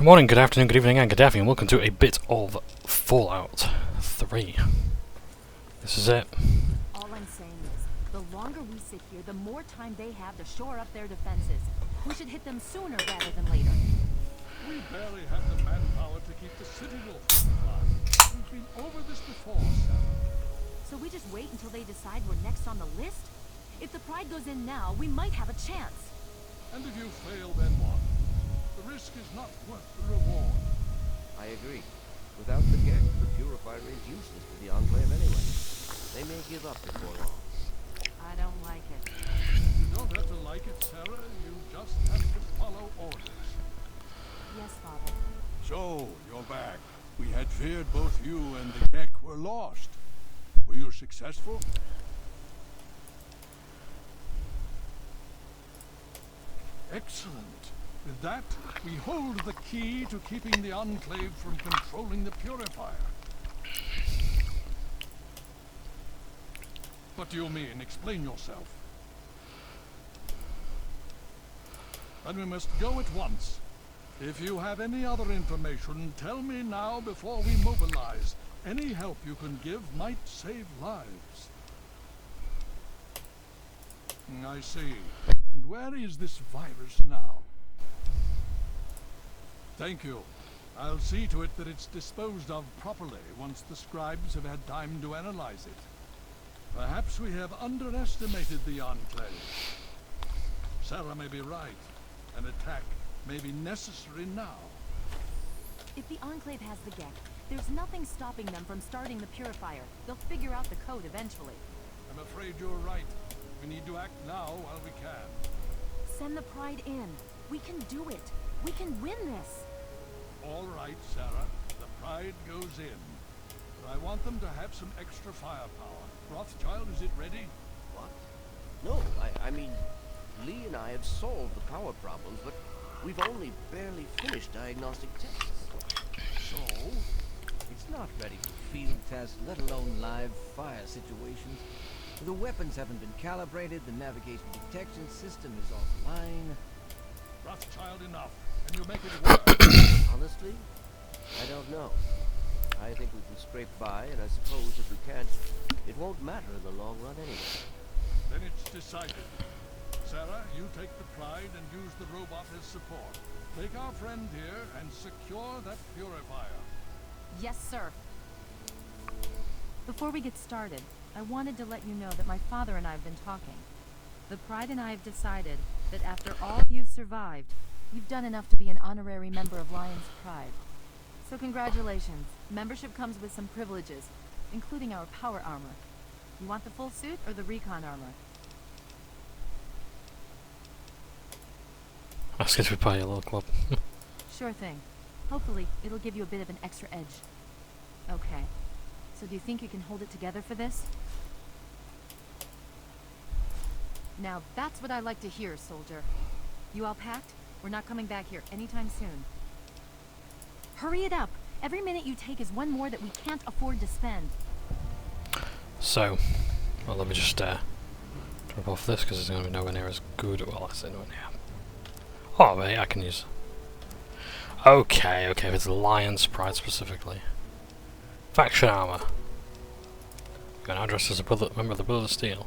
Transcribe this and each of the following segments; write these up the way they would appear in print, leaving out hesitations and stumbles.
morning, good afternoon, good evening, and good afternoon. Welcome to a bit of Fallout 3. This is it. All I'm saying is, the longer we sit here, the more time they have to shore up their defenses. We should hit them sooner rather than later. We barely have the manpower to keep the citadel fortified. We've been over this before, Sarah. So we just wait until they decide we're next on the list? If the Pride goes in now, we might have a chance. And if you fail, then what? The risk is not worth the reward. I agree. Without the Gek, the Purifier is useless to the Enclave anyway. They may give up before long. I don't like it. You don't have to like it, Sarah. You just have to follow orders. Yes, Father. So, you're back. We had feared both you and the Gek were lost. Were you successful? Excellent. With that, we hold the key to keeping the Enclave from controlling the Purifier. What do you mean? Explain yourself. Then we must go at once. If you have any other information, tell me now before we mobilize. Any help you can give might save lives. I see. And where is this virus now? Thank you. I'll see to it that it's disposed of properly once the scribes have had time to analyze it. Perhaps we have underestimated the Enclave. Sarah may be right. An attack may be necessary now. If the Enclave has the Gek, there's nothing stopping them from starting the Purifier. They'll figure out the code eventually. I'm afraid you're right. We need to act now while we can. Send the Pride in. We can do it. We can win this. All right, Sarah. The Pride goes in. But I want them to have some extra firepower. Rothschild, is it ready? What? No, I mean, Lee and I have solved the power problems, but we've only barely finished diagnostic tests. So? It's not ready for field tests, let alone live fire situations. The weapons haven't been calibrated, the navigation detection system is offline. Rothschild, enough. Can you make it work? Honestly, I don't know. I think we can scrape by, and I suppose if we can't, it won't matter in the long run anyway. Then it's decided. Sarah, you take the Pride and use the robot as support. Take our friend here and secure that Purifier. Yes, sir. Before we get started, I wanted to let you know that my father and I have been talking. The Pride and I have decided that after all you've survived, you've done enough to be an honorary member of Lion's Pride. So congratulations. Membership comes with some privileges, including our power armor. You want the full suit or the recon armor? Ask it to be part of your little club. Sure thing. Hopefully, it'll give you a bit of an extra edge. Okay. So do you think you can hold it together for this? Now that's what I like to hear, soldier. You all packed? We're not coming back here anytime soon. Hurry it up! Every minute you take is one more that we can't afford to spend. So, well, let me just drop off this because it's going to be nowhere near as good. Well, I say nowhere near. Oh, wait, I can use. Okay, if it's Lion's Pride specifically. Faction armor. You're now dressed as a member of the Brotherhood of Steel.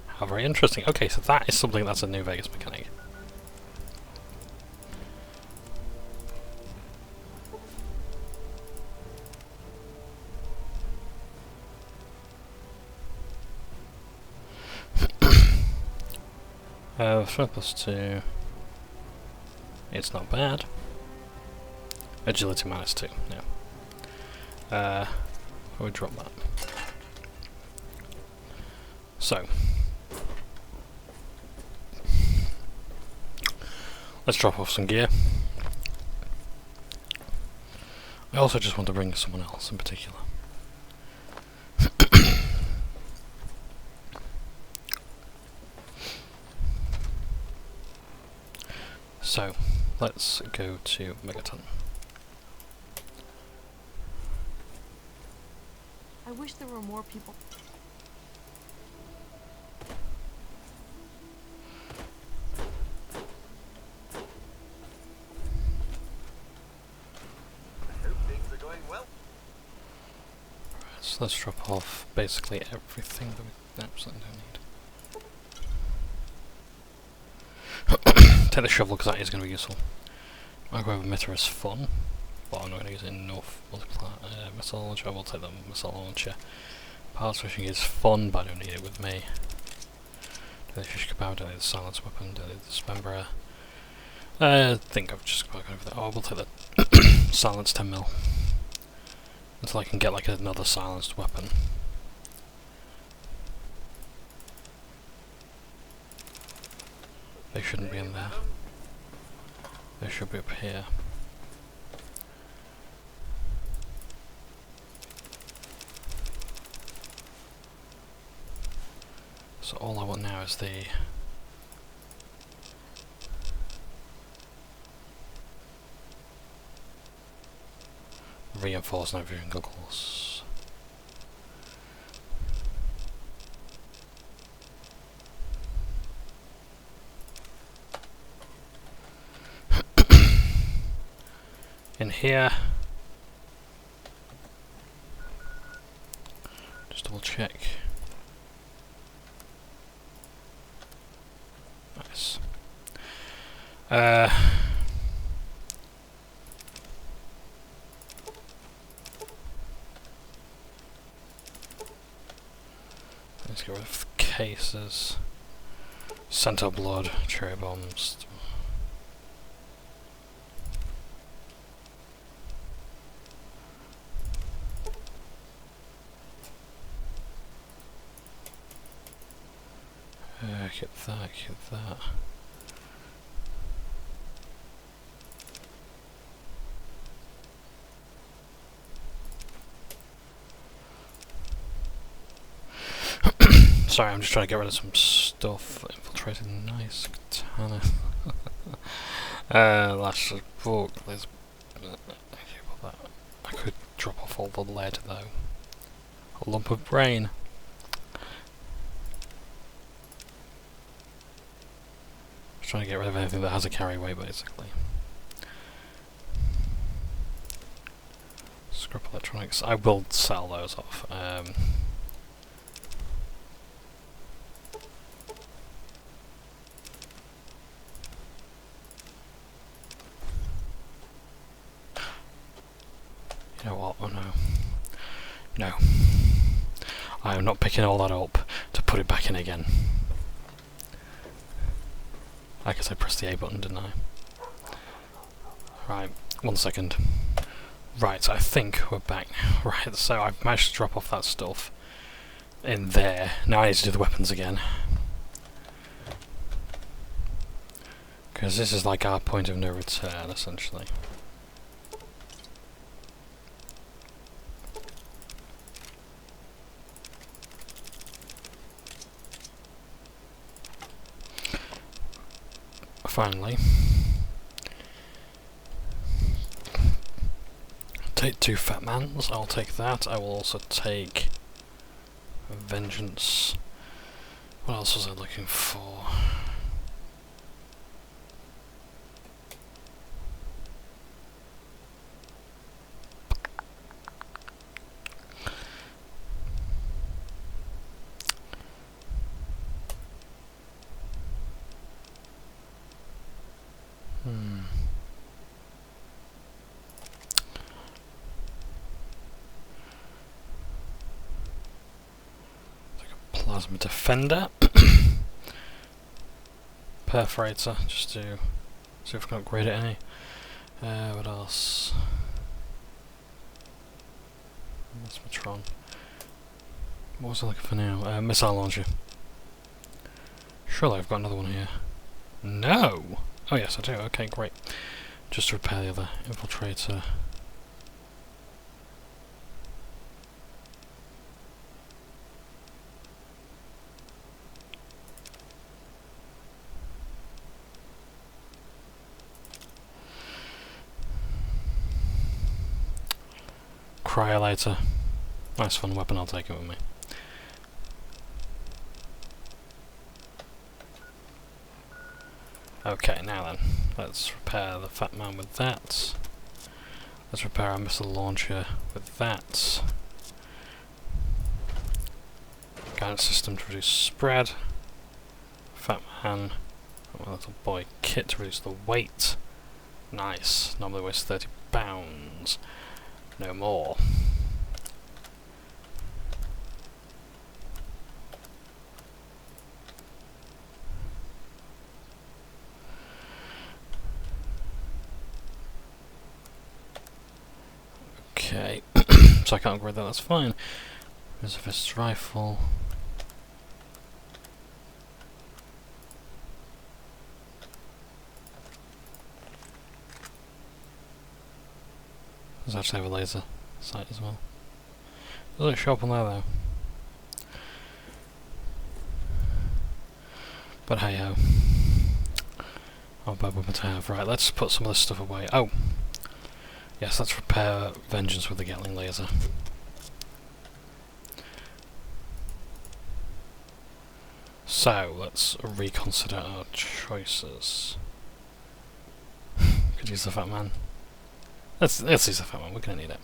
How very interesting. Okay, so that is something that's a New Vegas mechanic. Strength +2. It's not bad. Agility -2. Yeah. I would drop that. So let's drop off some gear. I also just want to bring someone else in particular. So, let's go to Megaton. I wish there were more people. So let's drop off basically everything that we absolutely don't need. Take the shovel because that is going to be useful. Microwave emitter is fun, but I'm not going to use it in North missile launcher. I will take the missile launcher. Power switching is fun, but I don't need it with me. Do the fish kapow, do the silence weapon, do the dismemberer. I think I've just got over that. Oh, we'll take the silence 10mm. Until I can get like another silenced weapon. They shouldn't be in there. They should be up here. So all I want now is the reinforced night vision goggles. In here, just double check. Nice. Let's get rid of cases. Centaur blood, cherry bombs. Get that, get that. Sorry, I'm just trying to get rid of some stuff. Infiltrated, nice katana. That's a book. There's. I could drop off all the lead though. A lump of brain. Trying to get rid of anything that has a carry weight, basically. Scrap electronics. I will sell those off. You know what? Oh no. No. I am not picking all that up to put it back in again. I guess I pressed the A button, didn't I? Right, 1 second. Right, I think we're back. Right, so I've managed to drop off that stuff in there. Now I need to do the weapons again. Because this is like our point of no return, essentially. Finally. Take 2 fat mans, I'll take that. I will also take vengeance. What else was I looking for? Plasma defender. Perforator, just to see if I can upgrade it any. What else? Mesmatron. What was I looking for now? Missile launcher. Surely I've got another one here. No! Oh yes, I do. Okay, great. Just to repair the other infiltrator. Cryolator. Nice fun weapon, I'll take it with me. Okay, now then, let's repair the fat man with that. Let's repair our missile launcher with that. Guidance system to reduce spread. Fat man. Oh, little boy kit to reduce the weight. Nice. Normally weighs 30 pounds. No more. Okay. So I can't upgrade that, that's fine. Reservist rifle. Does actually have a laser sight as well. Doesn't show up on there though. But hey ho. Oh, bad weapon to have. Right, let's put some of this stuff away. Oh! Yes, let's repair Vengeance with the Gatling laser. So, let's reconsider our choices. Could use the Fat Man. Let's use the Fat Man, we're gonna need it.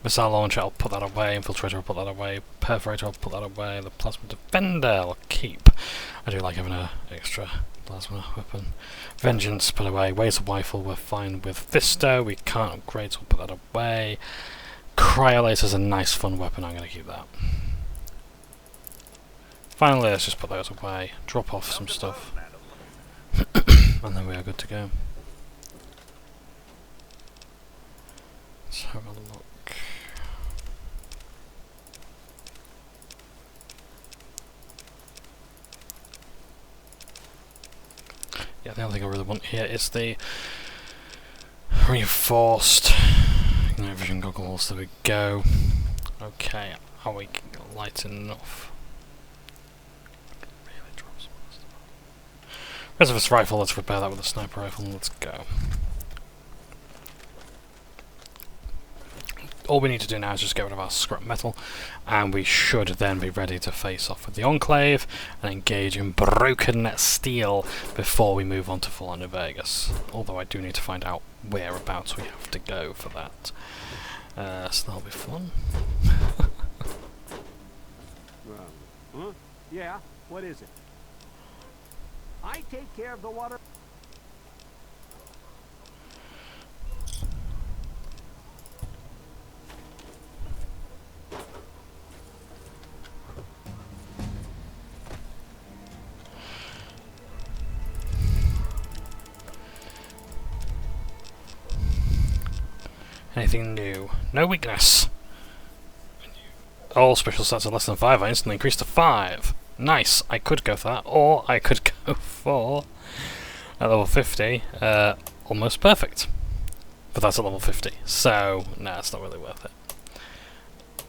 Missile launcher, I'll put that away. Infiltrator, I'll put that away. Perforator, I'll put that away. The Plasma Defender, I'll keep. I do like having an extra plasma weapon. Vengeance, put away. Wazer rifle, we're fine with Visto. We can't upgrade, so we'll put that away. Cryolator's a nice fun weapon, I'm gonna keep that. Finally, let's just put those away. Drop off some stuff. And then we are good to go. Let's have a look. Yeah, the only thing I really want here is the reinforced night vision goggles. There we go. Okay, are we light enough? Really drop some of this stuff. Reservist rifle, let's repair that with a sniper rifle and let's go. All we need to do now is just get rid of our scrap metal, and we should then be ready to face off with the Enclave and engage in broken steel before we move on to full-on New Vegas. Although I do need to find out whereabouts we have to go for that. So that'll be fun. Huh? Yeah, what is it? I take care of the water. Anything new? No weakness. All special stats are less than 5. I instantly increase to 5. Nice. I could go for that, or I could go for at level 50. Almost perfect. But that's at level 50, so nah, it's not really worth it.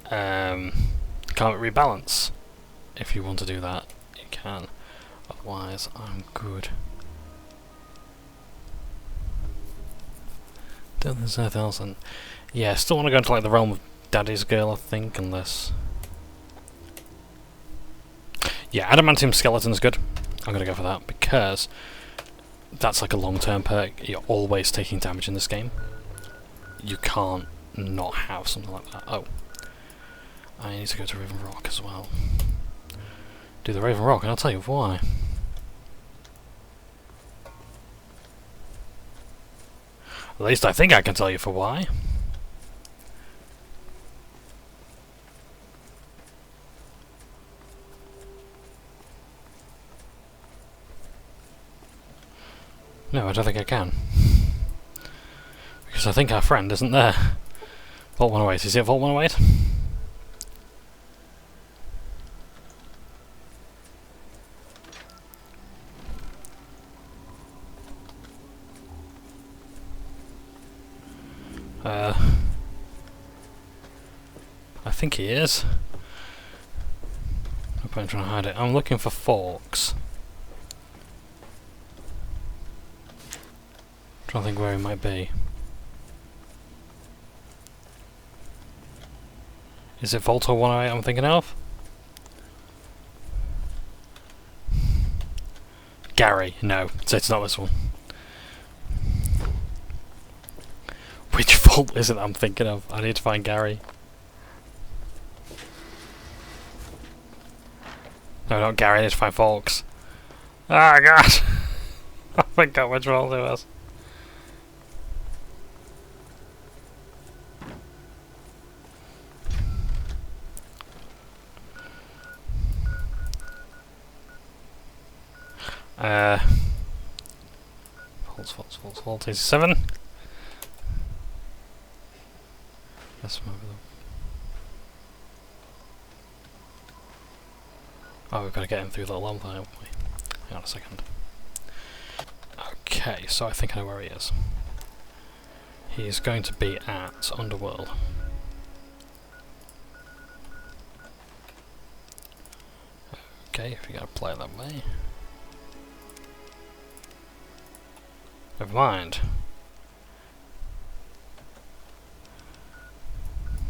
Can't rebalance. If you want to do that, you can. Otherwise, I'm good. Don't think there's anything else, and yeah, still want to go into like the realm of Daddy's Girl, I think, unless. Yeah, Adamantium Skeleton is good. I'm gonna go for that because that's like a long-term perk. You're always taking damage in this game. You can't not have something like that. Oh, I need to go to Raven Rock as well. Do the Raven Rock, and I'll tell you why. At least I think I can tell you for why. No, I don't think I can. Because I think our friend isn't there. Vault 108, is he at Vault 108? I think he is. No point in trying to hide it. I'm looking for forks. Trying to think where he might be. Is it Vault 108 I'm thinking of? Gary, no, it's not this one. Which vault is it I'm thinking of? I need to find Gary. No, not Gary, I need to find Folks. Ah, God! I forgot which role it was. Vault 87. Let's move them. Oh, we've got to get him through the level, haven't we? Hang on a second. Okay, so I think I know where he is. He's going to be at Underworld. Okay, if you're going to play it that way. Never mind.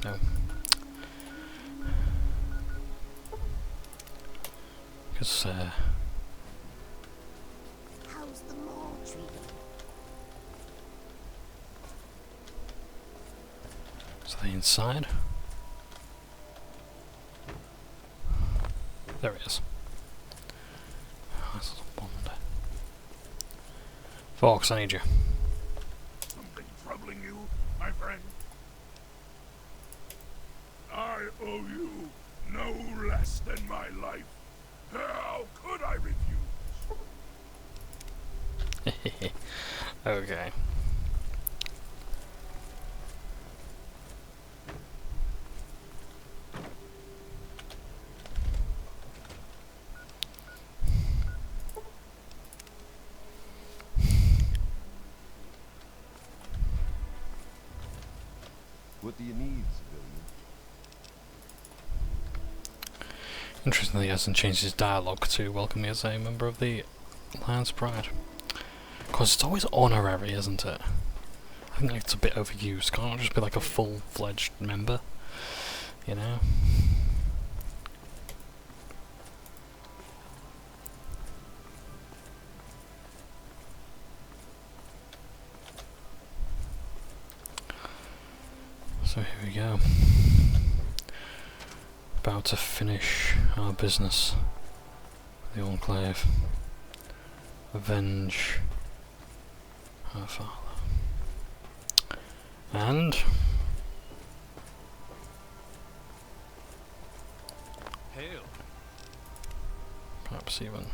No. Because, How's the mall treating? is he inside? There he is. Nice little bond. Fox, I need you. Something troubling you, my friend? I owe you no less than my life. How could I refuse? Okay. What do you need, civilian? Interestingly, he hasn't changed his dialogue to welcome me as a member of the Lion's Pride. Because it's always honorary, isn't it? I think it's a bit overused. Can't it just be like a full-fledged member? You know? So here we go. About to finish our business. The Enclave. Avenge her father. And Hail. perhaps even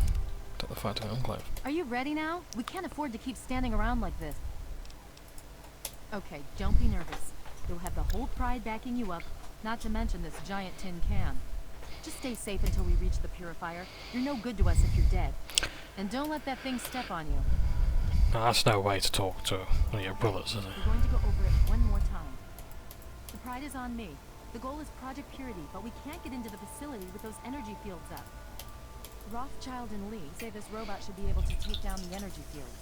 take the fight to the Enclave. Are you ready now? We can't afford to keep standing around like this. Okay, don't be nervous. You'll have the whole Pride backing you up, not to mention this giant tin can. Just stay safe until we reach the purifier. You're no good to us if you're dead. And don't let that thing step on you. Now, that's no way to talk to one of your brothers, is it? We're going to go over it one more time. The Pride is on me. The goal is Project Purity, but we can't get into the facility with those energy fields up. Rothschild and Lee say this robot should be able to take down the energy fields.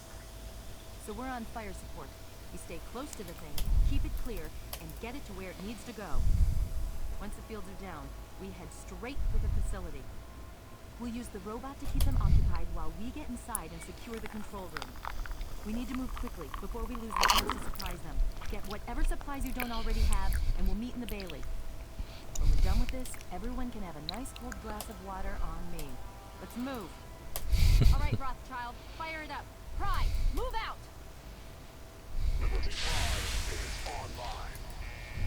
So we're on fire support. We stay close to the thing, keep it clear, and get it to where it needs to go. Once the fields are down, we head straight for the facility. We'll use the robot to keep them occupied while we get inside and secure the control room. We need to move quickly before we lose the chance to surprise them. Get whatever supplies you don't already have, and we'll meet in the Bailey. When we're done with this, everyone can have a nice cold glass of water on me. Let's move. All right, Rothschild, fire it up. Pride, move out! Liberty 5 is online.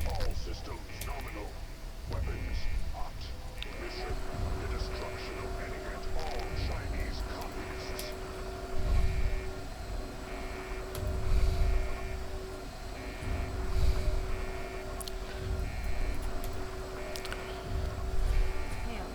All systems nominal. Weapons hot. Mission: the destruction of any and all Chinese communists. Hail.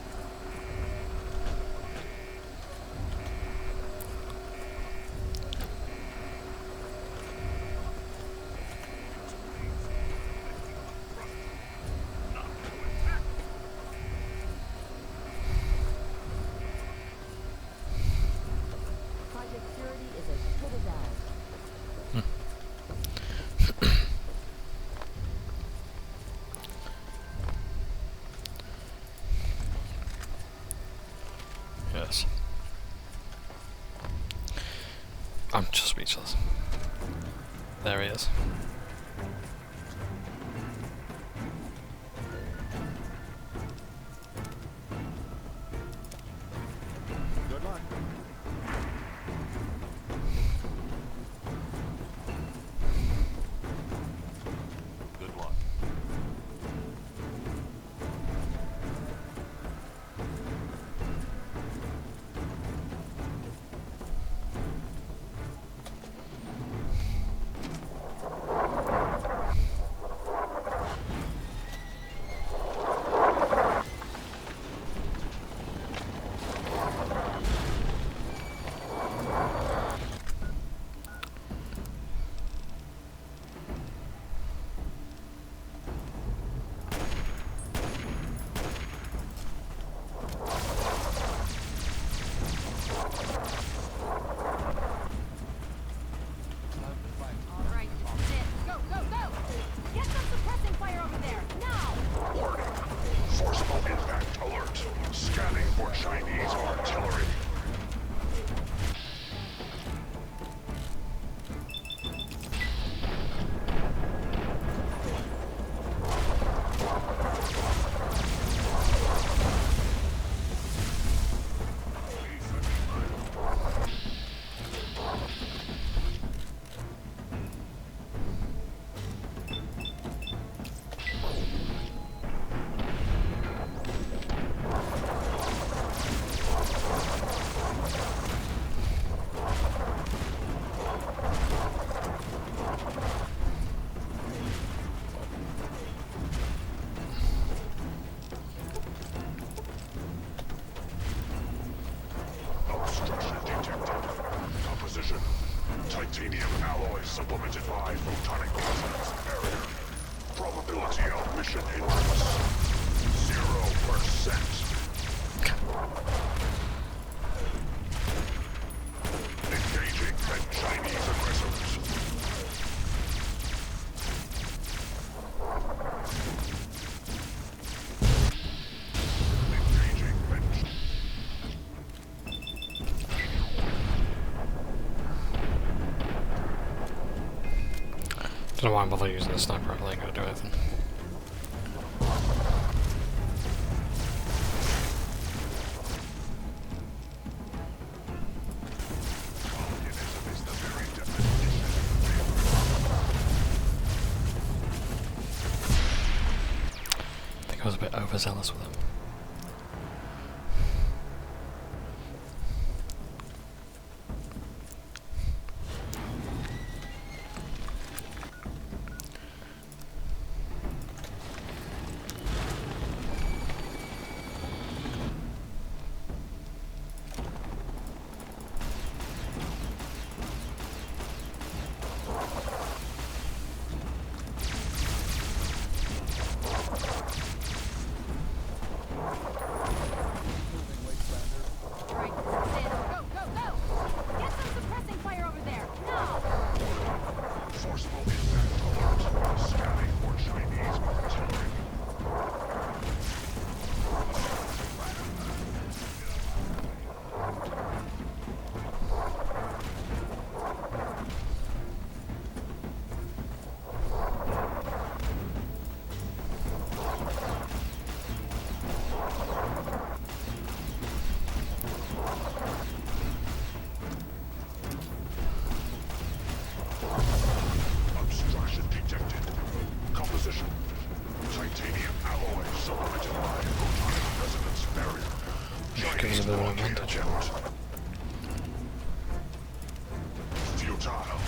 Project Purity is as good as ours. Yes. I'm just speechless. There he is. Don't know why I'm bothering using the sniper rifle, ain't gonna do anything. I think I was a bit overzealous with him. Right, that's it. Go, go, go! Get some suppressing fire over there! Now! Forceful impact alert. Scanning for Chinese artillery. Obstruction detected. Composition. Titanium alloy supplemented by photonic resonance barrier. Gives us a bit of an Blockade advantage. attempt. Futile.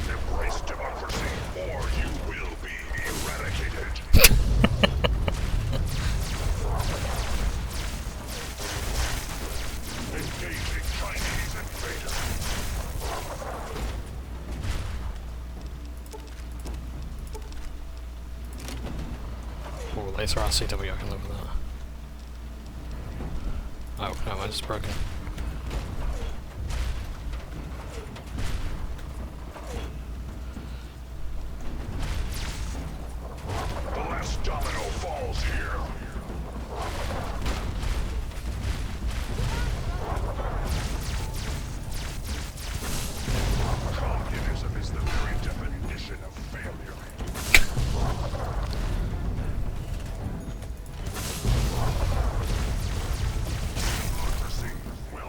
Embrace democracy, or you will be eradicated. Engaging Chinese invader. Oh, laser RCW, I can live with that. Oh, no, mine's broken. The last domino falls here. Communism is the very definition of failure. Democracy will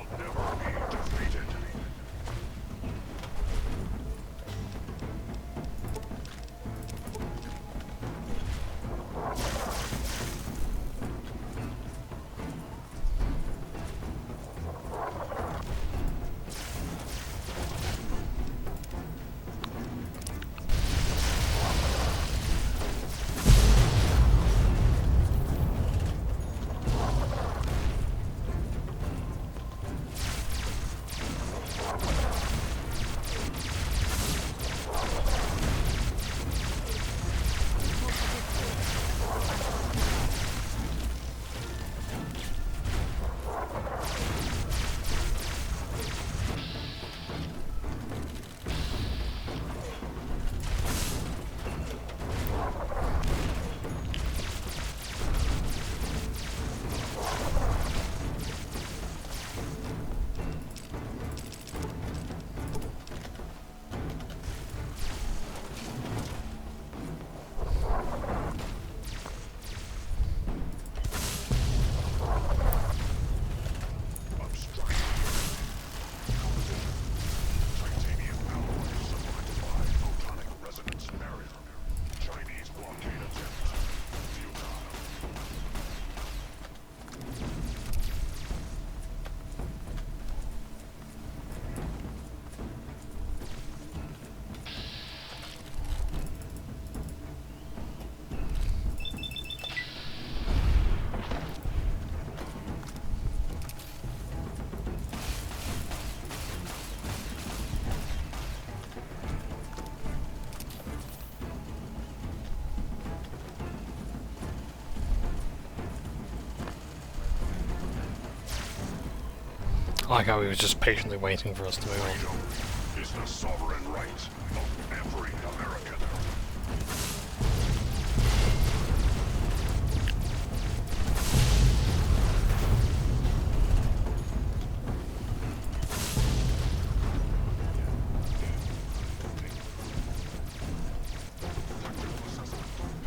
I like how he was just patiently waiting for us to move on. Freedom is the sovereign right of every American.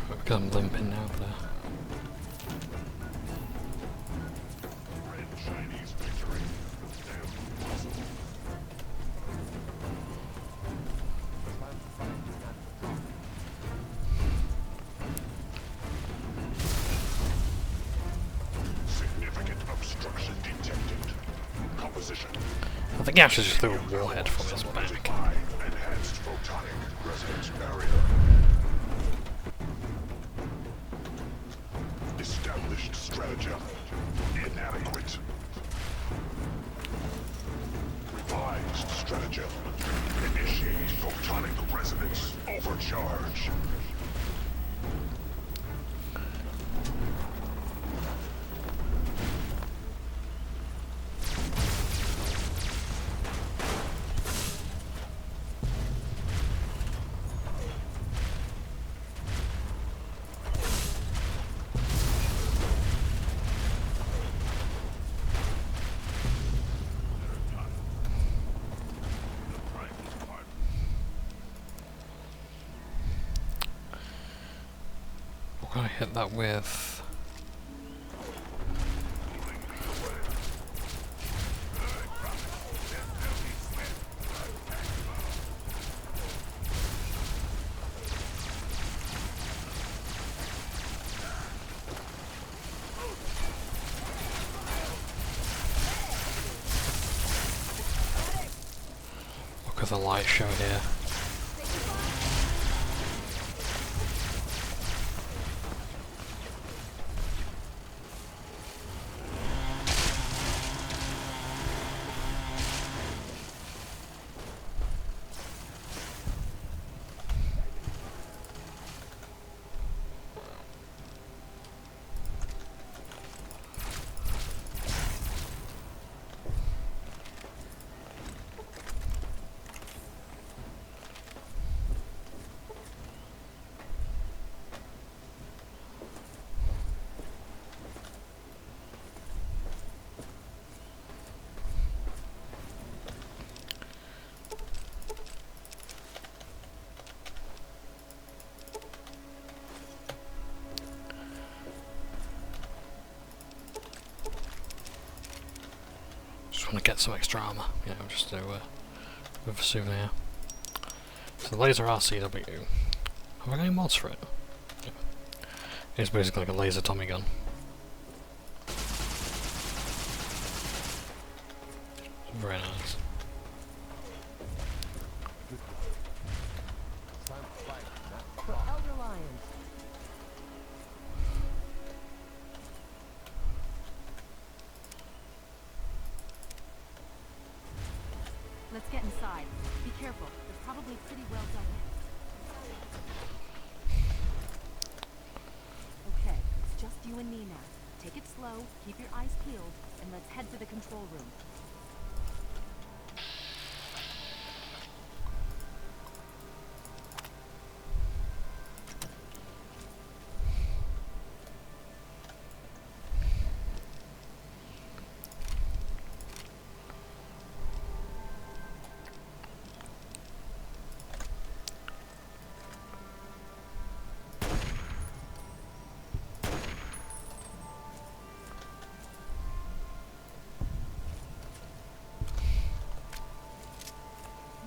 Because I'm limping now, but Red Chinese victory. Damn impossible. Significant obstruction detected. Composition. I think he actually just threw a warhead from his Supplemented back. by enhanced photonic resonance barrier. Established stratagem inadequate. Revised stratagem. Initiate photonic resonance overcharge. What can I hit that with? Look at the light show here. Just want to get some extra armor, you know, just to with a souvenir. So the laser RCW. Have I got any mods for it? Yeah. It's basically like a laser Tommy gun. Very nice. Elder Lions. Let's get inside. Be careful. They're probably pretty well done in. Okay, it's just you and me now. Take it slow, keep your eyes peeled, and let's head for the control room.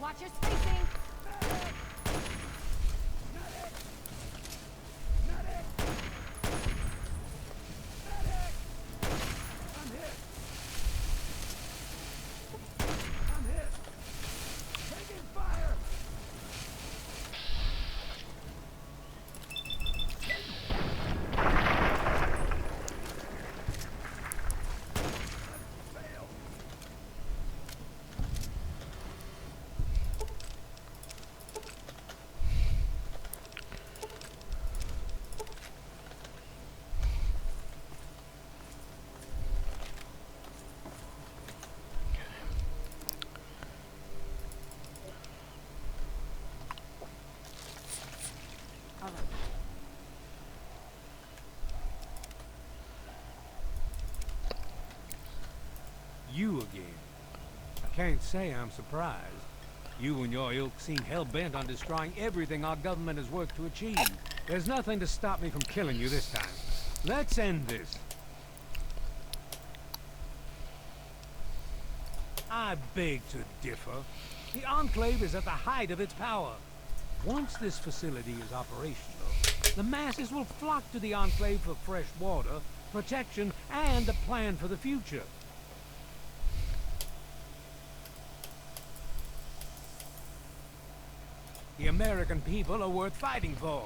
Watch your spacing! You again. I can't say I'm surprised. You and your ilk seem hell-bent on destroying everything our government has worked to achieve. There's nothing to stop me from killing you this time. Let's end this. I beg to differ. The Enclave is at the height of its power. Once this facility is operational, the masses will flock to the Enclave for fresh water, protection, and a plan for the future. The American people are worth fighting for.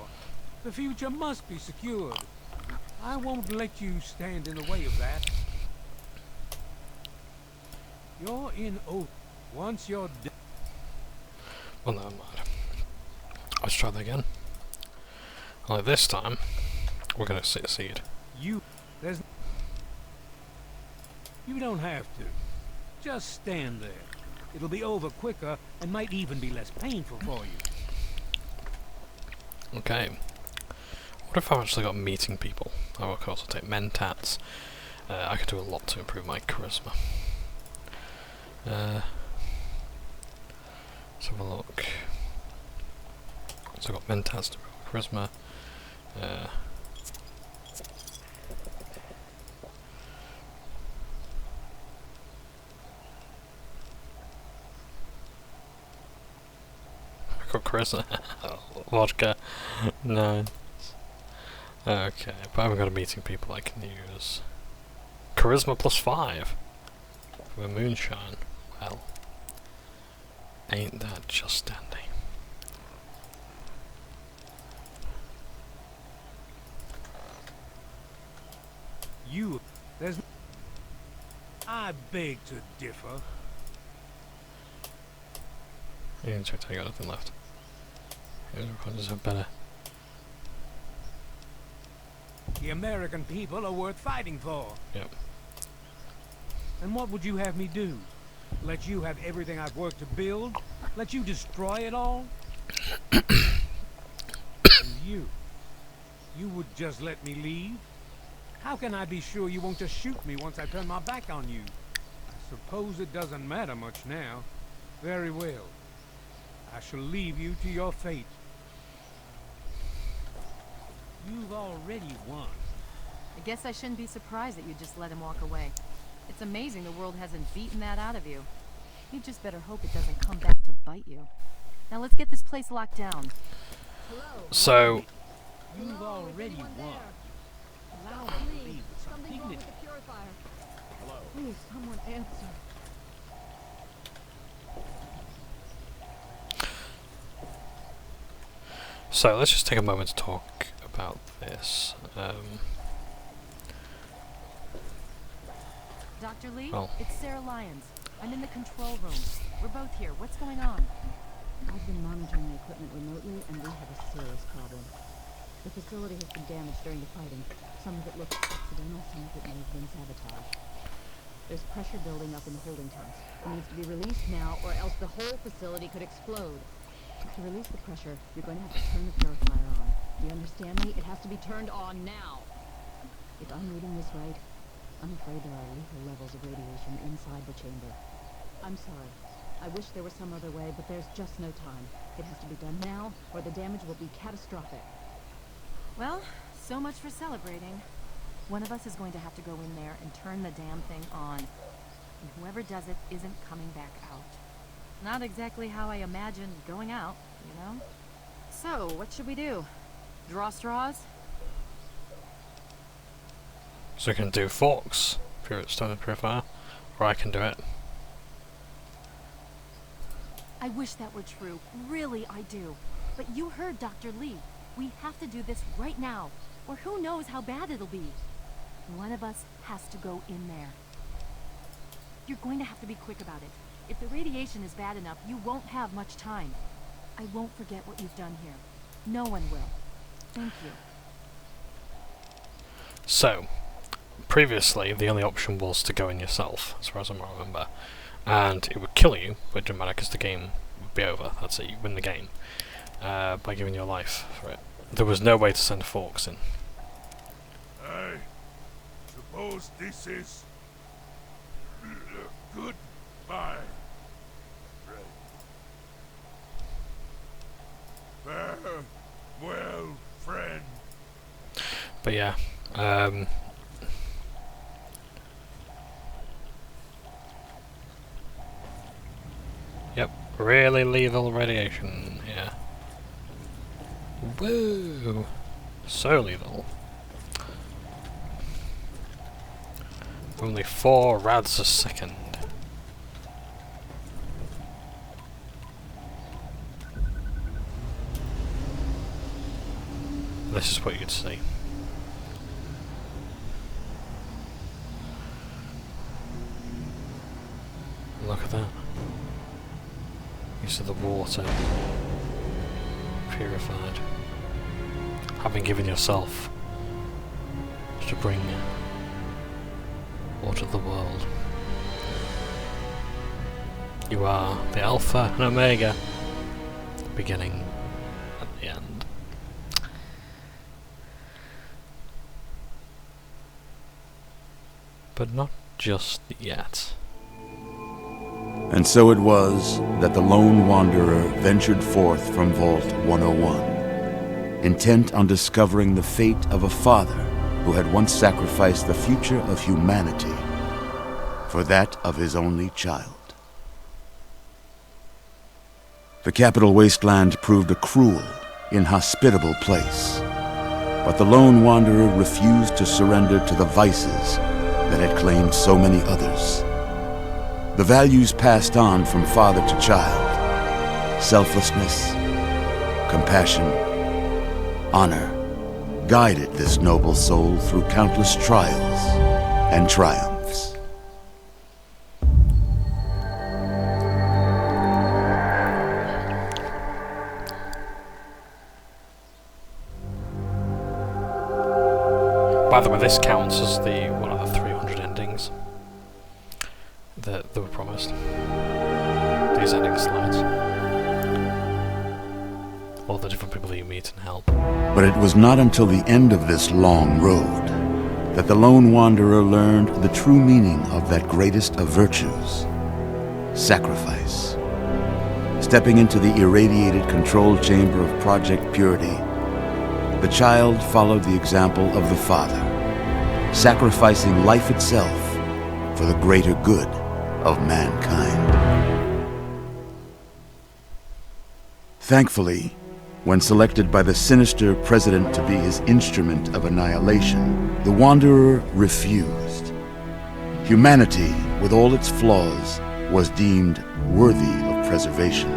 The future must be secured. I won't let you stand in the way of that. You're in oath. Once you're dead. Well, never mind. Let's try that again. Only this time, we're going to succeed. You don't have to. Just stand there. It'll be over quicker and might even be less painful for you. Okay. What if I've actually got meeting people? Oh, of course, I'll take mentats. I could do a lot to improve my charisma. Let's have a look. So I've got mentats to improve charisma. I've got charisma. Vodka. No. Okay, but I haven't got a meeting people I can use. Charisma +5 for a moonshine. Well, ain't that just dandy? I beg to differ. Yeah, check, I got nothing left. Does have better. The American people are worth fighting for. Yep. And what would you have me do? Let you have everything I've worked to build? Let you destroy it all? And you would just let me leave? How can I be sure you won't just shoot me once I turn my back on you? I suppose it doesn't matter much now. Very well. I shall leave you to your fate. You've already won. I guess I shouldn't be surprised that you just let him walk away. It's amazing the world hasn't beaten that out of you. You just better hope it doesn't come back to bite you. Now let's get this place locked down. So, You've already won. Allow me to leave with some dignity. Hello. Please, someone answer. so let's just take a moment to talk about this. Dr. Lee, Well. it's Sarah Lyons. I'm in the control room. We're both here. What's going on? I've been monitoring the equipment remotely, and we have a serious problem. The facility has been damaged during the fighting. Some of it looks accidental, some of it may have been sabotage. There's pressure building up in the holding tanks. It needs to be released now, or else the whole facility could explode. To release the pressure, you're going to have to turn the purifier on. Do you understand me? It has to be turned on now. If I'm reading this right, I'm afraid there are lethal levels of radiation inside the chamber. I'm sorry. I wish there was some other way, but there's just no time. It has to be done now, or the damage will be catastrophic. Well, so much for celebrating. One of us is going to have to go in there and turn the damn thing on. And whoever does it isn't coming back out. Not exactly how I imagined going out, you know? So, what should we do? Draw straws? So we can do forks, stone purifier, or I can do it. I wish that were true. Really, I do. But you heard Dr. Lee. We have to do this right now, or who knows how bad it'll be. One of us has to go in there. You're going to have to be quick about it. If the radiation is bad enough, you won't have much time. I won't forget what you've done here. No one will. Thank you. So, previously the only option was to go in yourself, as far as I remember. And it would kill you, but it didn't matter because the game would be over. That's it, you win the game. By giving your life for it. There was no way to send forks in. I suppose this is But yeah, yep, really lethal radiation, yeah. Woo! So lethal. Only 4 rads a second. This is what you'd see. Look at that. You see the water purified. Having given yourself to bring water to the world. You are the Alpha and Omega, the beginning and the end. But not just yet. And so it was that the lone wanderer ventured forth from Vault 101, intent on discovering the fate of a father who had once sacrificed the future of humanity for that of his only child. The capital Wasteland proved a cruel, inhospitable place, but the lone wanderer refused to surrender to the vices that had claimed so many others. The values passed on from father to child, selflessness, compassion, honor, guided this noble soul through countless trials and triumphs. By the way, this counts as the one of the 300 endings that were promised. These ending slides. All the different people that you meet and help. But it was not until the end of this long road that the lone wanderer learned the true meaning of that greatest of virtues, sacrifice. Stepping into the irradiated control chamber of Project Purity, the child followed the example of the father, sacrificing life itself for the greater good of mankind. Thankfully, when selected by the sinister president to be his instrument of annihilation, the Wanderer refused. Humanity, with all its flaws, was deemed worthy of preservation.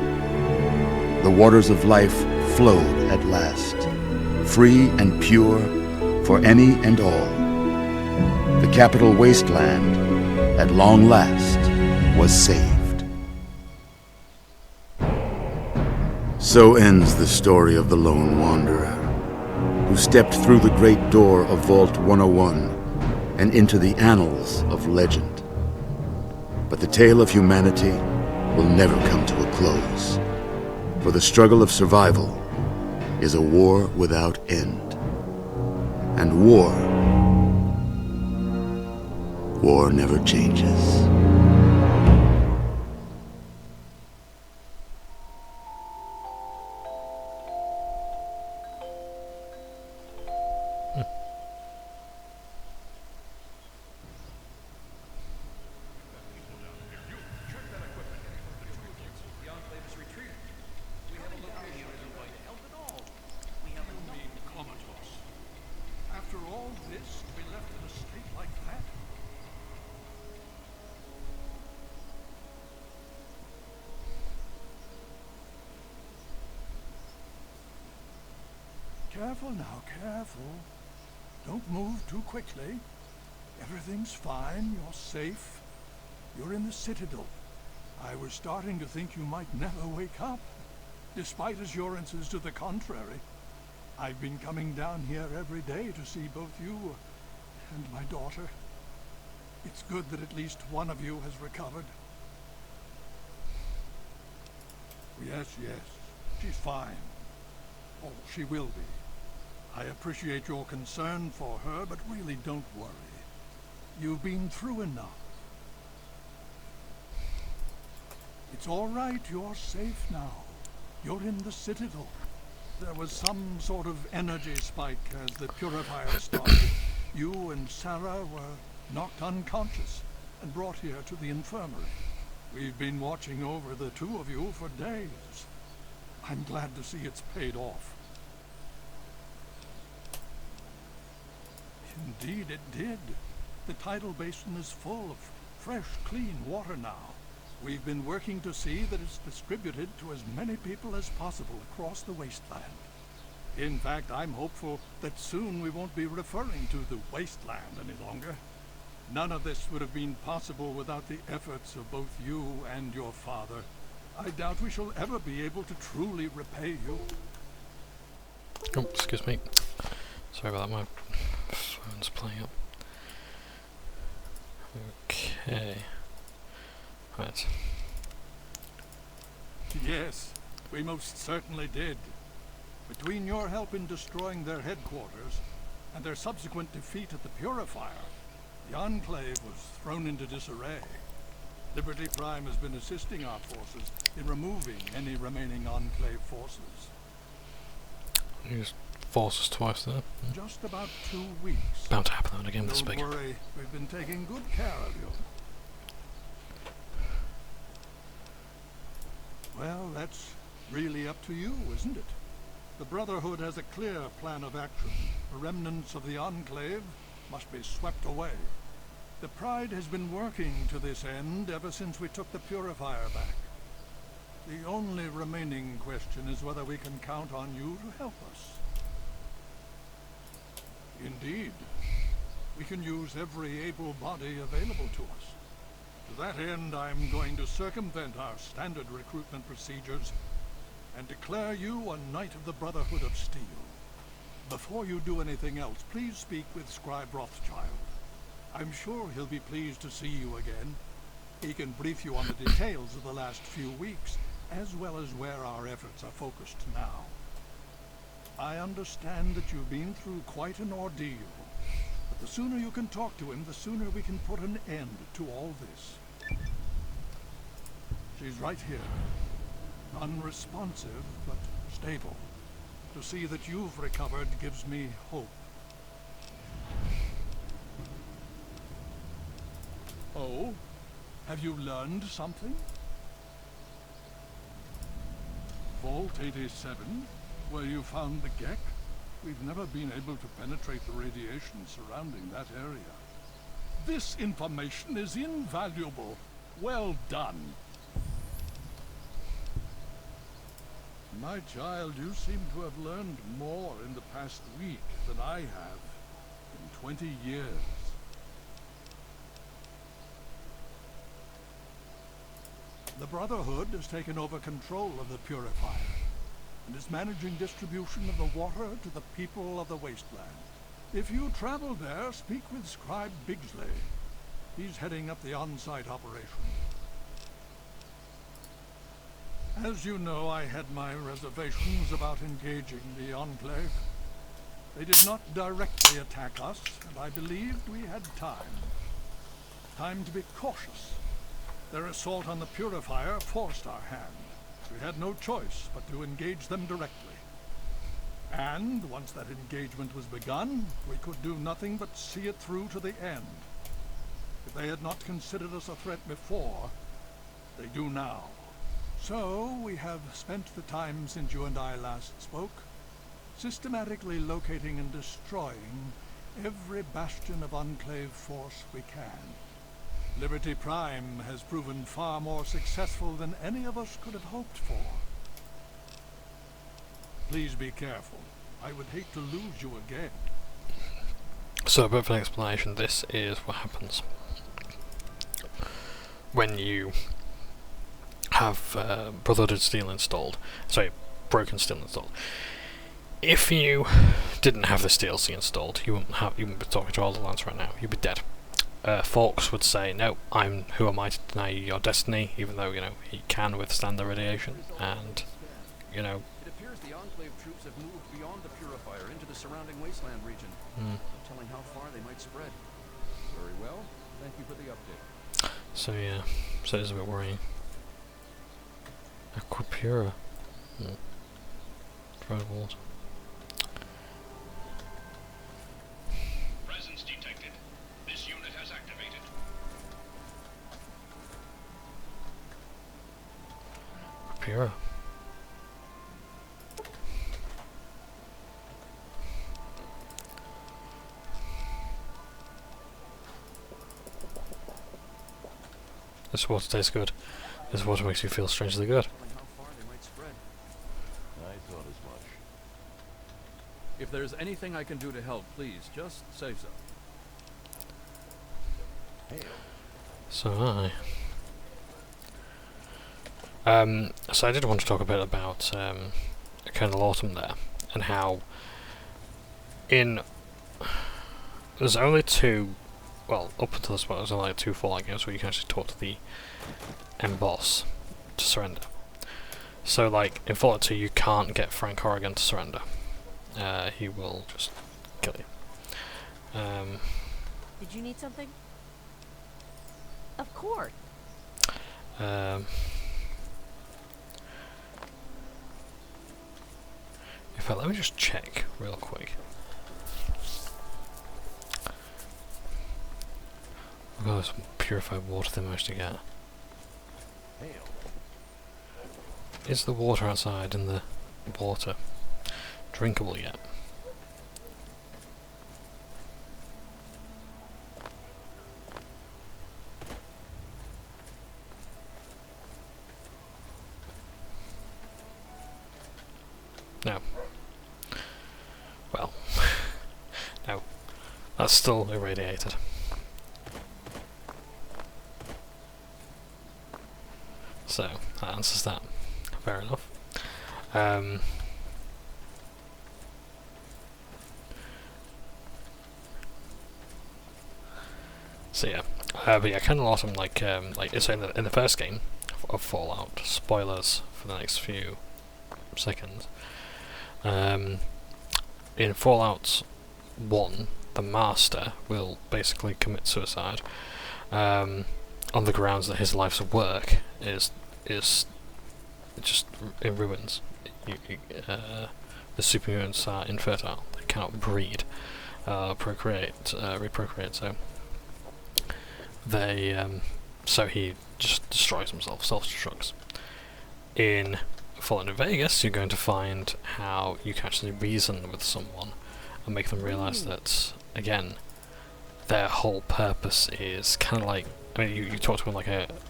The waters of life flowed at last, free and pure for any and all. The capital Wasteland, at long last, was saved. So ends the story of the lone wanderer, who stepped through the great door of Vault 101 and into the annals of legend. But the tale of humanity will never come to a close, for the struggle of survival is a war without end. And war never changes. After all this, to be left in a state like that? Careful now, careful. Don't move too quickly. Everything's fine, you're safe. You're in the Citadel. I was starting to think you might never wake up, despite assurances to the contrary. I've been coming down here every day to see both you and my daughter. It's good that at least one of you has recovered. Yes, she's fine. Oh, she will be. I appreciate your concern for her, but really don't worry. You've been through enough. It's all right, you're safe now. You're in the Citadel. there was some sort of energy spike as the purifier started. You and Sarah were knocked unconscious and brought here to the infirmary. We've been watching over the two of you for days. I'm glad to see it's paid off. Indeed it did. The tidal basin is full of fresh, clean water now. We've been working to see that it's distributed to as many people as possible across the wasteland. In fact, I'm hopeful that soon we won't be referring to the wasteland any longer. None of this would have been possible without the efforts of both you and your father. I doubt we shall ever be able to truly repay you. Oh, excuse me. Sorry about that, my phone's playing up. Okay. Right. Yes, we most certainly did. Between your help in destroying their headquarters and their subsequent defeat at the Purifier, the Enclave was thrown into disarray. Liberty Prime has been assisting our forces in removing any remaining Enclave forces. Used forces twice there. Just about 2 weeks. Bound to happen again this big. Don't worry, we've been taking good care of you. Well, that's really up to you, isn't it? The Brotherhood has a clear plan of action. The remnants of the Enclave must be swept away. The Pride has been working to this end ever since we took the Purifier back. The only remaining question is whether we can count on you to help us. Indeed. We can use every able body available to us. To that end, I'm going to circumvent our standard recruitment procedures and declare you a Knight of the Brotherhood of Steel. Before you do anything else, please speak with Scribe Rothschild. I'm sure he'll be pleased to see you again. He can brief you on the details of the last few weeks, as well as where our efforts are focused now. I understand that you've been through quite an ordeal, but the sooner you can talk to him, the sooner we can put an end to all this. She's right here. Unresponsive, but stable. To see that you've recovered gives me hope. Oh? Have you learned something? Vault 87? Where you found the Gek? We've never been able to penetrate the radiation surrounding that area. This information is invaluable. Well done. My child, you seem to have learned more in the past week than I have in 20 years. The Brotherhood has taken over control of the Purifier and is managing distribution of the water to the people of the Wasteland. If you travel there, speak with Scribe Bigsley. He's heading up the on-site operation. As you know, I had my reservations about engaging the Enclave. They did not directly attack us, and I believed we had time. Time to be cautious. Their assault on the Purifier forced our hand. We had no choice but to engage them directly. And once that engagement was begun, we could do nothing but see it through to the end. If they had not considered us a threat before, they do now. So, we have spent the time since you and I last spoke, systematically locating and destroying every bastion of Enclave force we can. Liberty Prime has proven far more successful than any of us could have hoped for. Please be careful. I would hate to lose you again. So, a bit of an explanation. This is what happens when you have Brotherhood of Steel installed. Sorry, Broken Steel installed. If you didn't have this DLC installed, you wouldn't be talking to Alderlands right now. You'd be dead. Fawkes would say, no, who am I to deny you your destiny, even though, you know, he can withstand the radiation, and, you know... It appears the Enclave troops have moved beyond the Purifier into the surrounding wasteland region, no telling how far they might spread. Very well, thank you for the update. So yeah, so it is a bit worrying. Aquapura. Provide water. Presence detected. This unit has activated. Pure. This water tastes good. This water makes you feel strangely good. Telling how far they might spread. I thought as much. If there's anything I can do to help, please just say so. Hail. So so I did want to talk a bit about Colonel Autumn there, and how there's only two, well, up until this point there's only like 2 Fallout games where you can actually talk to the end boss to surrender. So like in Fallout 2 you can't get Frank Horrigan to surrender. He will just kill you. Did you need something? Of course. In fact, let me just check real quick. I've got some purified water they managed to get. Hail. Is the water outside in the water drinkable yet? No. Well, no. That's still irradiated. So, that answers that. Fair enough. So yeah. But yeah, kind of awesome, like so in the first game of Fallout, spoilers for the next few seconds, in Fallout 1, the Master will basically commit suicide on the grounds that his life's work is just in ruins. The superhumans are infertile; they cannot breed, reprocreate. So he just destroys himself, self-destructs. In Fallout New Vegas, you're going to find how you can actually reason with someone and make them realise that, again, their whole purpose is kind of like, I mean, you talk to them like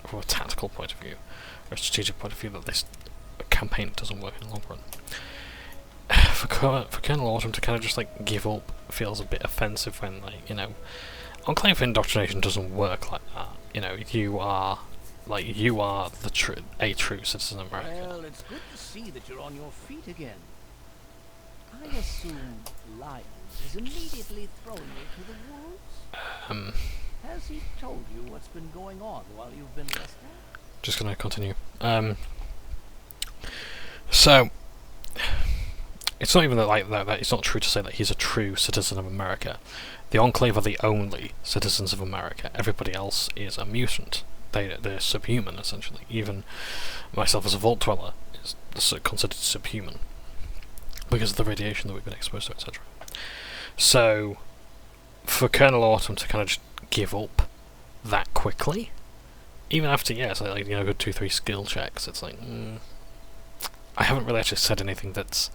from a tactical point of view, or a strategic point of view, that this campaign doesn't work in the long run. For Colonel Autumn to kind of just like give up feels a bit offensive when, like, you know, Enclave indoctrination doesn't work like that. You know, you are a true citizen of America. Well, it's good to see that you're on your feet again. I assume Lyons is immediately throwing you to the wolves? Has he told you what's been going on while you've been resting? Just gonna continue. So it's not even that it's not true to say that he's a true citizen of America. The Enclave are the only citizens of America. Everybody else is a mutant. They're subhuman, essentially. Even myself as a Vault Dweller is considered subhuman because of the radiation that we've been exposed to, etc. So, for Colonel Autumn to kind of just give up that quickly, even after, like, you know, good 2-3 skill checks, it's like, I haven't really actually said anything that's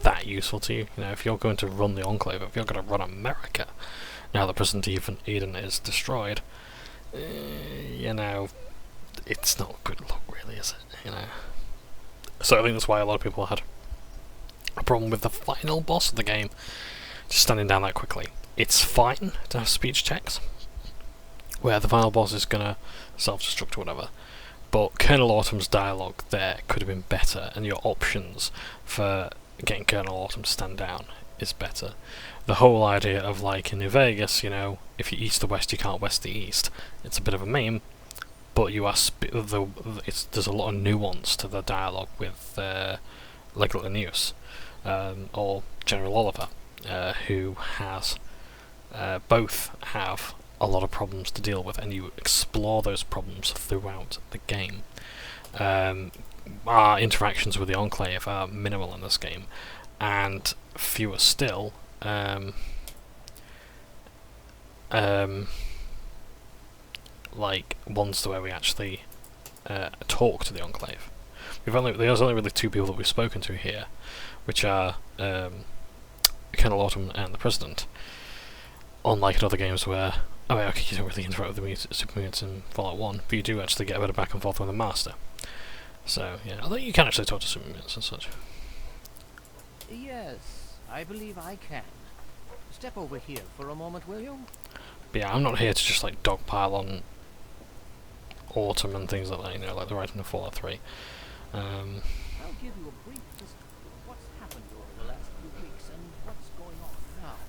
that useful to you. You know, if you're going to run the Enclave, if you're going to run America, now that President Eden is destroyed, you know, it's not good luck, really, is it? You know. So I think that's why a lot of people had a problem with the final boss of the game just standing down that quickly. It's fine to have speech checks, where the final boss is gonna self-destruct or whatever, but Colonel Autumn's dialogue there could have been better, and your options for getting Colonel Autumn to stand down is better. The whole idea of, like, in New Vegas, you know, if you east the west, you can't west the east. It's a bit of a meme, but you are there's a lot of nuance to the dialogue with Legal News, or General Oliver, who has both have a lot of problems to deal with, and you explore those problems throughout the game. our interactions with the Enclave are minimal in this game, and fewer still like ones where we actually talk to the Enclave. There's only really two people that we've spoken to here, which are Colonel Autumn and the President. Unlike in other games where, oh yeah, okay, you don't really interact with the super mutants in Fallout 1, but you do actually get a bit of back and forth with the Master. So yeah, although you can actually talk to super mutants and such. Yes, I believe I can. Step over here for a moment, will you? But yeah, I'm not here to just like dogpile on Autumn and things like that, you know, like the writing of Fallout 3. I'll give you a brief history of what's happened over the last few weeks and what's going on now.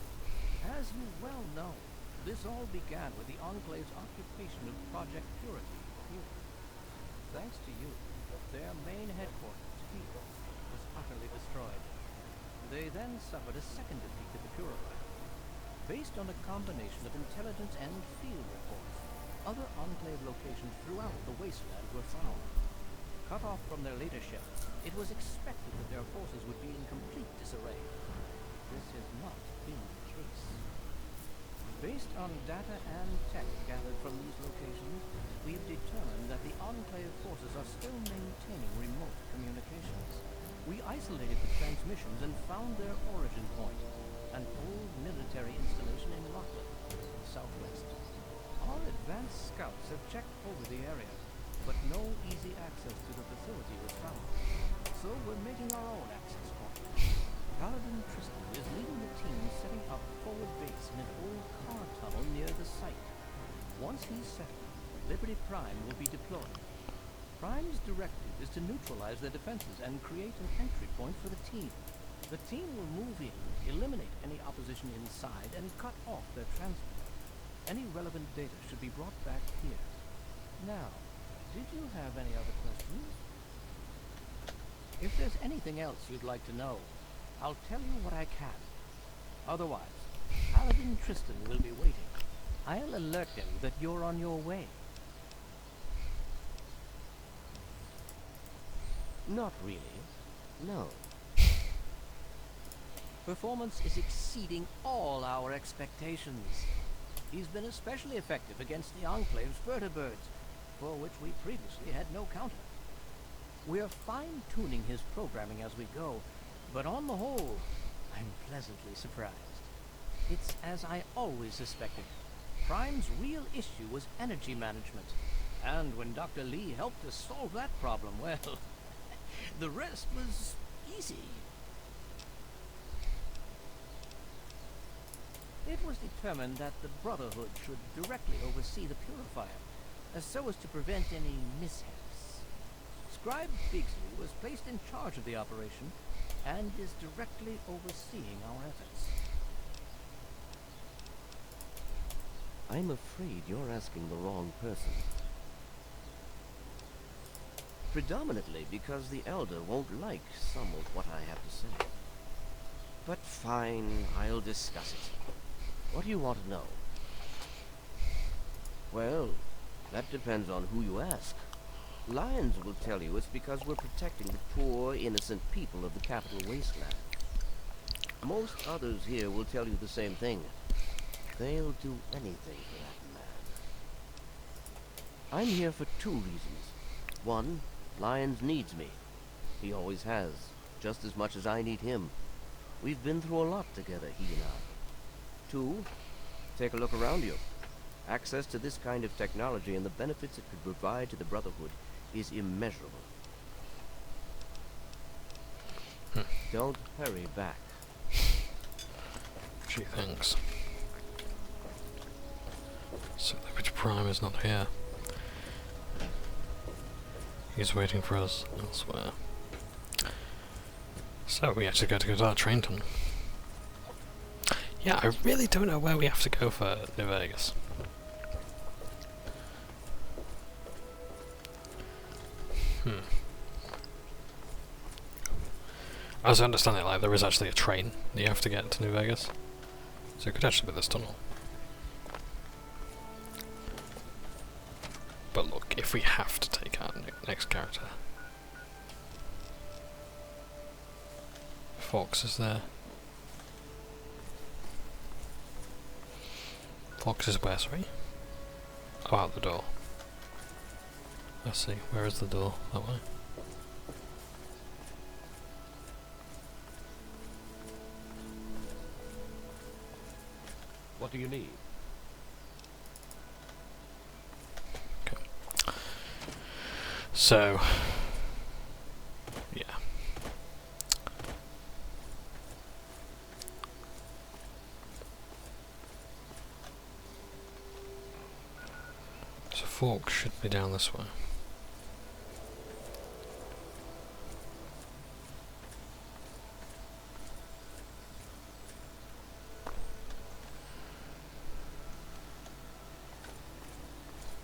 As you well know, this all began with the Enclave's occupation of Project Purity here. Thanks to you, their main headquarters here was utterly destroyed. They then suffered a second defeat at the Purifier. Based on a combination of intelligence and field reports, other Enclave locations throughout the Wastelands were found. Cut off from their leadership, it was expected that their forces would be in complete disarray. This has not been the case. Based on data and tech gathered from these locations, we've determined that the Enclave forces are still maintaining remote communications. We isolated the transmissions and found their origin point, an old military installation in Rockland, southwest. Our advanced scouts have checked over the area, but no easy access to the facility was found. So we're making our own access point. Paladin Tristan is leading the team setting up forward base in an old car tunnel near the site. Once he's settled, Liberty Prime will be deployed. Prime's directive is to neutralize their defenses and create an entry point for the team. The team will move in, eliminate any opposition inside, and cut off their transport. Any relevant data should be brought back here. Now, did you have any other questions? If there's anything else you'd like to know, I'll tell you what I can. Otherwise, Paladin Tristan will be waiting. I'll alert him that you're on your way. Not really. No. Performance is exceeding all our expectations. He's been especially effective against the Enclave's vertibirds, for which we previously had no counter. We're fine-tuning his programming as we go, but on the whole, I'm pleasantly surprised. It's as I always suspected. Prime's real issue was energy management, and when Dr. Lee helped us solve that problem, well, the rest was easy. It was determined that the Brotherhood should directly oversee the Purifier, so as to prevent any mishaps. Scribe Bigsley was placed in charge of the operation, and is directly overseeing our efforts. I'm afraid you're asking the wrong person. Predominantly because the Elder won't like some of what I have to say. But fine, I'll discuss it. What do you want to know? Well, that depends on who you ask. Lyons will tell you it's because we're protecting the poor, innocent people of the capital wasteland. Most others here will tell you the same thing. They'll do anything for that man. I'm here for two reasons. One, Lyons needs me. He always has, just as much as I need him. We've been through a lot together, he and I. Two, take a look around you. Access to this kind of technology and the benefits it could provide to the Brotherhood is immeasurable. Don't hurry back. Gee, thanks. So Liberty Prime is not here. He's waiting for us elsewhere. So we actually got to go to that train tunnel. Yeah, I really don't know where we have to go for New Vegas. As I understand it, like, there is actually a train that you have to get to New Vegas. So it could actually be this tunnel. But look, if we have to take our next character. Fox is there. Fox is where, sorry? Oh, out the door. I see. Where is the door? That way. What do you need? Okay. So, yeah. So Fork should be down this way.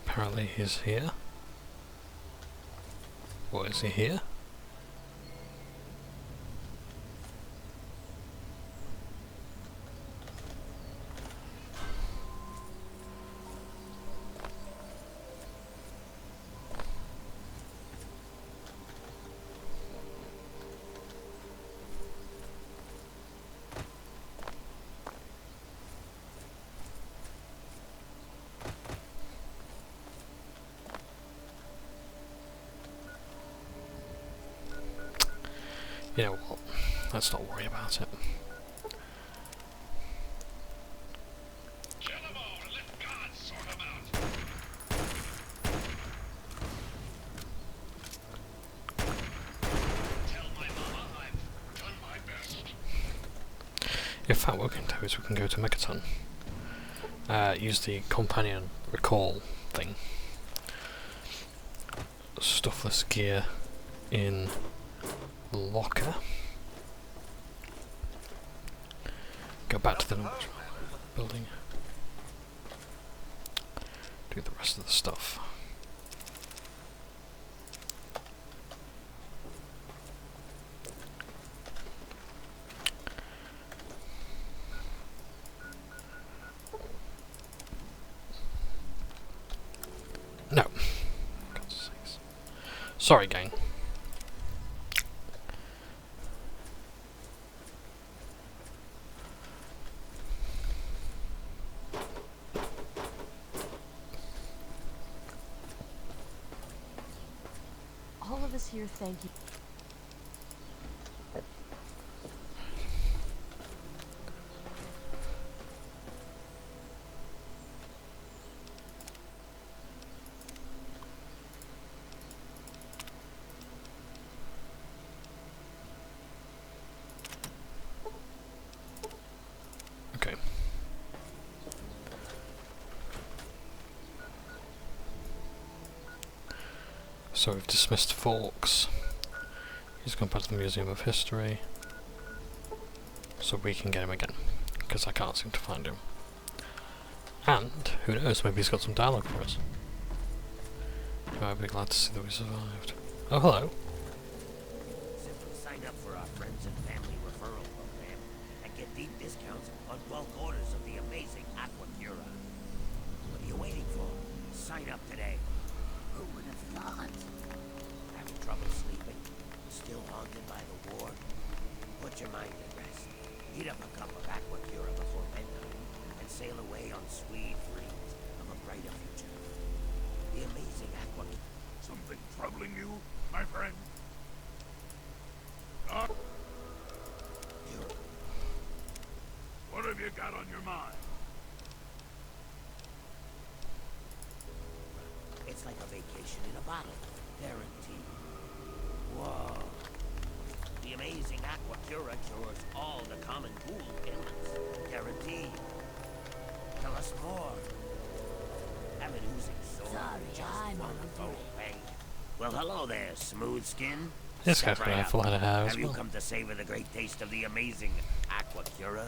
Apparently he's here. What is he here? You know what? Let's not worry about it. In fact, what we can do is we can go to Megaton. Use the companion recall thing. Stuff this gear in locker. Go back to the building. Do the rest of the stuff. No. God's sakes. Sorry, gang. All of us here thank you. Okay. So we've dismissed Forks. He's gone back to the Museum of History. So we can get him again. Because I can't seem to find him. And, who knows, maybe he's got some dialogue for us. I'd be glad to see that we survived. Oh, hello. Simply sign up for our friends and family referral program and get deep discounts on bulk orders of the amazing Aquacura. What are you waiting for? Sign up today. Who would have thought? Having trouble sleeping? Still haunted by the war? Put your mind at rest. Heat up a cup of Aquacura before bedtime and sail away on sweet dreams of a brighter future. The amazing Aquacura. Something troubling you, my friend? What have you got on your mind? It's like a vacation in a bottle. Guaranteed. Whoa. The amazing Aquacura cures all the common pool ailments. Guaranteed. Tell us more. Have an oozing soul. Sorry, I'm on a Oh, bang. Well, hello there, smooth skin. This guy's Step got a right full up. head of hair as Have you well. come to savor the great taste of the amazing Aquacura?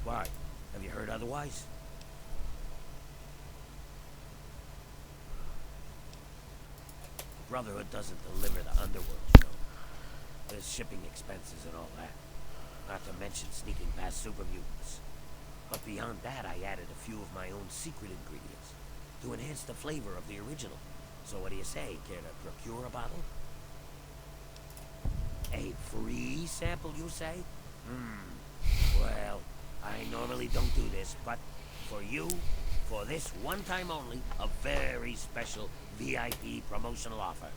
Why? Have you heard otherwise? The Brotherhood doesn't deliver the underworld, you know. There's shipping expenses and all that. Not to mention sneaking past super mutants. But beyond that, I added a few of my own secret ingredients to enhance the flavor of the original. So what do you say? Care to procure a bottle? A free sample, you say? Well, I normally don't do this, but for you, for this one time only, a very special VIP promotional offer.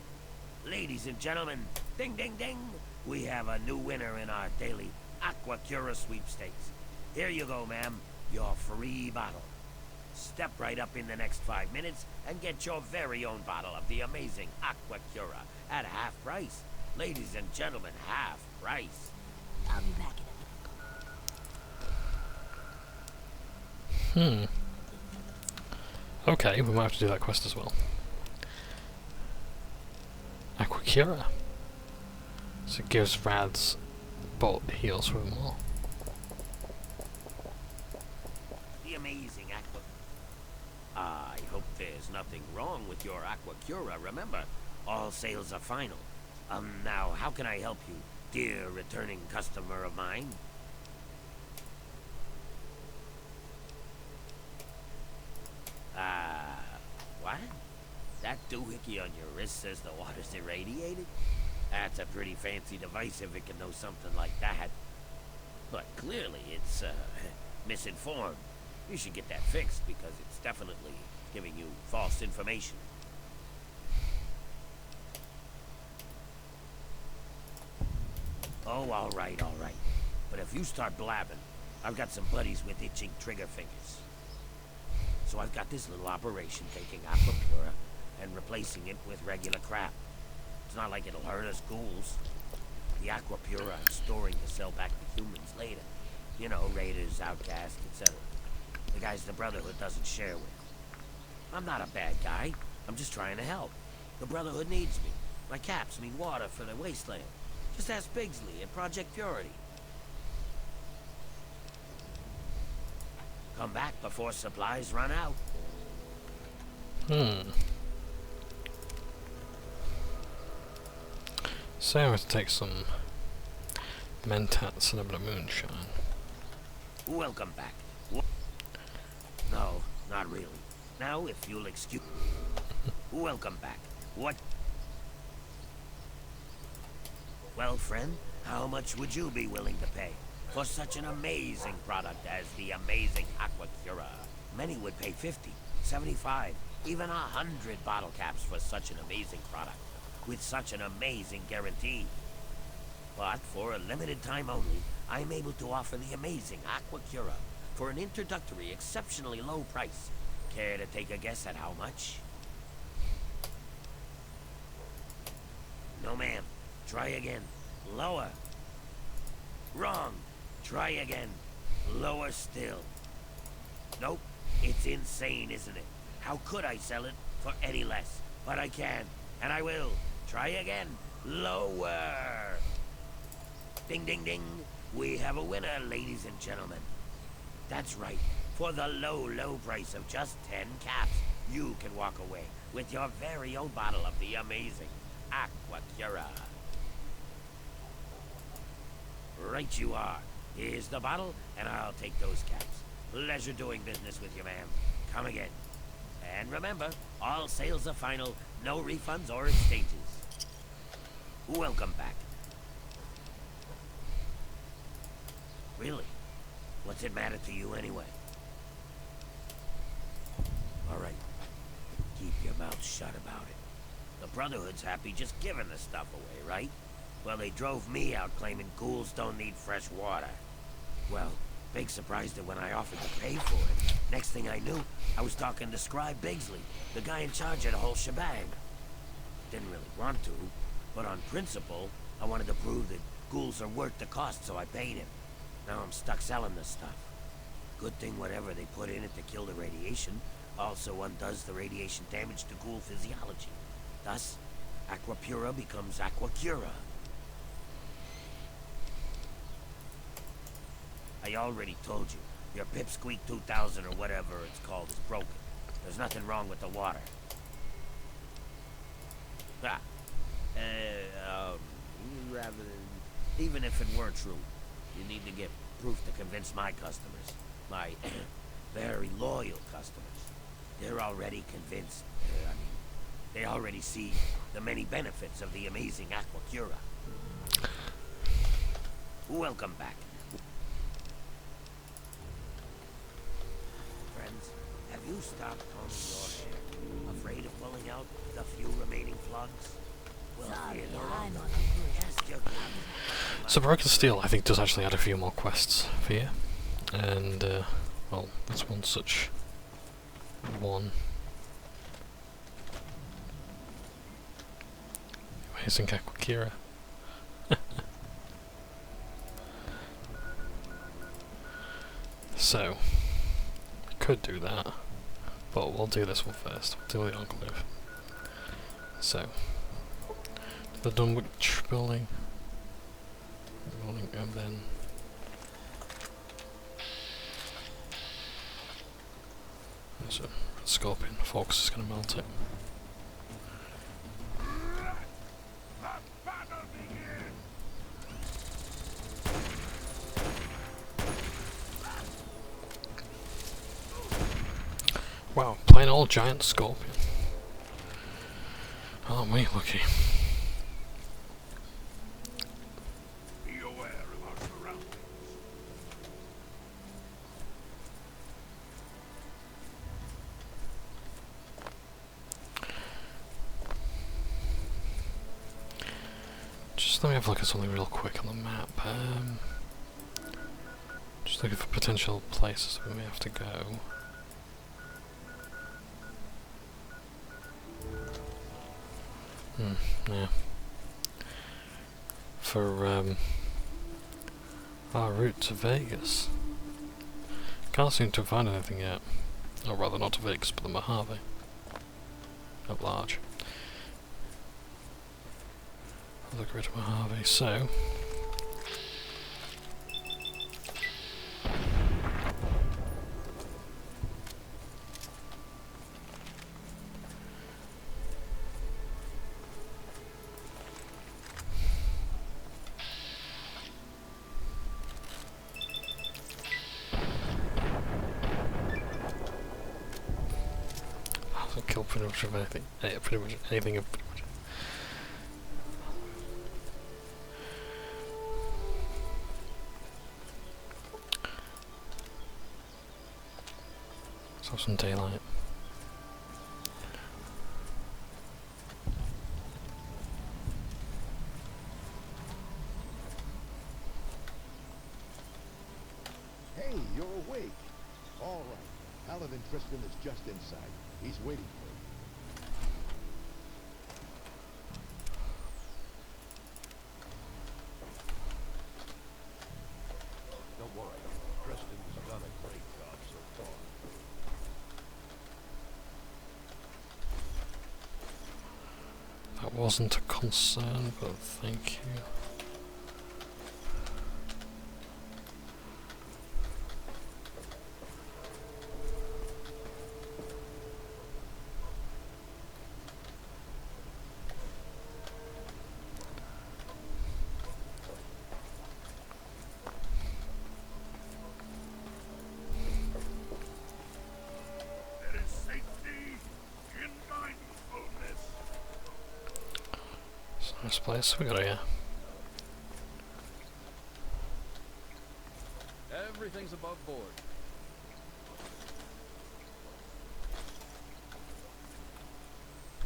Ladies and gentlemen, ding ding ding, we have a new winner in our daily Aquacura sweepstakes. Here you go, ma'am, your free bottle. Step right up in the next 5 minutes and get your very own bottle of the amazing Aquacura at half price. Ladies and gentlemen, half price. I'll be back in a minute. Okay, we might have to do that quest as well. Aquacura. So it gives Rad's bolt heals for him more. The amazing Aqua... I hope there's nothing wrong with your Aquacura. Remember, all sales are final. Now, how can I help you, dear returning customer of mine? What? That doohickey on your wrist says the water's irradiated? That's a pretty fancy device if it can know something like that. But clearly it's, misinformed. You should get that fixed because it's definitely giving you false information. Oh, all right. But if you start blabbing, I've got some buddies with itching trigger fingers. So I've got this little operation taking Aquapura and replacing it with regular crap. It's not like it'll hurt us ghouls. The Aquapura I'm storing to sell back to humans later. You know, raiders, outcasts, etc. The guys the Brotherhood doesn't share with. I'm not a bad guy. I'm just trying to help. The Brotherhood needs me. My caps need water for the Wasteland. Just ask Bigsley at Project Purity. Come back before supplies run out. So I have to take some mentats and a bit of moonshine. Welcome back. No, not really. Now, if you'll excuse... Welcome back. What... Well, friend, how much would you be willing to pay for such an amazing product as the amazing Aquacura? Many would pay 50, 75, even 100 bottle caps for such an amazing product, with such an amazing guarantee. But for a limited time only, I'm able to offer the amazing Aquacura for an introductory, exceptionally low price. Care to take a guess at how much? No, ma'am. Try again. Lower. Wrong. Try again. Lower still. Nope. It's insane, isn't it? How could I sell it for any less? But I can, and I will. Try again. Lower. Ding, ding, ding. We have a winner, ladies and gentlemen. That's right. For the low, low price of just 10 caps, you can walk away with your very own bottle of the amazing Aquacura. Right you are. Here's the bottle, and I'll take those caps. Pleasure doing business with you, ma'am. Come again. And remember, all sales are final, no refunds or exchanges. Welcome back. Really? What's it matter to you anyway? Alright. Keep your mouth shut about it. The Brotherhood's happy just giving the stuff away, right? Well, they drove me out claiming ghouls don't need fresh water. Well, big surprise that when I offered to pay for it, next thing I knew, I was talking to Scribe Bigsley, the guy in charge of the whole shebang. Didn't really want to, but on principle, I wanted to prove that ghouls are worth the cost, so I paid him. Now I'm stuck selling this stuff. Good thing whatever they put in it to kill the radiation also undoes the radiation damage to ghoul physiology. Thus, Aquapura becomes Aquacura. I already told you, your Pipsqueak 2000 or whatever it's called is broken. There's nothing wrong with the water. Rather than... Even if it were true, you need to get proof to convince my customers. My very loyal customers. They're already convinced. They already see the many benefits of the amazing Aquacura. Welcome back. Friends, have you stopped combing your hair? Afraid of pulling out the few remaining plugs? Well, fear no longer. Just your So Broken Steel, I think, does actually add a few more quests for you. And, well, that's one such one. Amazing Aquacura. So, we could do that, but we'll do this one first. We'll do the Enclave. So, the Dunwich building, and then there's a scorpion. Fox is going to melt it. Wow, plain old giant scorpion. Aren't we lucky? Be aware of our surroundings. Just let me have a look at something real quick on the map. Just looking for potential places we may have to go. Yeah. For our route to Vegas. Can't seem to find anything yet. Or rather, not to Vegas, but the Mojave. At large. Look at Mojave. So. Kill pretty much of anything. Pretty much anything of pretty much. Let's have some daylight. Hey, you're awake. All right. Paladin Tristan is just inside. He's waiting for you. Don't worry. Tristan's done a great job so far. That wasn't a concern, but thank you. Nice place we got here. Everything's above board.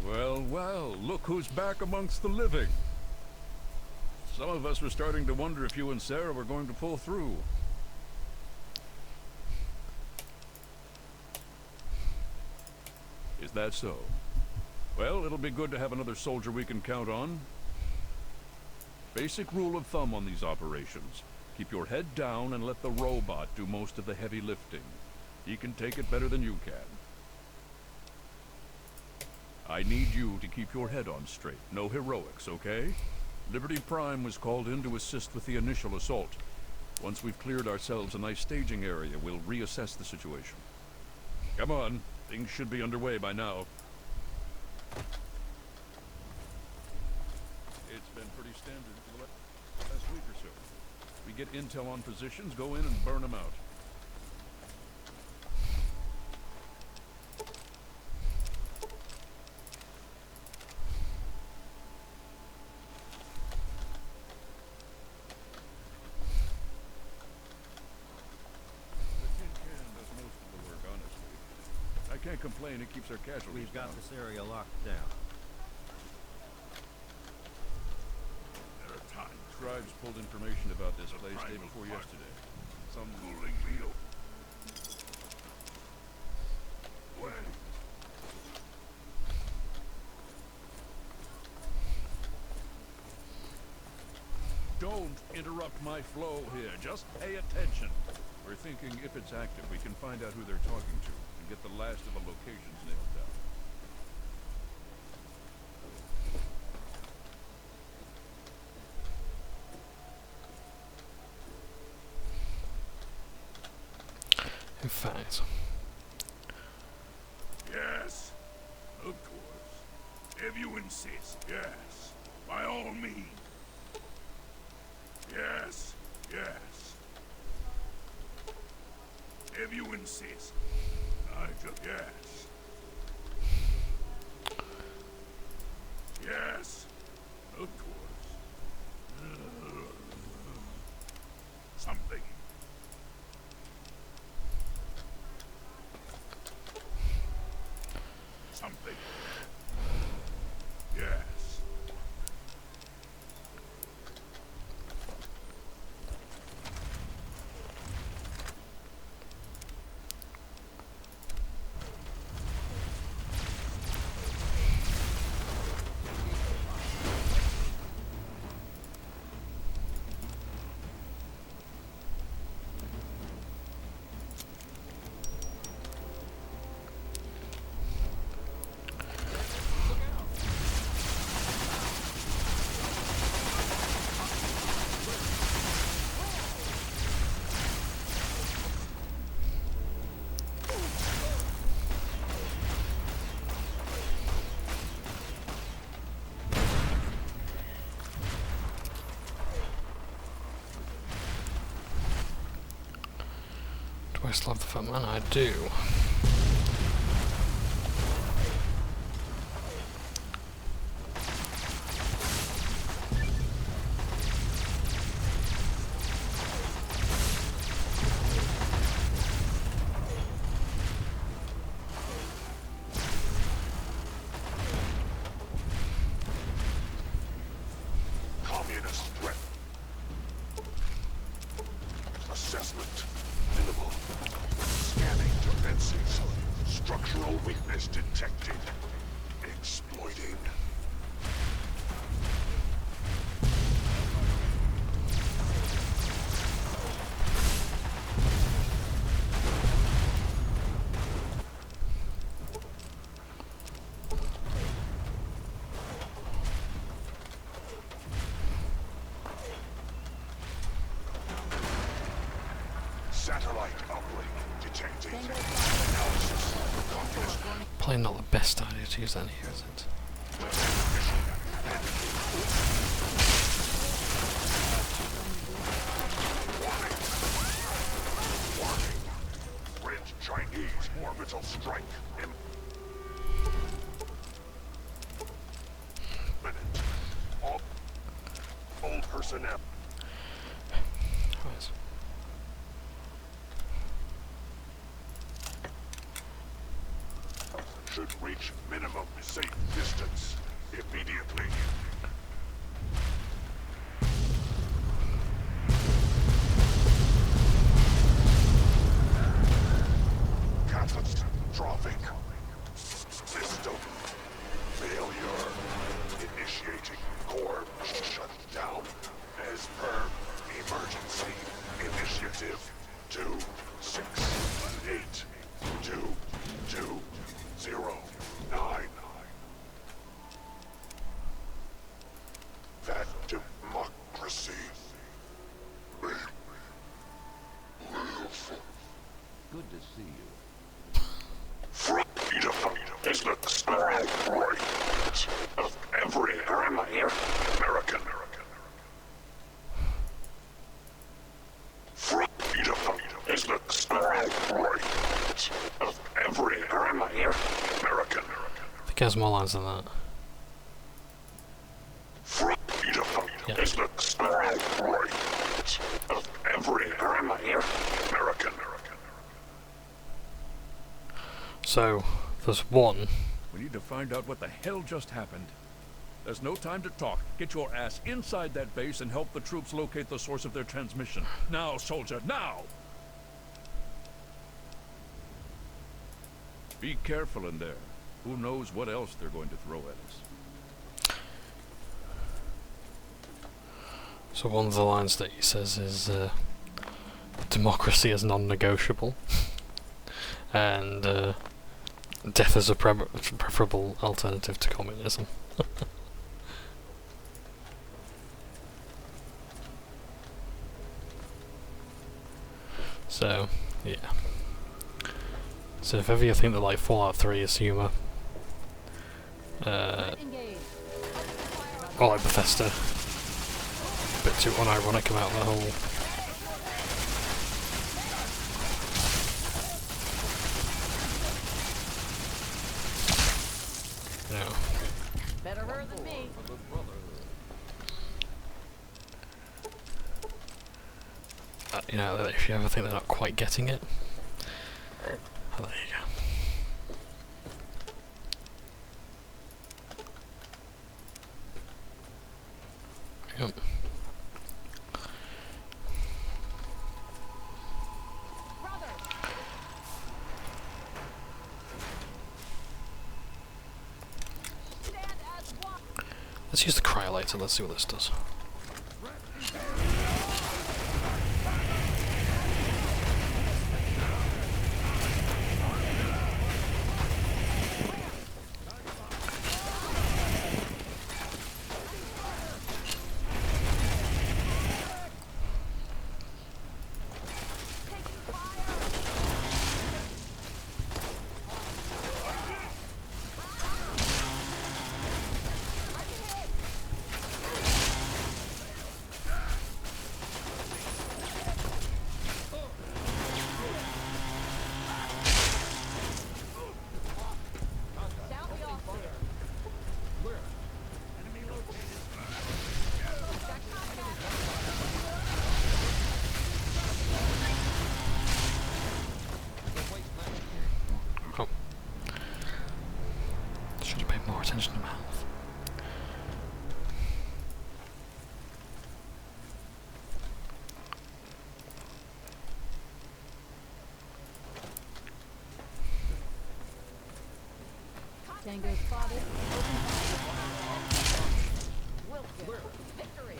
Well, well, look who's back amongst the living. Some of us were starting to wonder if you and Sarah were going to pull through. Is that so? Well, it'll be good to have another soldier we can count on. Basic rule of thumb on these operations. Keep your head down and let the robot do most of the heavy lifting. He can take it better than you can. I need you to keep your head on straight. No heroics, okay? Liberty Prime was called in to assist with the initial assault. Once we've cleared ourselves a nice staging area, we'll reassess the situation. Come on, things should be underway by now. It's been pretty standard for the last week or so. We get intel on positions, go in and burn them out. I can't complain. It keeps our casualties We've got down. this area locked down. There are times scribes pulled information about this place day before yesterday. Some Cooling meal. When? Don't interrupt my flow here. Just pay attention. We're thinking if it's active, we can find out who they're talking to and get the last of the locations nailed down. In fact, Yes, of course. If you insist, yes. By all means. Yes, yes. If you insist. I just... Yes. Yes, of course. Something. Something. Yes. do I still have the fat man? I do. Communist threat. Assessment. Minimal. Scanning defenses. Structural weakness detected. Exploiting. Satellite uplink detected. Analysis. Communist Probably not the best idea to use that here, is it? Red Chinese orbital strike. Minute. All personnel. Right. Should reach minimum safe distance immediately. Catastrophic. System failure. Initiating core shutdown as per emergency initiative 2682209. That democracy may live. Good to see you. Freedom is the right of every American. Freedom is the right of every American. I think it has more lines than that. Freedom Yeah. is the right of every American. So, there's one. We need to find out what the hell just happened. There's no time to talk. Get your ass inside that base and help the troops locate the source of their transmission. Now, soldier, now! Be careful in there. Who knows what else they're going to throw at us. So one of the lines that he says is, democracy is non-negotiable, and death is a preferable alternative to communism. So, yeah. So if ever you think that like Fallout 3 is humour, or like Bethesda, a bit too unironic about the whole Better her than me. you know, if you ever think they're not quite getting it, oh, there you go. Yep. Let's use the cryolator, let's see what this does. Attention to my health. Tango spotted. Open victory.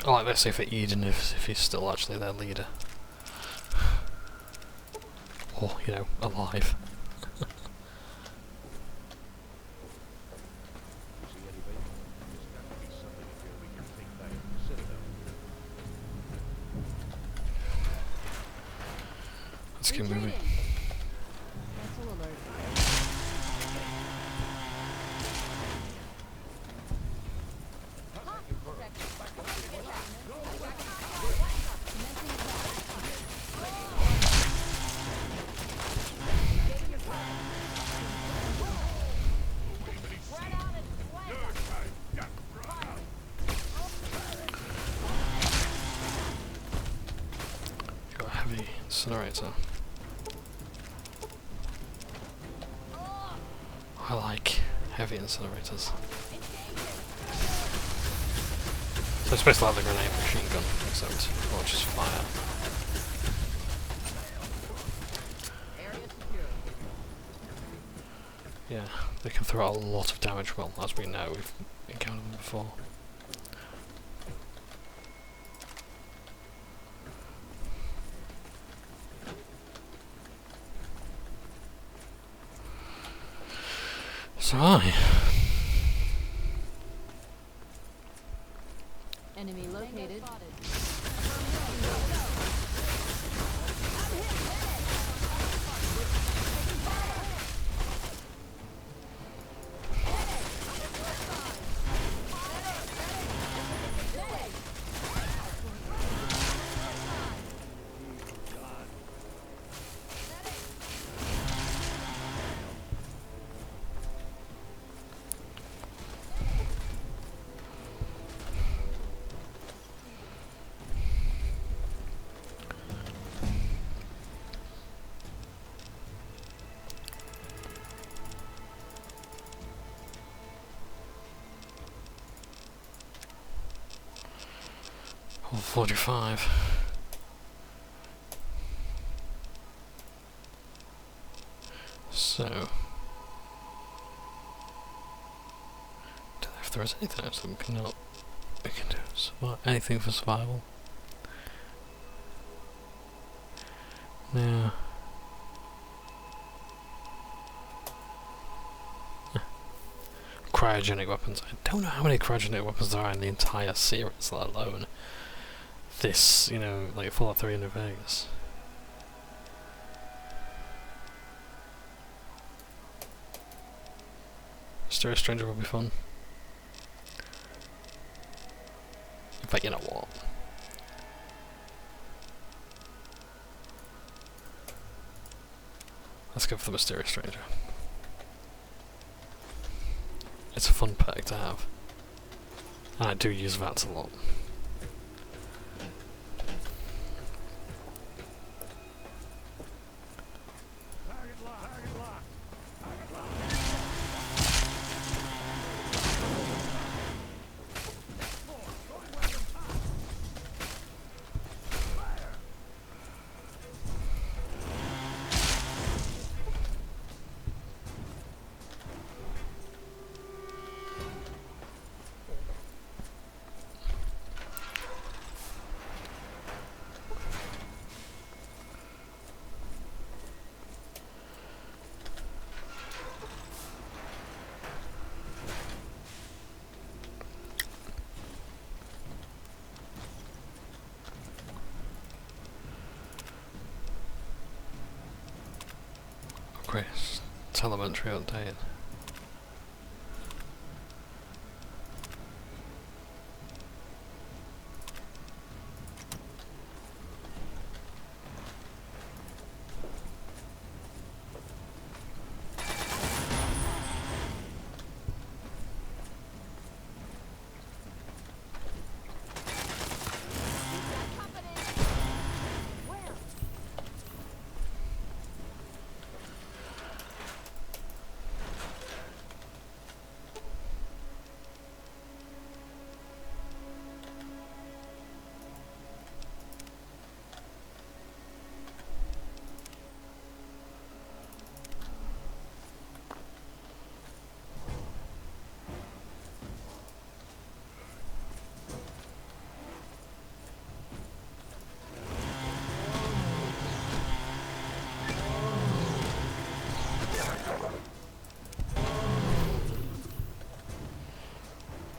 I like this if it Eden if he's still actually their leader. Or, you know, alive. Let's keep moving. Cancel alert. heavy incinerator. I like heavy incinerators. So it's basically like the grenade machine gun, except not just fire. Yeah, they can throw out a lot of damage, well, as we know, we've encountered them before. So Enemy located. Or 45. So, don't know if there is anything else that we can do. Anything for survival? No. Cryogenic weapons. I don't know how many cryogenic weapons there are in the entire series, let alone this, you know, like Fallout 3 in New Vegas. Mysterious Stranger will be fun. In fact, you know what? Let's go for the Mysterious Stranger. It's a fun perk to have. And I do use VATS a lot. Great. Telemetry update.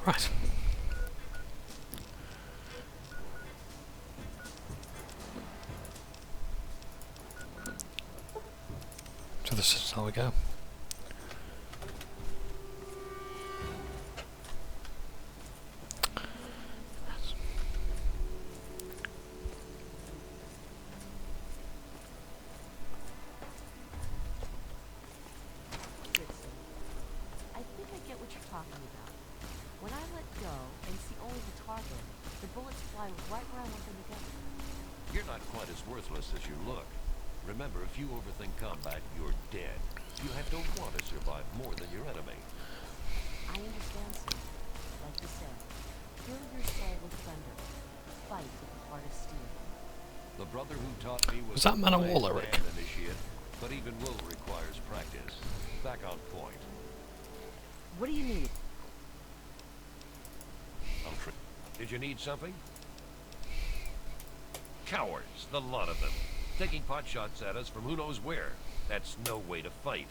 Right. So this is how we go. I think I get what you're talking about. When I let go and see only the target, the bullets fly right where I want them to go. You're not quite as worthless as you look. Remember, if you overthink combat, you're dead. You have to want to survive more than your enemy. I understand, sir. Like you said, fill your soul with thunder. Fight with the heart of steel. The brother who taught me was that man a a wall, Eric? initiate, but even will requires practice. Back on point. What do you need? Did you need something? Cowards, the lot of them. Taking pot shots at us from who knows where. That's no way to fight.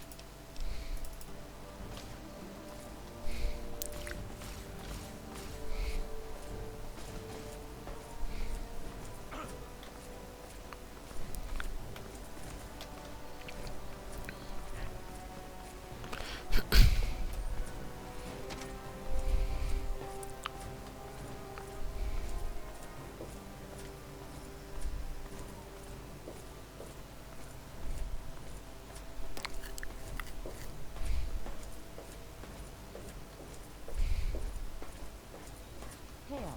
Hail.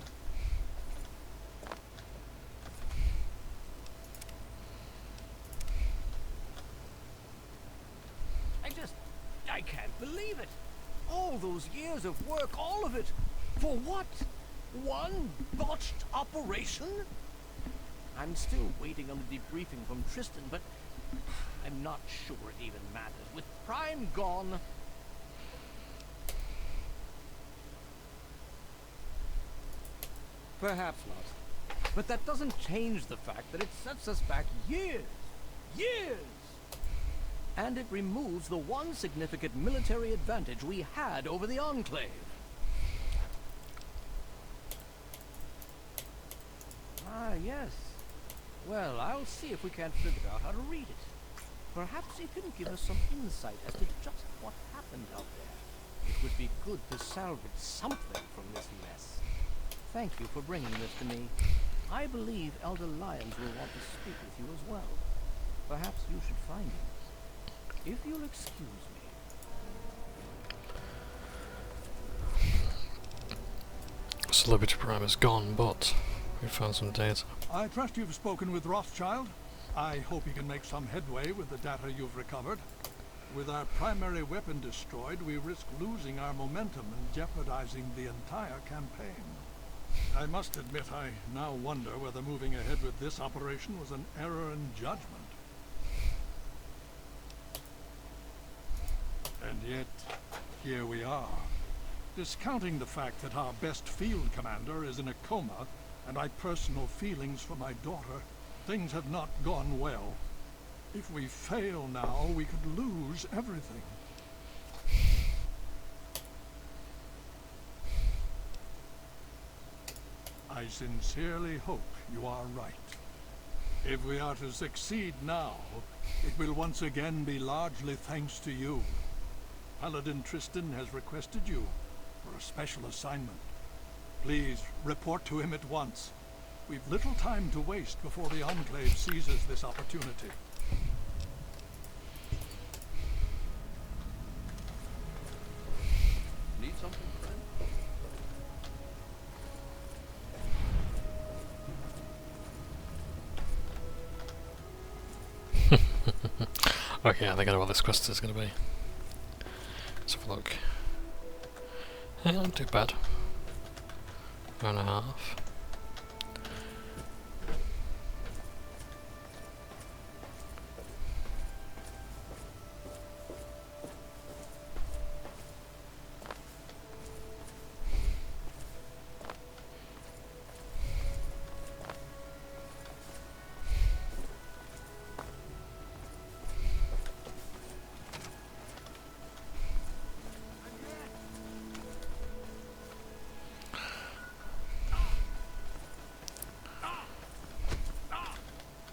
I can't believe it. All those years of work, all of it. For what? One botched operation? I'm still waiting on the debriefing from Tristan, but I'm not sure it even matters. With Prime gone... Perhaps not. But that doesn't change the fact that it sets us back years. Years! And it removes the one significant military advantage we had over the Enclave. Ah, yes. Well, I'll see if we can't figure out how to read it. Perhaps it can give us some insight as to just what happened out there. It would be good to salvage something from this mess. Thank you for bringing this to me. I believe Elder Lyons will want to speak with you as well. Perhaps you should find him. If you'll excuse me. So Liberty Prime is gone, but we found some data. I trust you've spoken with Rothschild. I hope he can make some headway with the data you've recovered. With our primary weapon destroyed, we risk losing our momentum and jeopardizing the entire campaign. I must admit, I now wonder whether moving ahead with this operation was an error in judgment. And yet, here we are. Discounting the fact that our best field commander is in a coma, and my personal feelings for my daughter, things have not gone well. If we fail now, we could lose everything. I sincerely hope you are right. If we are to succeed now, it will once again be largely thanks to you. Paladin Tristan has requested you for a special assignment. Please report to him at once. We've little time to waste before the Enclave seizes this opportunity. Need something, friend? Okay, I think I know what this quest is going to be. Let's have a look. Yeah, not too bad. 1.5.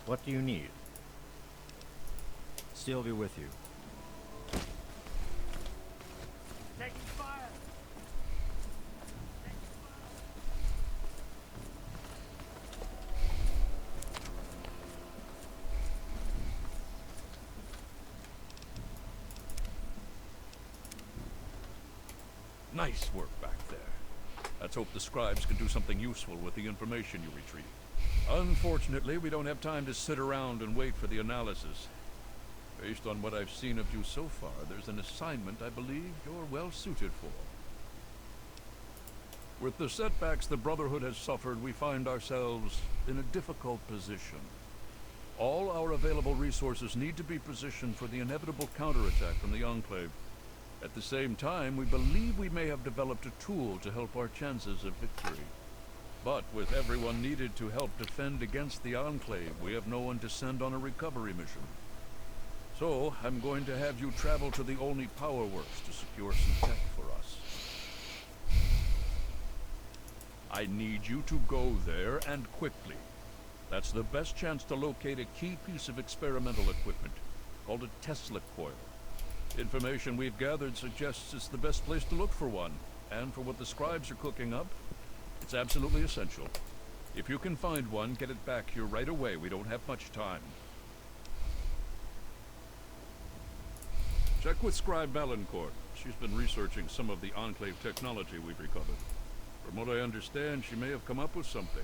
What do you need? Sylvie with you. Taking fire! Nice work back there. Let's hope the scribes can do something useful with the information you retrieved. Unfortunately, we don't have time to sit around and wait for the analysis. Based on what I've seen of you so far, there's an assignment I believe you're well suited for. With the setbacks the Brotherhood has suffered, we find ourselves in a difficult position. All our available resources need to be positioned for the inevitable counterattack from the Enclave. At the same time, we believe we may have developed a tool to help our chances of victory. But with everyone needed to help defend against the Enclave, we have no one to send on a recovery mission. So, I'm going to have you travel to the Olney Power Works to secure some tech for us. I need you to go there, and quickly. That's the best chance to locate a key piece of experimental equipment, called a Tesla coil. Information we've gathered suggests it's the best place to look for one, and for what the scribes are cooking up, it's absolutely essential. If you can find one, get it back here right away. We don't have much time. Check with Scribe Valancourt. She's been researching some of the Enclave technology we've recovered. From what I understand, she may have come up with something.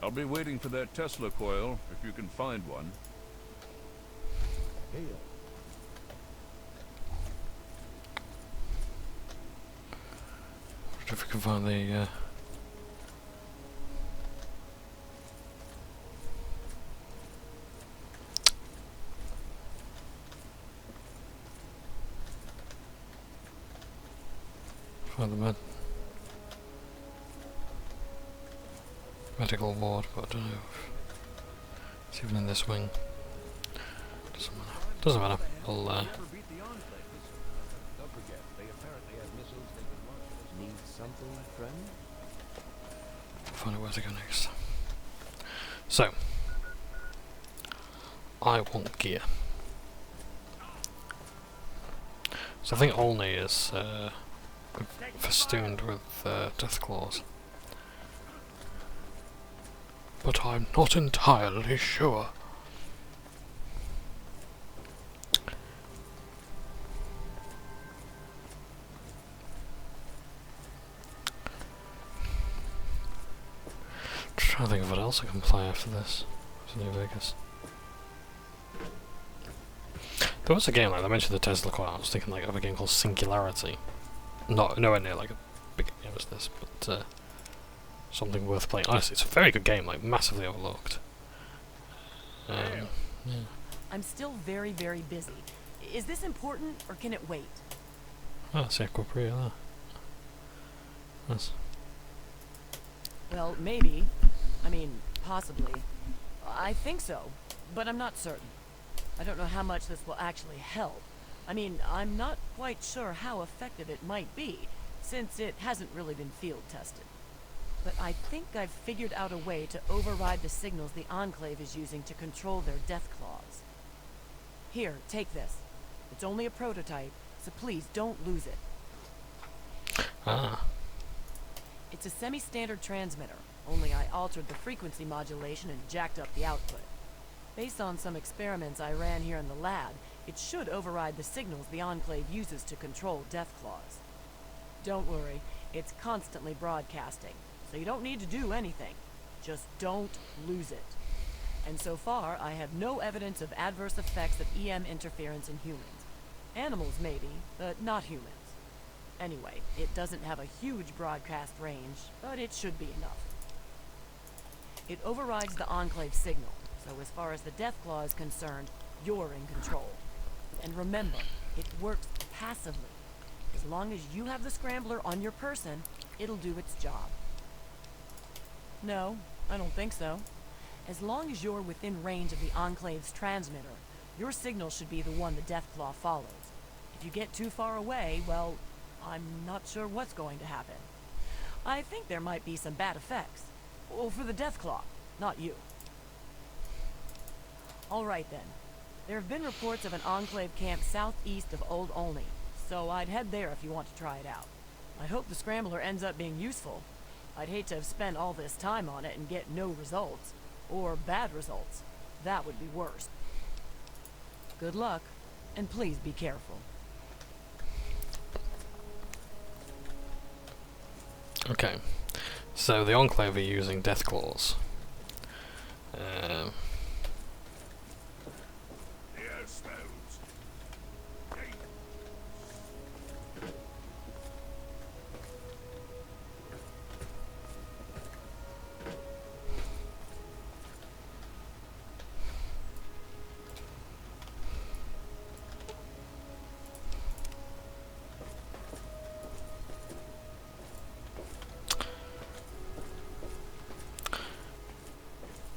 I'll be waiting for that Tesla coil, if you can find one. Hail. If we can find the medical ward, but I don't know if it's even in this wing. Doesn't matter. Doesn't matter. I'll Don't forget, they apparently have missiles they can launch. Need something, friend? find out where to go next. So, I want gear. So I think Olney is festooned with death claws. But I'm not entirely sure. Trying to think of what else I can play after this. It's New Vegas. There was a game like I mentioned the Tesla coil. I was thinking like of a game called Singularity. Not nowhere near like a big game as this, but something worth playing. Honestly, it's a very good game, like massively overlooked. Yeah. I'm still very, very busy. Is this important, or can it wait? Oh, that's Equipria there. Yes. Well, maybe. I mean, possibly. I think so, but I'm not certain. I don't know how much this will actually help. I mean, I'm not quite sure how effective it might be, since it hasn't really been field tested. But I think I've figured out a way to override the signals the Enclave is using to control their death claws. Here, take this. It's only a prototype, so please don't lose it. Ah. It's a semi-standard transmitter, only I altered the frequency modulation and jacked up the output. Based on some experiments I ran here in the lab, it should override the signals the Enclave uses to control death claws. Don't worry, it's constantly broadcasting, so you don't need to do anything. Just don't lose it. And so far, I have no evidence of adverse effects of EM interference in humans. Animals maybe, but not humans. Anyway, it doesn't have a huge broadcast range, but it should be enough. It overrides the Enclave signal, so as far as the death claw is concerned, you're in control. And remember, it works passively. As long as you have the scrambler on your person, it'll do its job. No, I don't think so. As long as you're within range of the Enclave's transmitter, your signal should be the one the Deathclaw follows. If you get too far away, well, I'm not sure what's going to happen. I think there might be some bad effects. Well, for the Deathclaw, not you. Alright then. There have been reports of an Enclave camp southeast of Old Olney, so I'd head there if you want to try it out. I hope the Scrambler ends up being useful. I'd hate to have spent all this time on it and get no results. Or bad results. That would be worse. Good luck, and please be careful. Okay, so the Enclave are using death claws Here smells.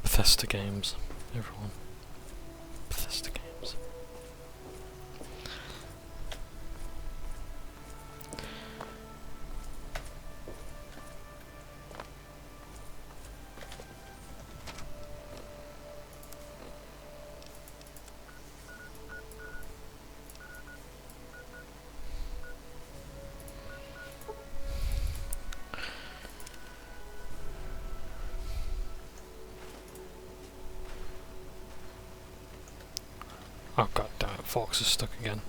Bethesda games, everyone. Bethesda games. Oh god damn it, Fox is stuck again.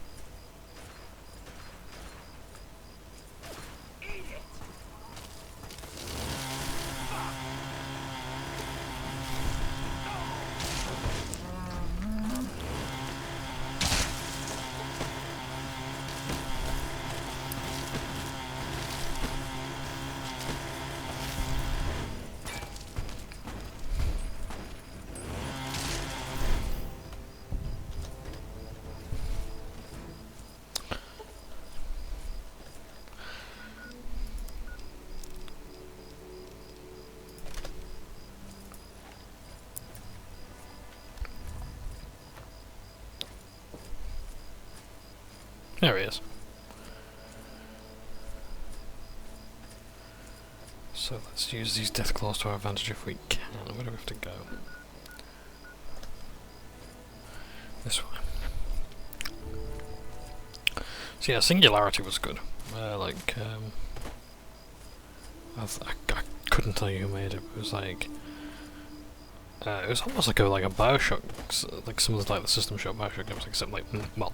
There he is. So let's use these death claws to our advantage if we can. Where do we have to go? This way. So yeah, Singularity was good. I couldn't tell you who made it. It was like it was almost like a Bioshock, like some of the System Shock Bioshock games, except well,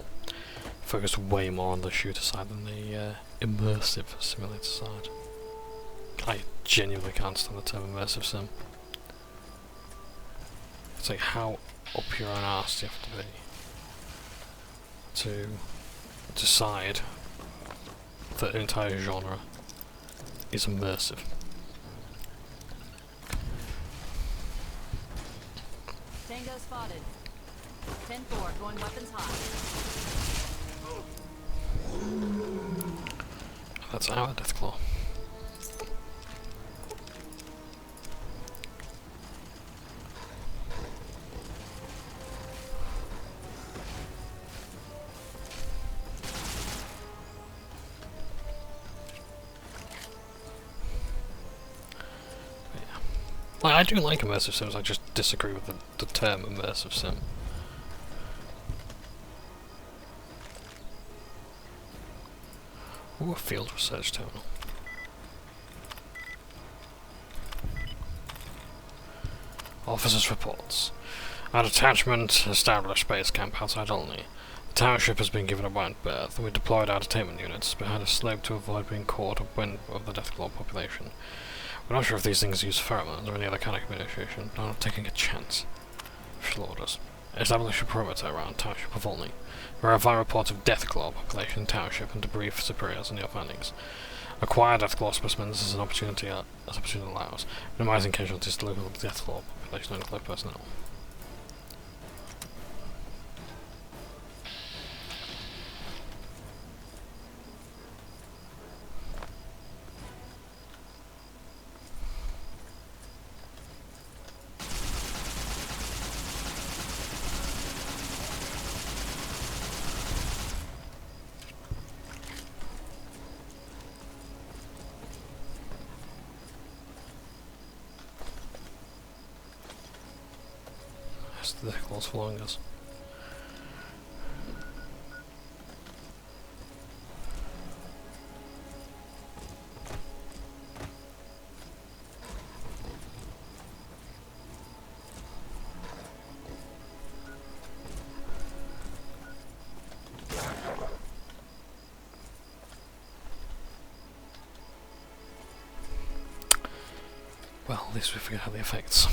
focused way more on the shooter side than the immersive simulator side. I genuinely can't stand the term immersive sim. It's like, how up your own arse do you have to be to decide that an entire genre is immersive? Tango spotted. 10-4, going weapons hot. That's our Deathclaw. I do like immersive sims, I just disagree with the term immersive sim. Ooh, a field research terminal. Officers' reports. Our detachment established base camp outside Olney. The township has been given a wide berth, and we deployed our detainment units behind a slope to avoid being caught upwind of the Deathclaw population. We're not sure if these things use pheromones or any other kind of communication. I'm not taking a chance. Official orders. Establish a perimeter around township of Olney. Verify reports of Deathclaw population in township and debrief superiors on your findings. Acquire Deathclaw specimens as opportunity allows, minimizing casualties to local Deathclaw population and enclave personnel. The Deathclaw's following us. Well, at least we figured out the effects.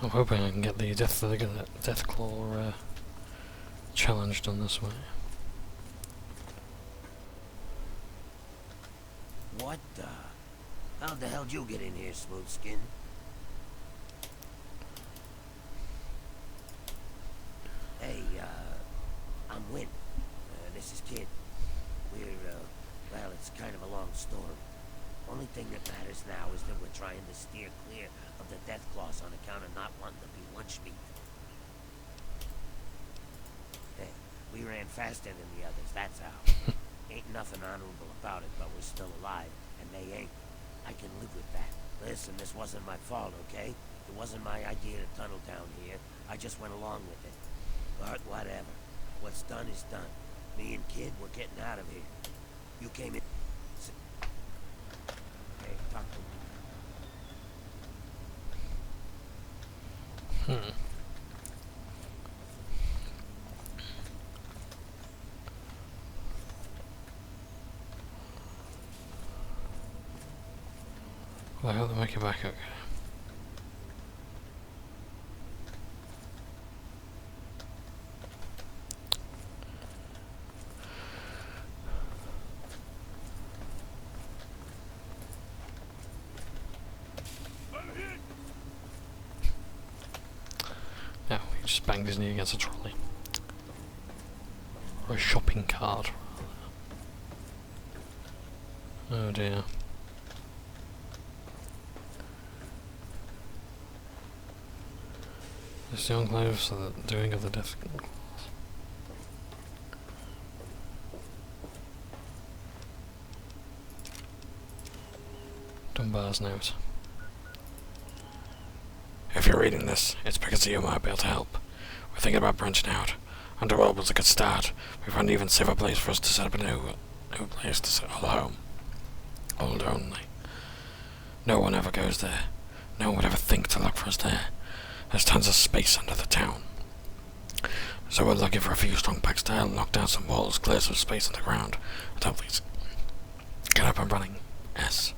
I'm hoping I can get the death claw challenge done this way. What the? How the hell did you get in here, Smooth Skin? Hey, I'm Win. This is Kid. We're, well, it's kind of a long story. Only thing that matters now is that we're trying to steer clear of the death claws on account of not wanting to be lunch meat. Hey, we ran faster than the others, that's how. Ain't nothing honorable about it, but we're still alive, and they ain't. I can live with that. Listen, this wasn't my fault, okay? It wasn't my idea to tunnel down here. I just went along with it. But whatever. What's done is done. Me and Kid, we're getting out of here. You came in... Hey, talk to me. Well, I hope they make it back okay. No, he just banged his knee against a trolley. Or a shopping cart, rather. Oh dear. It's the enclave, so the doing of the death claws. Dunbar's note. If you're reading this, it's because you might be able to help. We're thinking about branching out. Underworld was a good start. We found an even safer place for us to set up a new place to call home. Old only. No one ever goes there. No one would ever think to look for us there. There's tons of space under the town. So we're looking for a few strong packs to help knock down some walls, clear some space on the ground, and hopefully get up and running. S.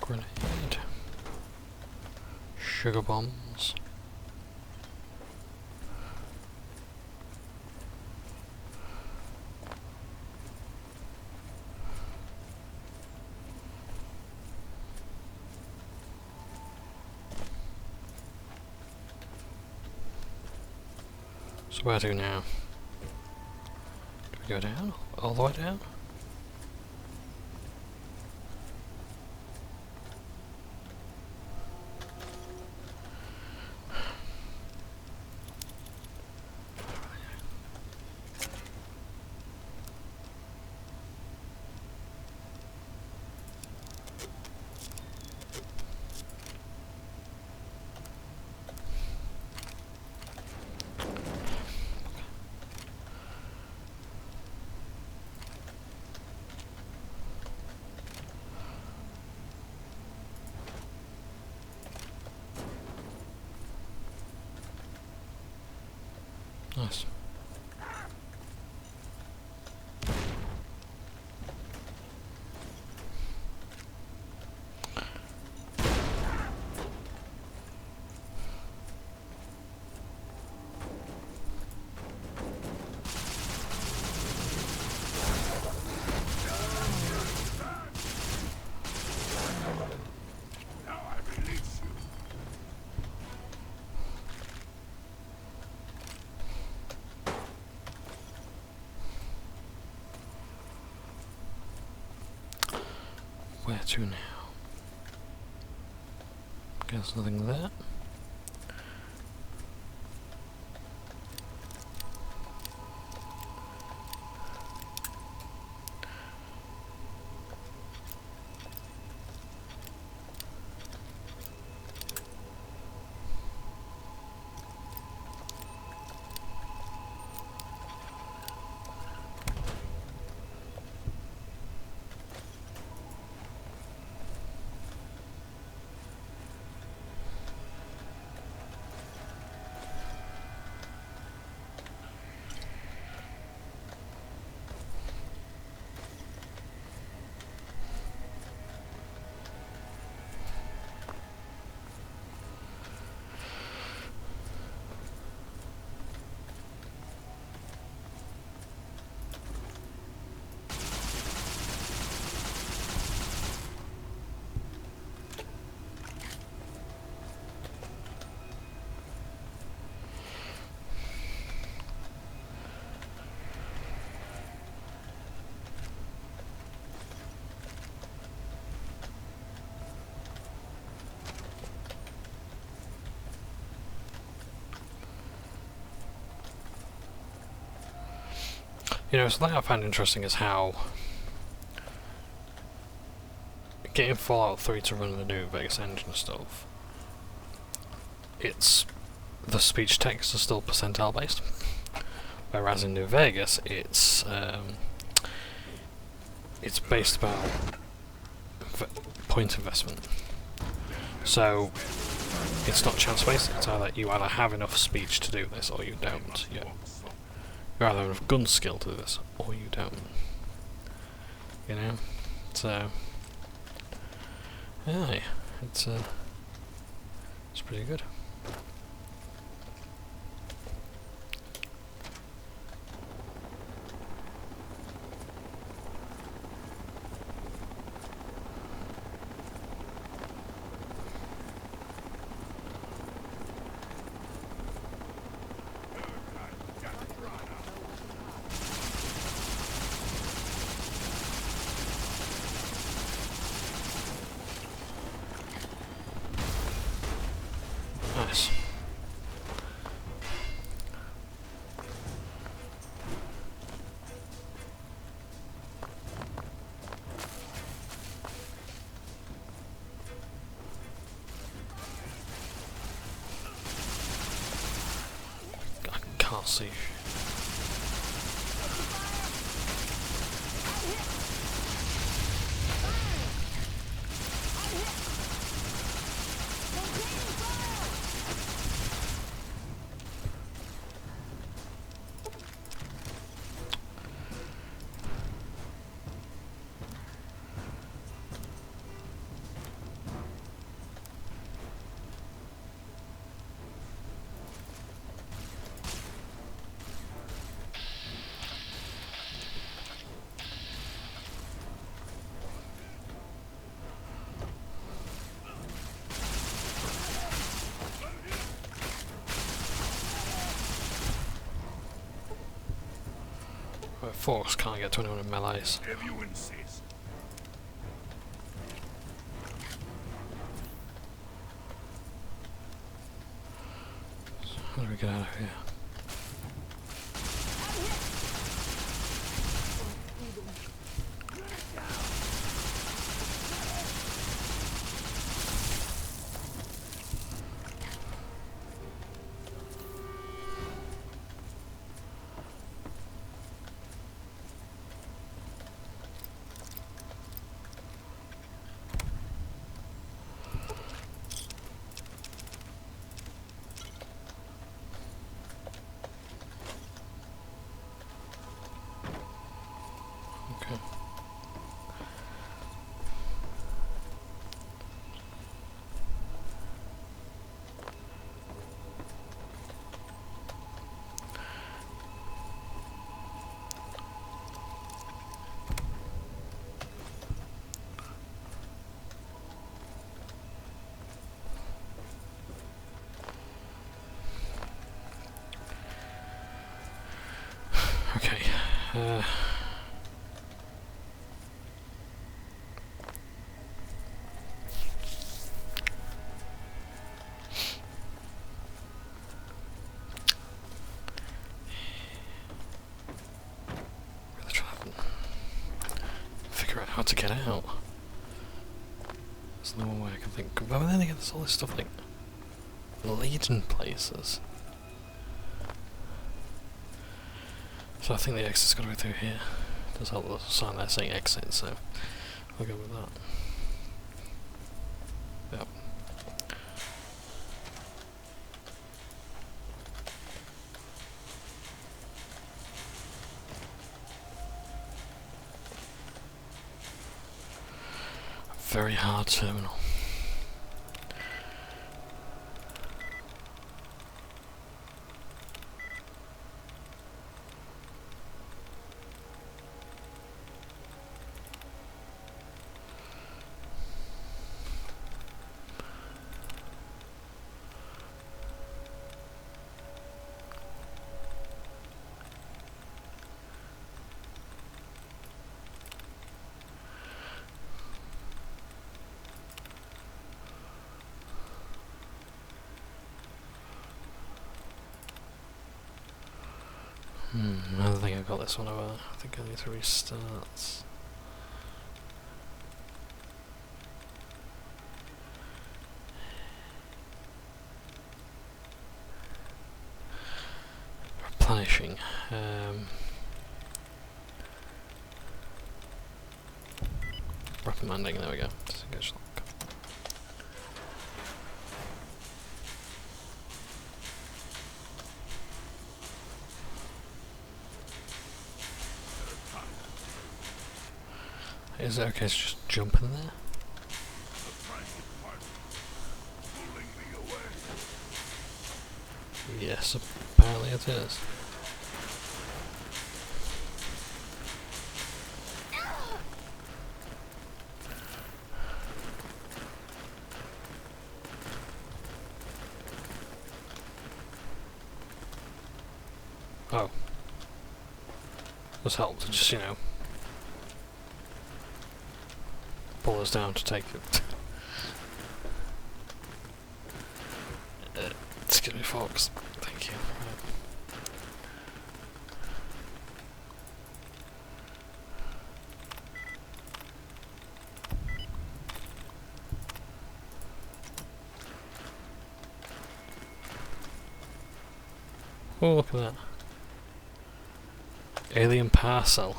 Grenade. Sugar bombs. So where to now? Do we go down? All the way down? Where to now? Guess nothing there. You know, something I find interesting is how getting Fallout 3 to run the new Vegas engine stuff, it's the speech text is still percentile based, whereas in New Vegas it's based about point investment. So it's not chance based. It's either you either have enough speech to do this or you don't. Yeah. You either have enough gun skill to do this, or you don't. You know? So... yeah, it's pretty good. Nice. I can't see. Force can't get to anyone in melees. If you insist. How do we get out of here? Okay. Okay. figure out how to get out. There's no one way I can think. But then again, there's all this stuff like leading places. So I think the exit's got to be through here. There's a little sign there saying exit, so I'll go with that. Yep. Very hard terminal. I don't think I got this one over. I think I need to restart. Replenishing. Recommending, there we go. Disengage lock. Is it okay to just jump in there? Yes, apparently it is. Oh. This helped, just, you know, pull us down to take it. Excuse me, folks. Thank you. Oh, look at that. Alien parcel.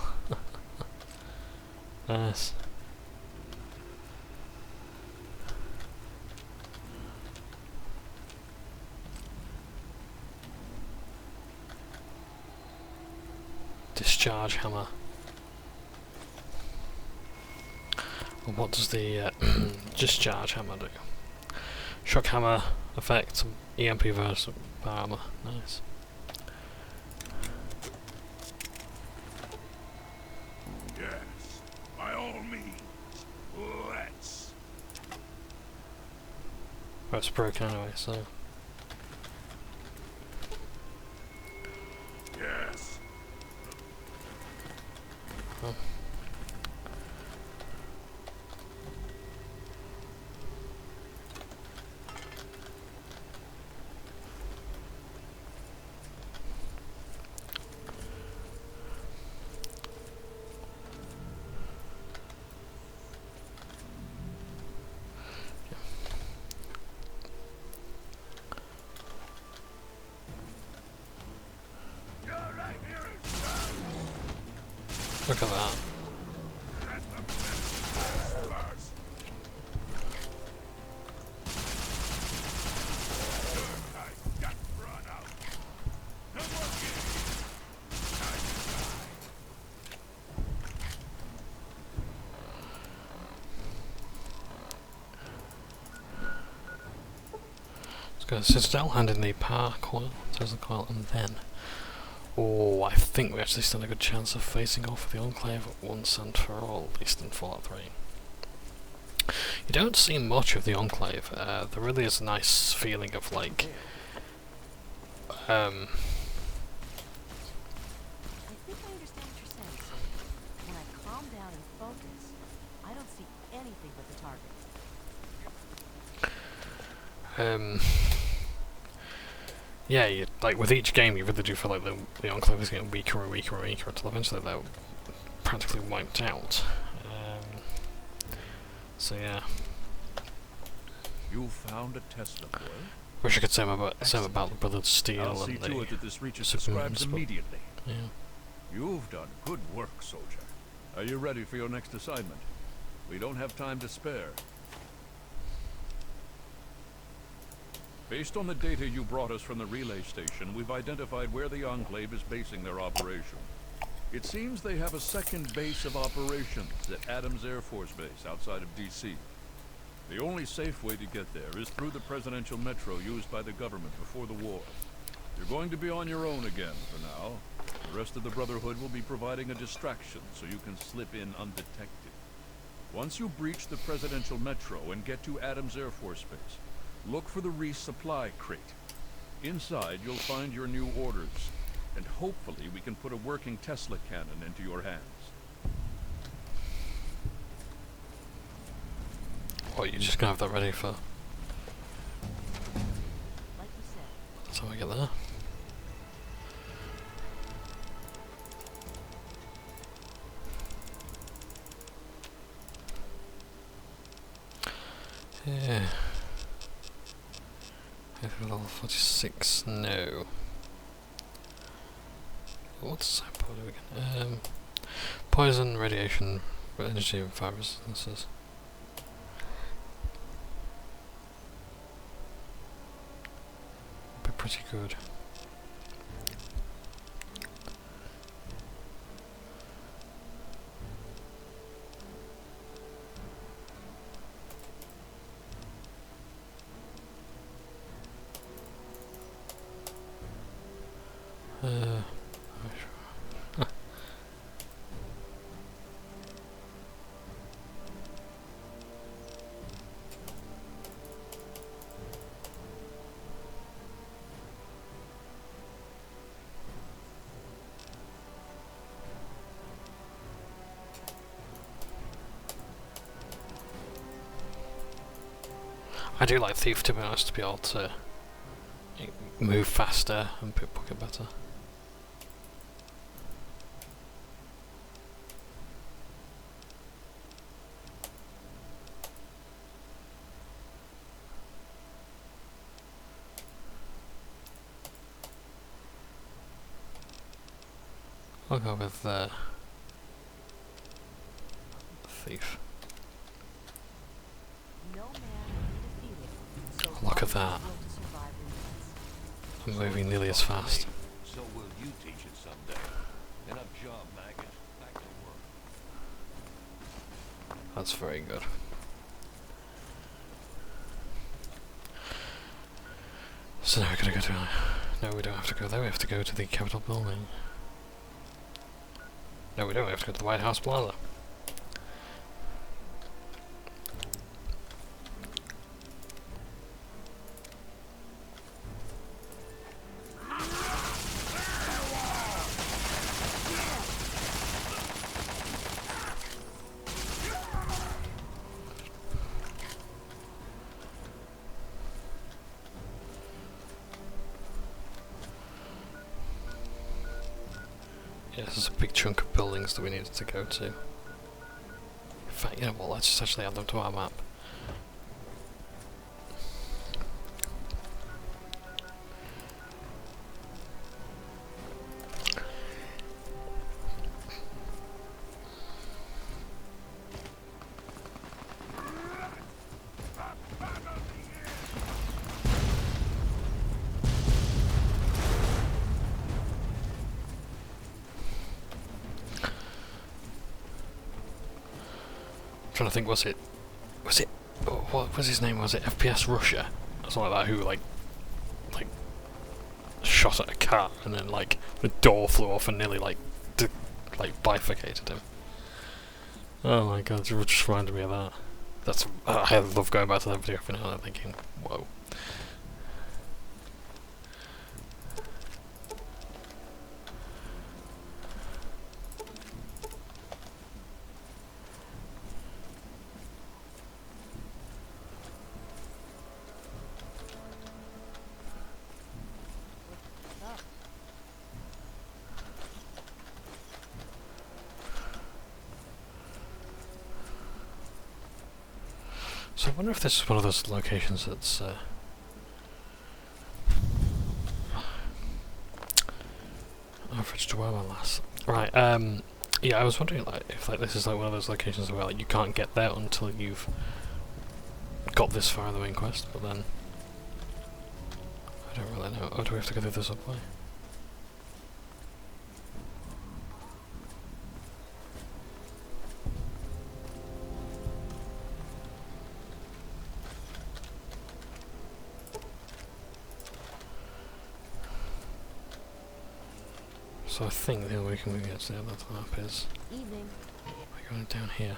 Nice. Discharge hammer. And what does the discharge hammer do? Shock hammer effect, EMP versus armor. Nice. Yes, by all means, let's. Well, it's broken anyway, so. Yes. Oh. Look at that. Let's go to the Citadel, hand in the power coil, Tesla coil, and then. Oh, I think we actually stand a good chance of facing off with the Enclave once and for all, at least in Fallout 3. You don't see much of the Enclave. There really is a nice feeling of like... I think I understand what you're saying, sir. When I calm down and focus, I don't see anything but the target. Yeah, you, like with each game you really do feel like the Enclave is getting weaker and weaker and weaker until eventually they're practically wiped out. So yeah. You found a Tesla boy? Wish I could say about the Brotherhood Steel I'll see and to the it that this reaches the Supermans, scribes but- immediately. Yeah. You've done good work, soldier. Are you ready for your next assignment? We don't have time to spare. Based on the data you brought us from the relay station, we've identified where the Enclave is basing their operation. It seems they have a second base of operations at Adams Air Force Base outside of D.C. The only safe way to get there is through the presidential metro used by the government before the war. You're going to be on your own again for now. The rest of the Brotherhood will be providing a distraction so you can slip in undetected. Once you breach the presidential metro and get to Adams Air Force Base, look for the resupply crate. Inside, you'll find your new orders, and hopefully we can put a working Tesla cannon into your hands. What, you're just gonna have that ready for... Like you said. That's how we get there. Yeah. Level 46, no. What's that part again? Poison, radiation, energy, and fire resistances. Be pretty good. I do like Thief, to be honest, to be able to move faster and pickpocket better. I'll go with Thief. Look at that. I'm moving nearly as fast. So will you teach it someday. Enough job, maggot. Back to work. That's very good. So now we're gonna go to... No, we don't have to go there, we have to go to the Capitol building. No, we don't, we have to go to the White House Plaza. Yeah, this is a big chunk of buildings that we needed to go to. In fact, you know what, let's just actually add them to our map. Trying to think, was it, oh, what was his name, was it FPS Russia? Or something like that, who like shot at a cat and then like the door flew off and nearly like bifurcated him. Oh my god, it just reminded me of that. That's, I love going back to that video for now and thinking, whoa. So I wonder if this is one of those locations that's average to where my last. Right, yeah, I was wondering like if like this is like one of those locations where like you can't get there until you've got this far in the main quest, but then I don't really know. Oh, do we have to go through the subway? So I think the only way we can get to the other map is Evening. we're going down here.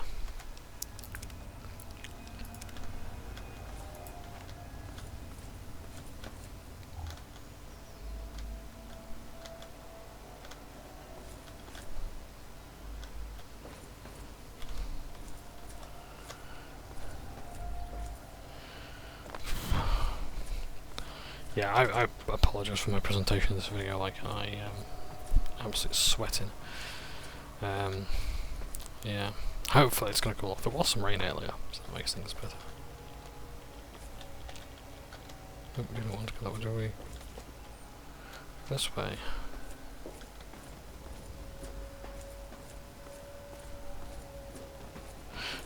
Yeah, I apologise for my presentation in this video, like I'm absolutely sweating. Yeah, hopefully it's going to cool off. There was some rain earlier, so that makes things better. Oh, we don't want to go that way, do we? This way.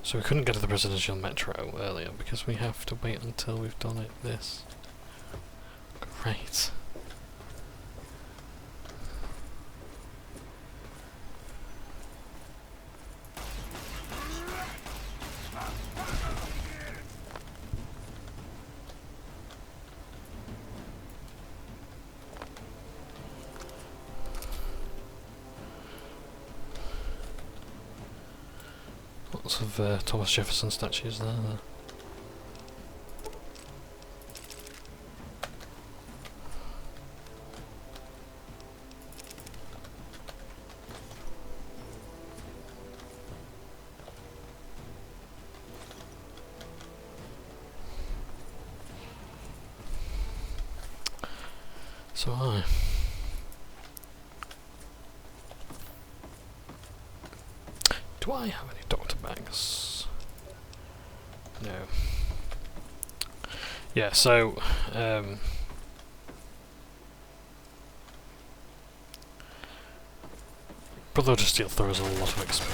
So we couldn't get to the residential metro earlier because we have to wait until we've done it this. Great. Lots of Thomas Jefferson statues there. So do I have any doctor bags? No. Yeah, so Brotherhood of Steel throws a lot of XP.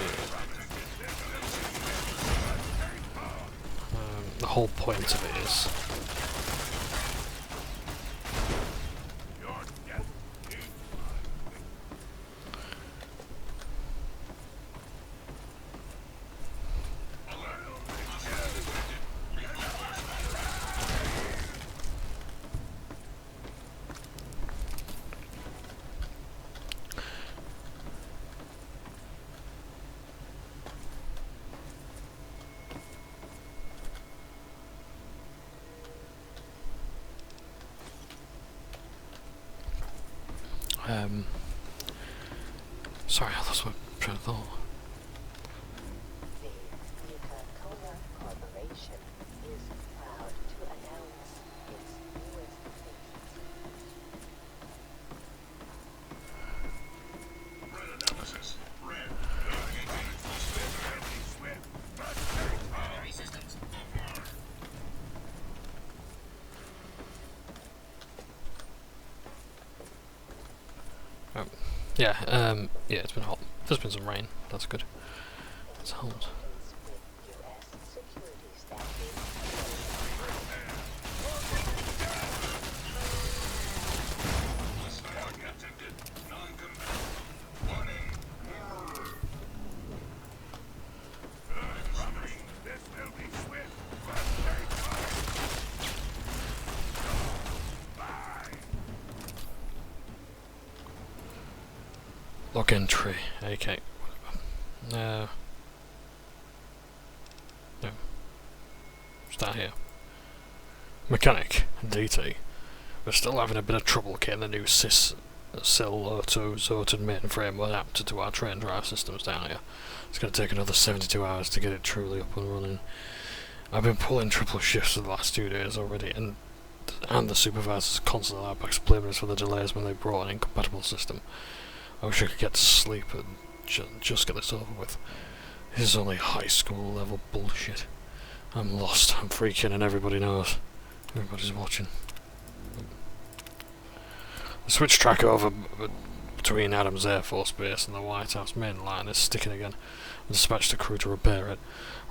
The whole point of it is sorry, I lost my train of thought. Yeah, it's been hot. There's been some rain. That's good. It's hot. Log entry, okay. No. Start here. Mechanic, DT. We're still having a bit of trouble getting the new auto-sorted mainframe adapted to our train drive systems down here. It's going to take another 72 hours to get it truly up and running. I've been pulling triple shifts for the last 2 days already, and the supervisors constantly blaming us for the delays when they brought an incompatible system. I wish I could get to sleep and just get this over with. This is only high school level bullshit. I'm lost, I'm freaking, and everybody knows. Everybody's watching. The switch track over between Adams Air Force Base and the White House main line is sticking again. I dispatched a crew to repair it.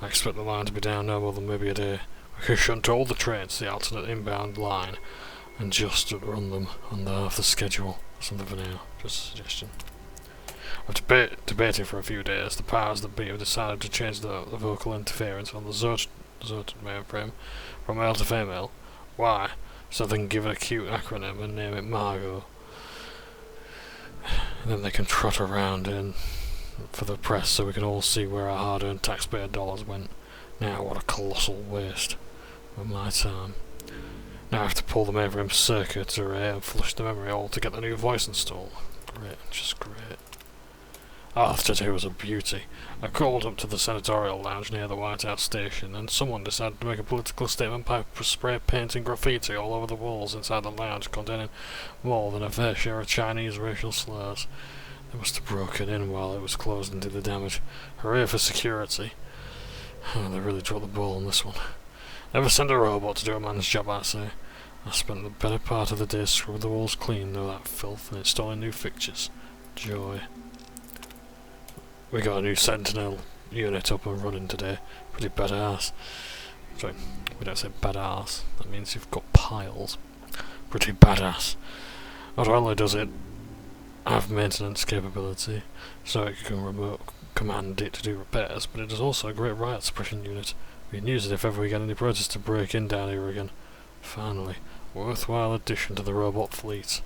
I expect the line to be down no more than maybe a day. We can shunt all the trains to the alternate inbound line and just run them on the schedule. Something for now, just a suggestion. I've debated for a few days. The powers that be have decided to change the vocal interference on the Zot mainframe from male to female. Why? So they can give it a cute acronym and name it Margot. And then they can trot around in for the press so we can all see where our hard-earned taxpayer dollars went. Now what a colossal waste of my time. Now I have to pull the mainframe circuit array and flush the memory all to get the new voice installed. Great, just great. After was a beauty. I called up to the senatorial lounge near the White House station, and someone decided to make a political statement by spray painting graffiti all over the walls inside the lounge, containing more than a fair share of Chinese racial slurs. They must have broken in while it was closed and did the damage. Hooray for security. Oh, they really dropped the ball on this one. Never send a robot to do a man's job, I say. I spent the better part of the day scrubbing the walls clean, though that filth, and installing new fixtures. Joy. We got a new Sentinel unit up and running today. Pretty badass. Sorry, we don't say badass. That means you've got piles. Pretty badass. Not only does it have maintenance capability, so it can remote command it to do repairs, but it is also a great riot suppression unit. We can use it if ever we get any protesters to break in down here again. Finally, worthwhile addition to the robot fleet.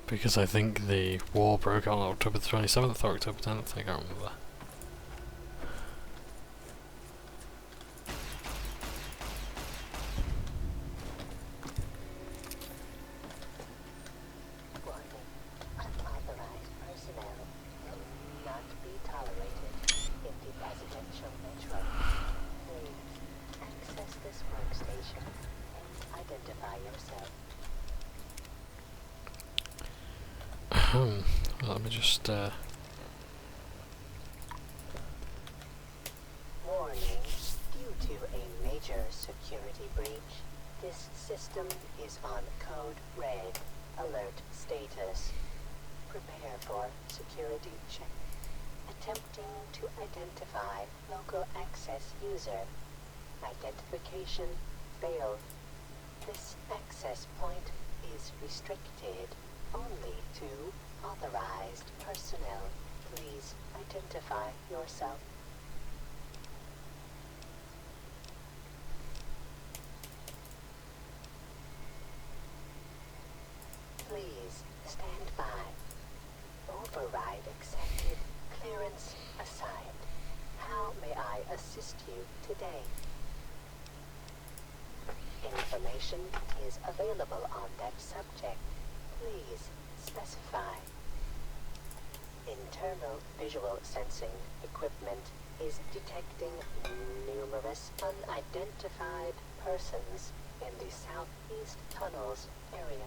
Because I think the war broke out on October the 27th or October 10th, I can't remember. Unauthorized personnel will not be tolerated in the residential metro. Please access this workstation and identify yourself. Let me just Warning, due to a major security breach, this system is on code red, alert status. Prepare for security check. Attempting to identify local access user. Identification failed. This access point is restricted only to authorized personnel. Please identify yourself. Please stand by. Override accepted. Clearance assigned. How may I assist you today? Information is available on that subject. Please specify. Internal visual sensing equipment is detecting numerous unidentified persons in the southeast tunnels area.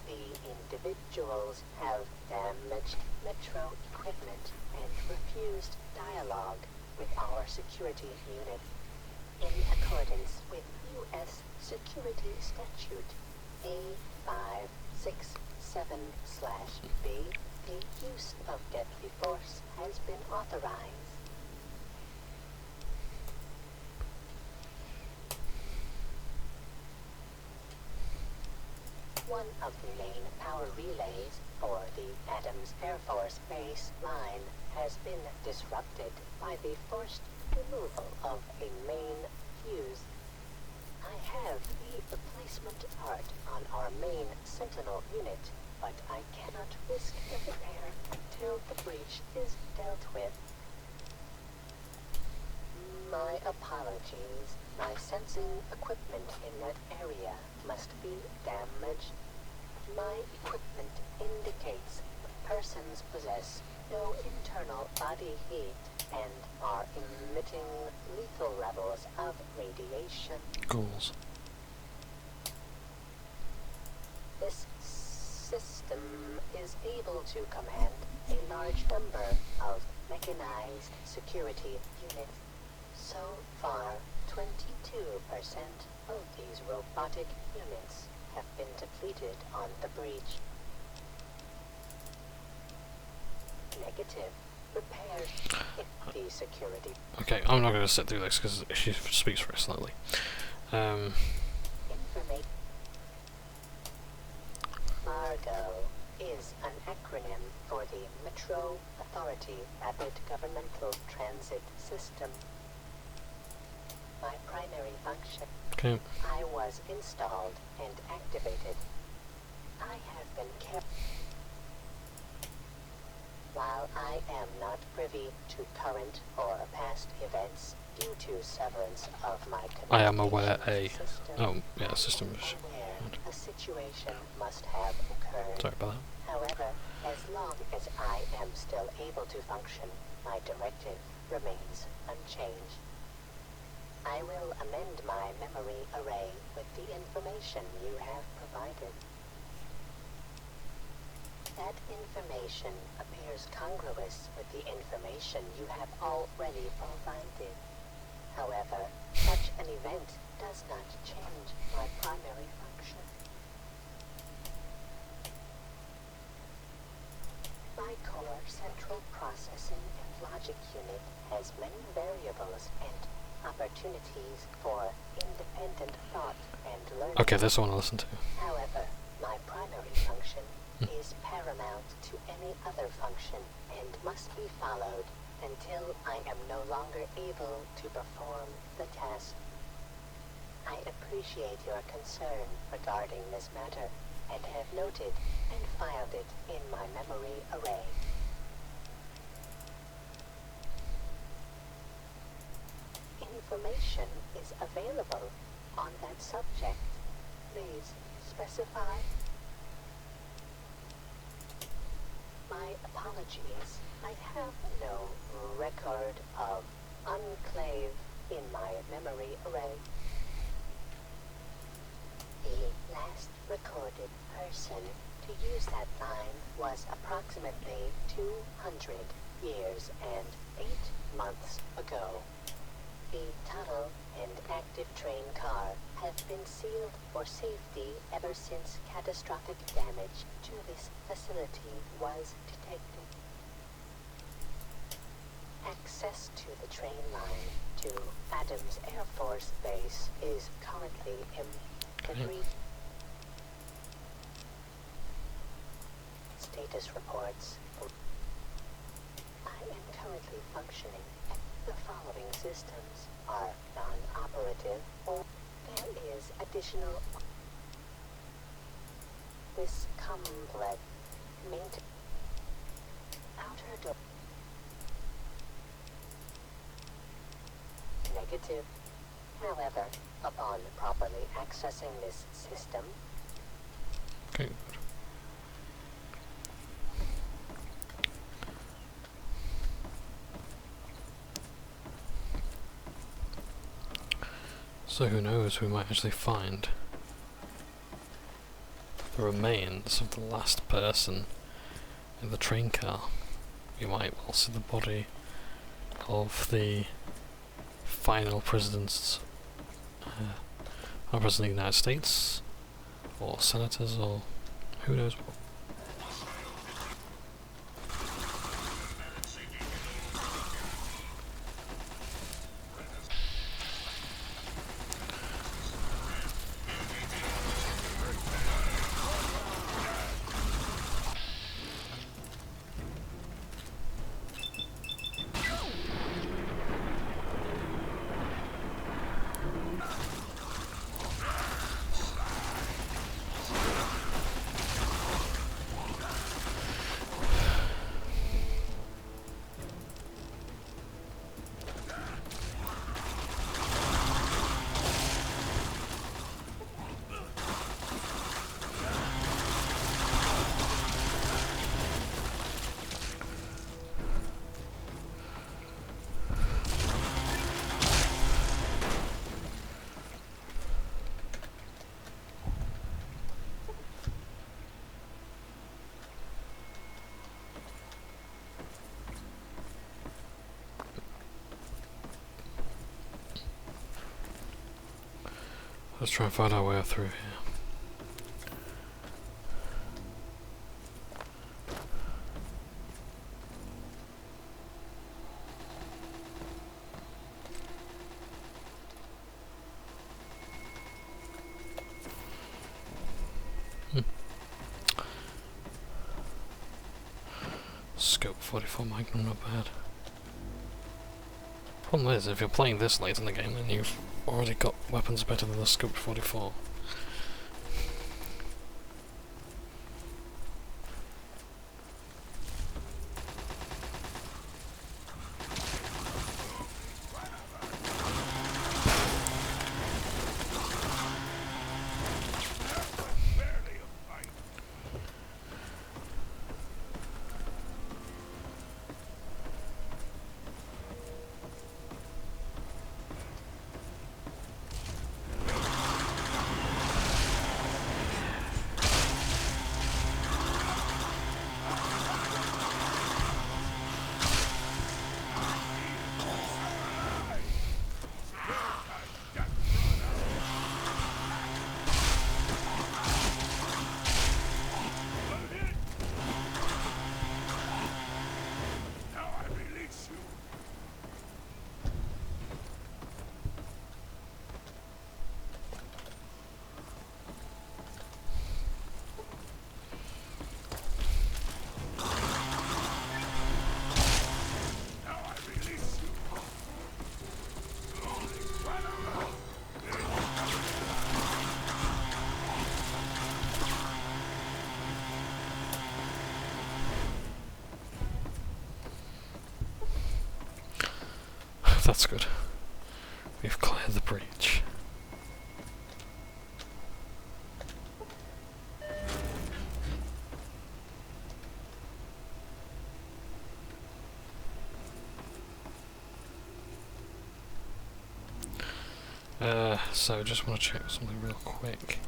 The individuals have damaged metro equipment and refused dialogue with our security unit. In accordance with U.S. Security Statute A567/B, the use of deadly force has been authorized. One of the main power relays for the Adams Air Force Base line has been disrupted by the forced removal of a main fuse. I have the replacement part on our main Sentinel unit, but I cannot risk the repair until the breach is dealt with. My apologies. My sensing equipment in that area must be damaged. My equipment indicates the persons possess no internal body heat and are emitting lethal levels of radiation. Ghouls. This system is able to command a large number of mechanized security units. So far, 22% of these robotic units have been depleted on the breach. Negative. Repairs if the security... Okay, I'm not going to sit through this because she speaks very slowly. MARGO is an acronym for the Metro Authority Rapid Governmental Transit System. My primary function. Okay. I was installed and activated. I have been kept. While I am not privy to current or past events due to severance of my I am aware system, system. a situation must have occurred. Sorry about that. However, as long as I am still able to function, my directive remains unchanged. I will amend my memory array with the information you have provided. That information appears congruous with the information you have already provided. However, such an event does not change my primary function. My core central processing and logic unit has many variables and opportunities for independent thought and learning. Okay, this one I'll listen to. However, my primary function is paramount to any other function and must be followed until I am no longer able to perform the task. I appreciate your concern regarding this matter and have noted and filed it in my memory array. Information is available on that subject. Please specify. My apologies. I have no record of enclave in my memory array. The last recorded person to use that line was approximately 200 years and 8 months ago. The tunnel and active train car have been sealed for safety ever since catastrophic damage to this facility was detected. Access to the train line to Adams Air Force Base is currently impeded. Status reports. I am currently functioning. The following systems are non-operative or there is additional. This complex outer door. Negative. However, upon properly accessing this system, okay. So who knows, we might actually find the remains of the last person in the train car. We might well see the body of the final president's president of the United States, or senators, or who knows what. Let's try and find our way through here. Scope 44 Magnum, not bad. Problem is, if you're playing this late in the game, then you've already got weapons better than the Scope 44. That's good. We've cleared the breach. So just want to check something real quick.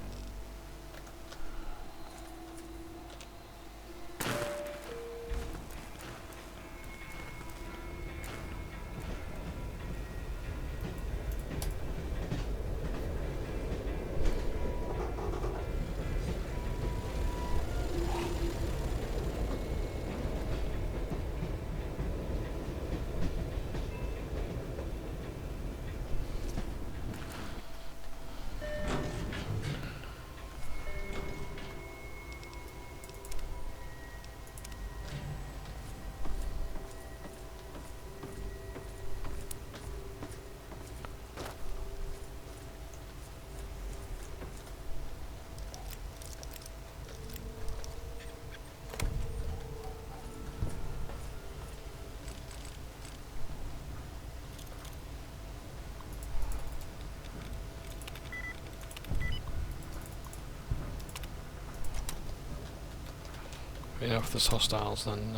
You know, if there's hostiles, then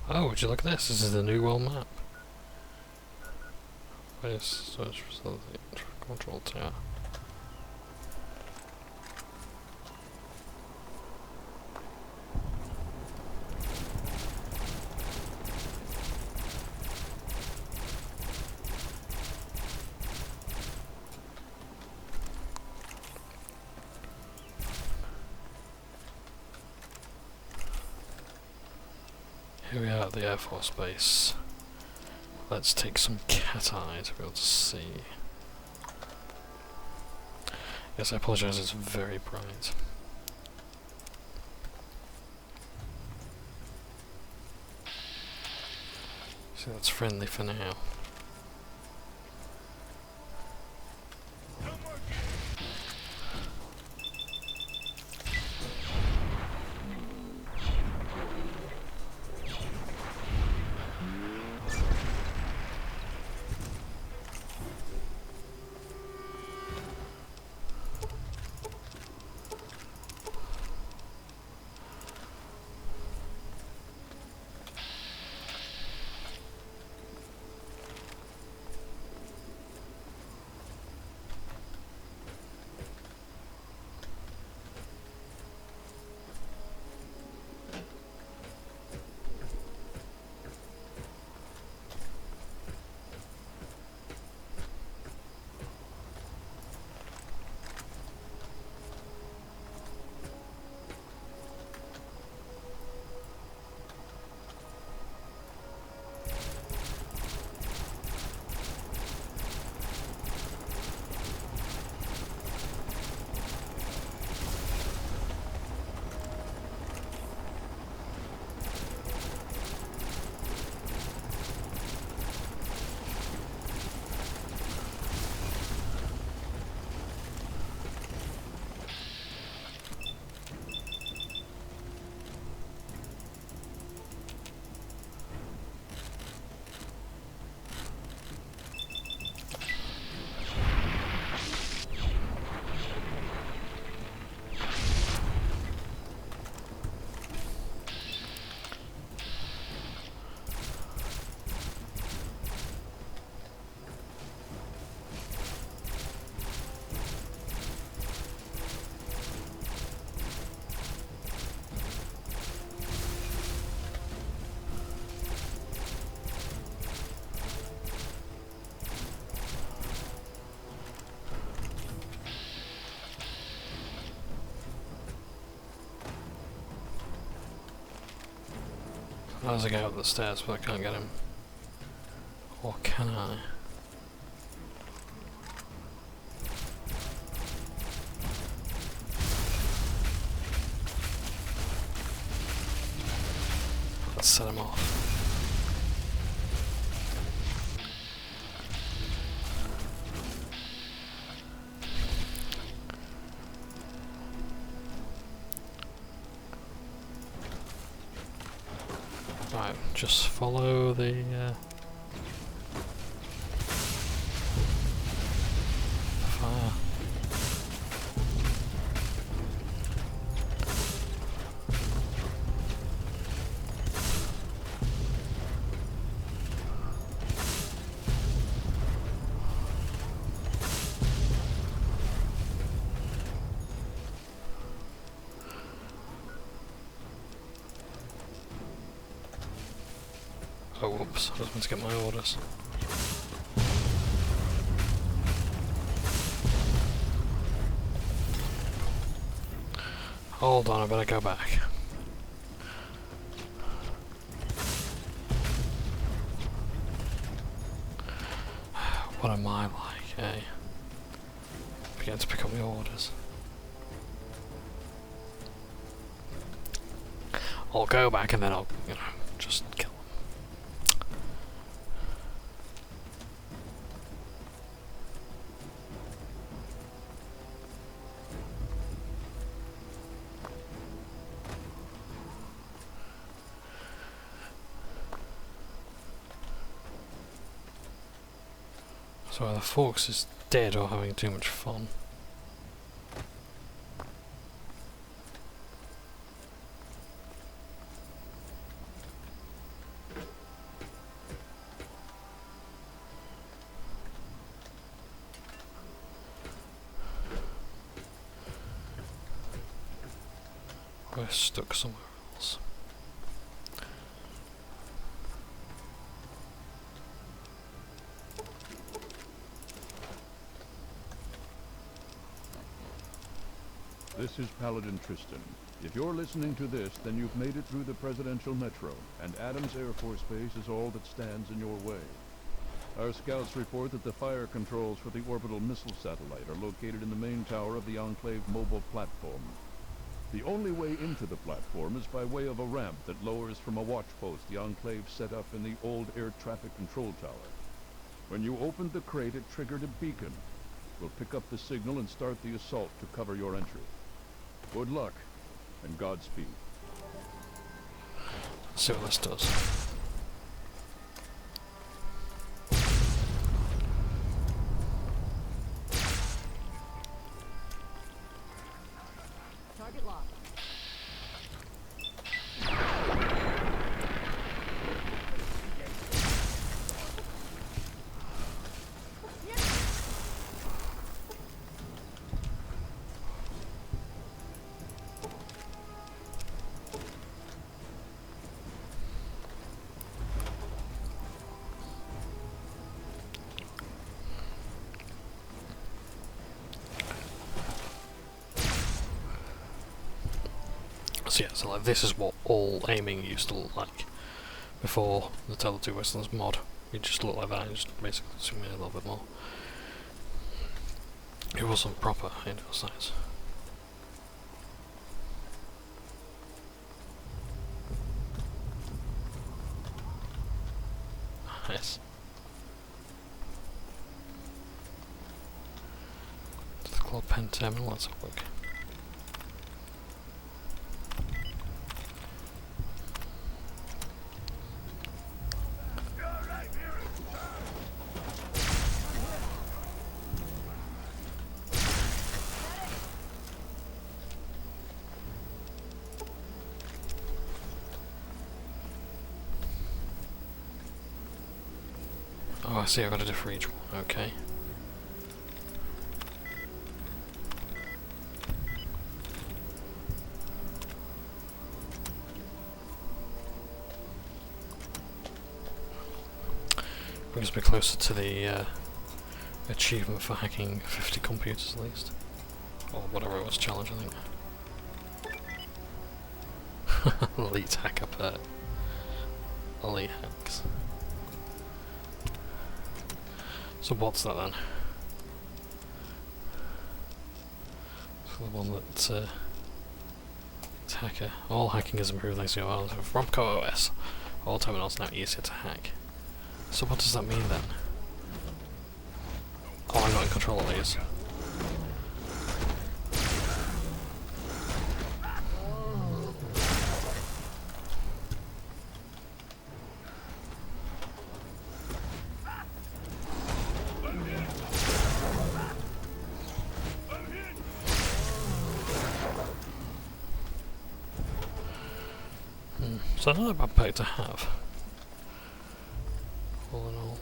oh, would you look at this? This is the New World map. Where's search facility? Control tower. Here we are at the Air Force Base. Let's take some cat eye to be able to see. Yes, I apologise, it's very bright. So that's friendly for now. There's a guy up the stairs, but I can't get him. Or can I? Let's set him off. Right, just follow the fire. Oh, whoops, I was meant to get my orders. Hold on, I better go back. What am I like, eh? Forget to pick up my orders. I'll go back and then I'll, just kill them. So either Fox is dead or having too much fun. We're stuck somewhere else. This is Paladin Tristan. If you're listening to this, then you've made it through the Presidential Metro, and Adams Air Force Base is all that stands in your way. Our scouts report that the fire controls for the orbital missile satellite are located in the main tower of the Enclave mobile platform. The only way into the platform is by way of a ramp that lowers from a watch post the Enclave set up in the old air traffic control tower. When you opened the crate, it triggered a beacon. We'll pick up the signal and start the assault to cover your entry. Good luck, and Godspeed. Let's see what this does. Target locked. So yeah, so like this is what all aiming used to look like before the Tale 2 Wastelands mod. It just looked like that, and just basically zoom in a little bit more. It wasn't proper indoor size. Nice. To the Club Pen terminal, let's have a look. Oh, I see, I've got a different each one, okay. Brings me closer to the achievement for hacking 50 computers at least. Or whatever it was, challenge I think. Elite hacker pet. Elite hacks. So what's that then? So the one that it's hacker. All hacking is improved thanks to your from OS. All terminals now easier to hack. So what does that mean then? Oh, I'm not in control of these. So not a bad pack to have. All in all.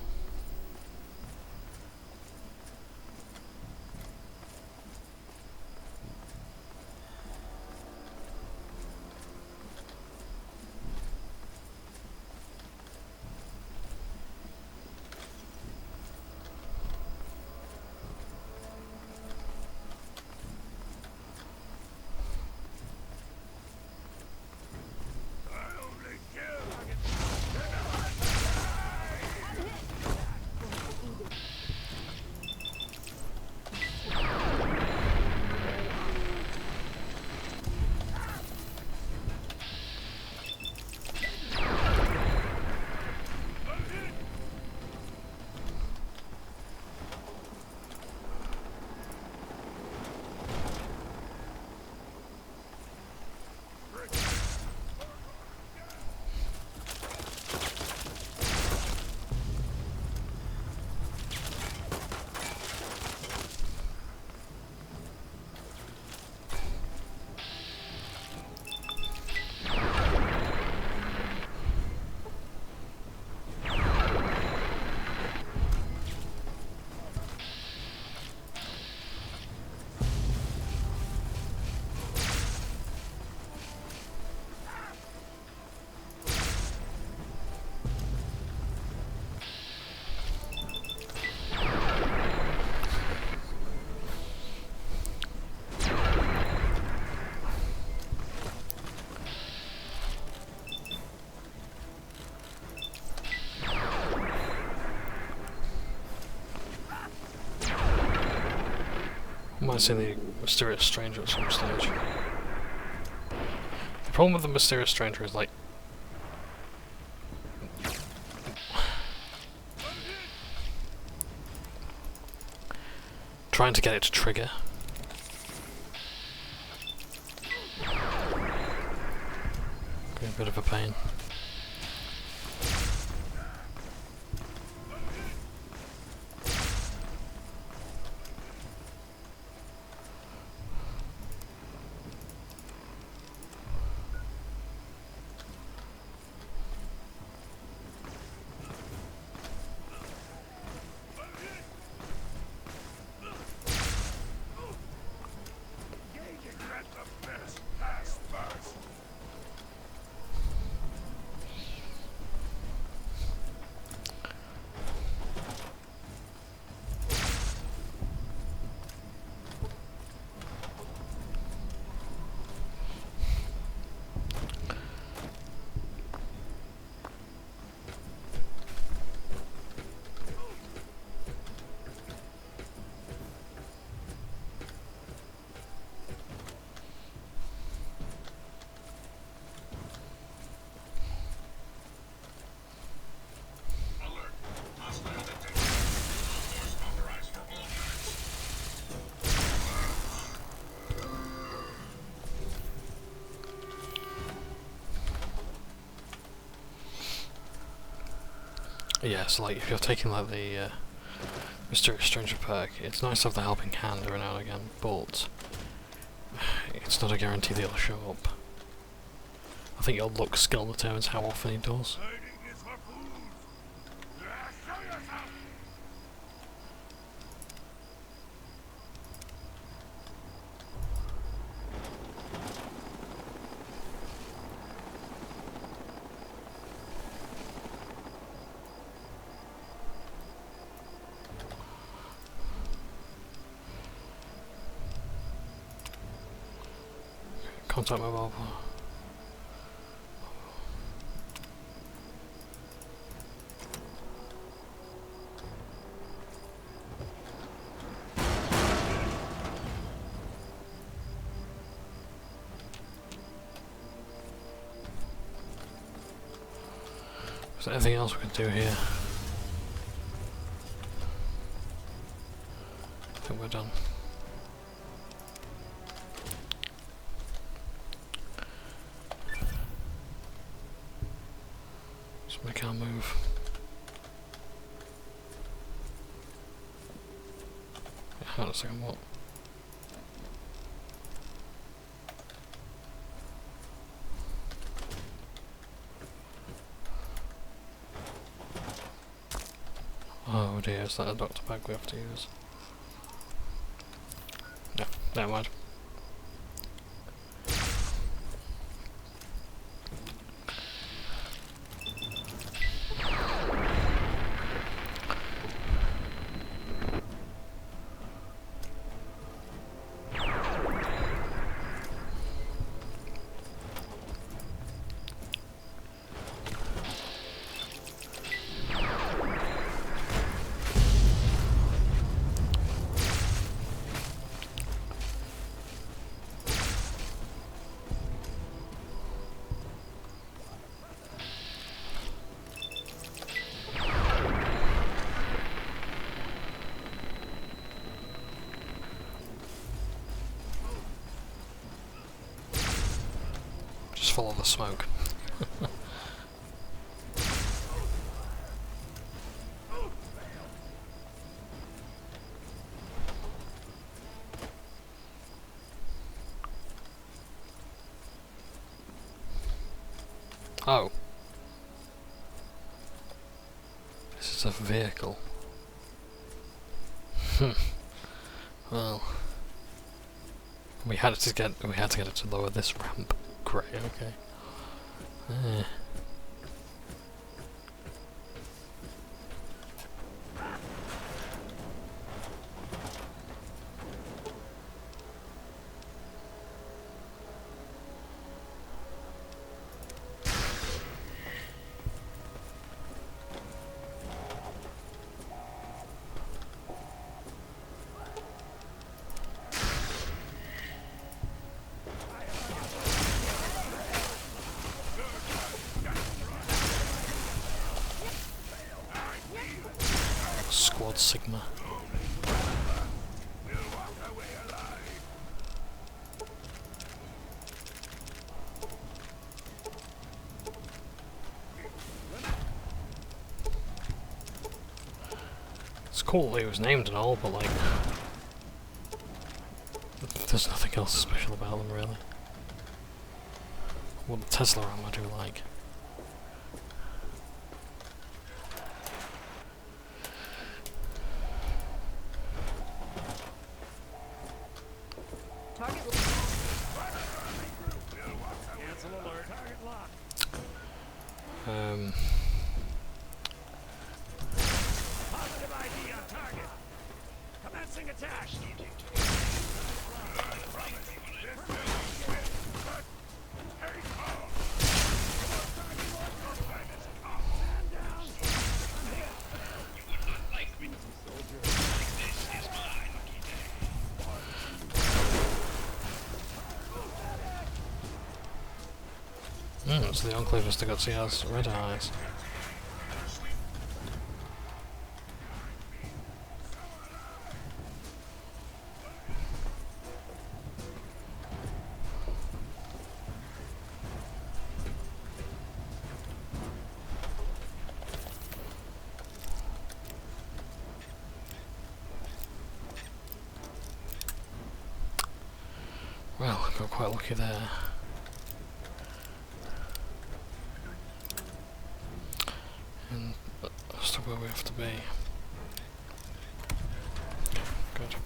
Might see the mysterious stranger at some stage. The problem with the mysterious stranger is like trying to get it to trigger. Be a bit of a pain. Yeah, so like if you're taking like the Mysterious Stranger perk, it's nice to have the helping hand every now and again, but it's not a guarantee that he'll show up. I think your luck skill determines how often he does. Contact mobile. Is there anything else we can do here? I think we're done. Let's make our move. Hang on a second, what? Oh dear, is that a doctor bag we have to use? No, never mind. Follow the smoke. Oh. This is a vehicle. Well, we had to get it to lower this ramp. Great, okay. towards Sigma. It's cool that he was named and all, but like, there's nothing else special about them really. What the Tesla arm I do like. Target cancel alert. Target locked. Positive ID on target. Commencing attack. So the Enclave has got to has red eyes. Well, got quite lucky there. And that's to where we have to be. Good.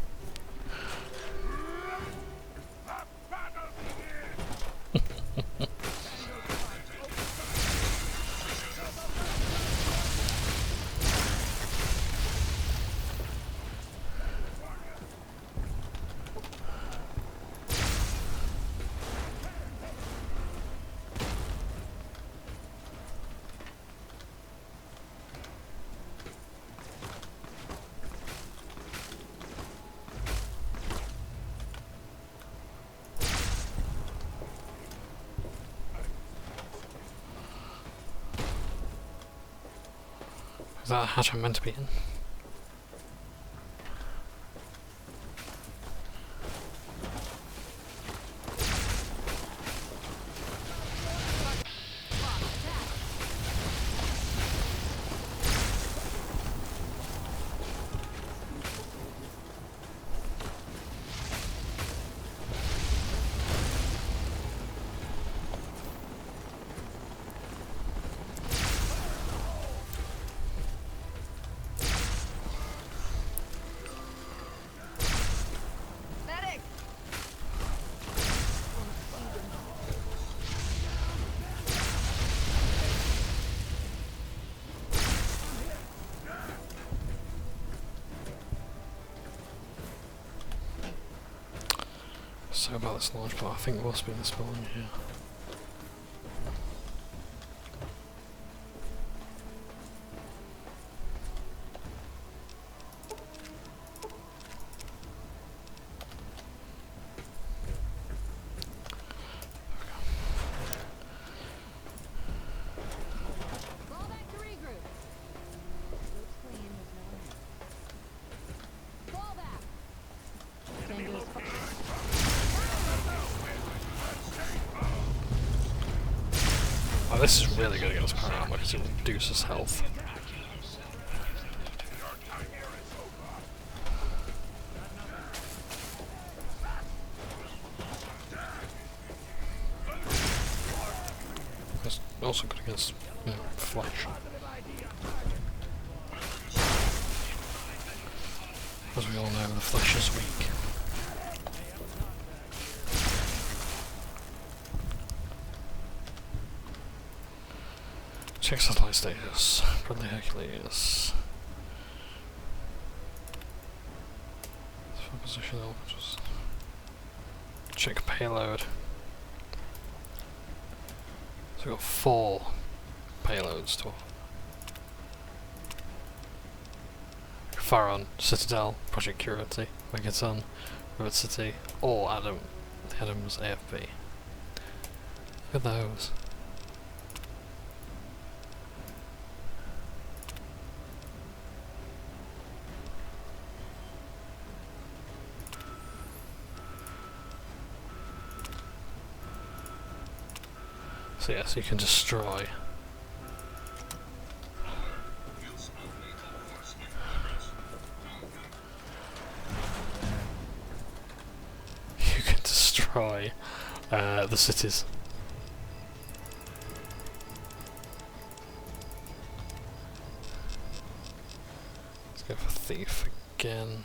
Is that a hatch I'm meant to be in? So about this launch pad, I think it must be this building here. Oh, this is really good against power armor because it reduces health. It's also good against, you know, flesh. As we all know, the flesh is weak. Check satellite status. Friendly Hercules. Position elevators. Check payload. So we've got 4 payloads to Pharaon, Citadel, Project Curity, Megaton, Rivet City, or Adam. The Adam's AFB. Look at those. So yes, you can destroy. You can destroy the cities. Let's go for thief again.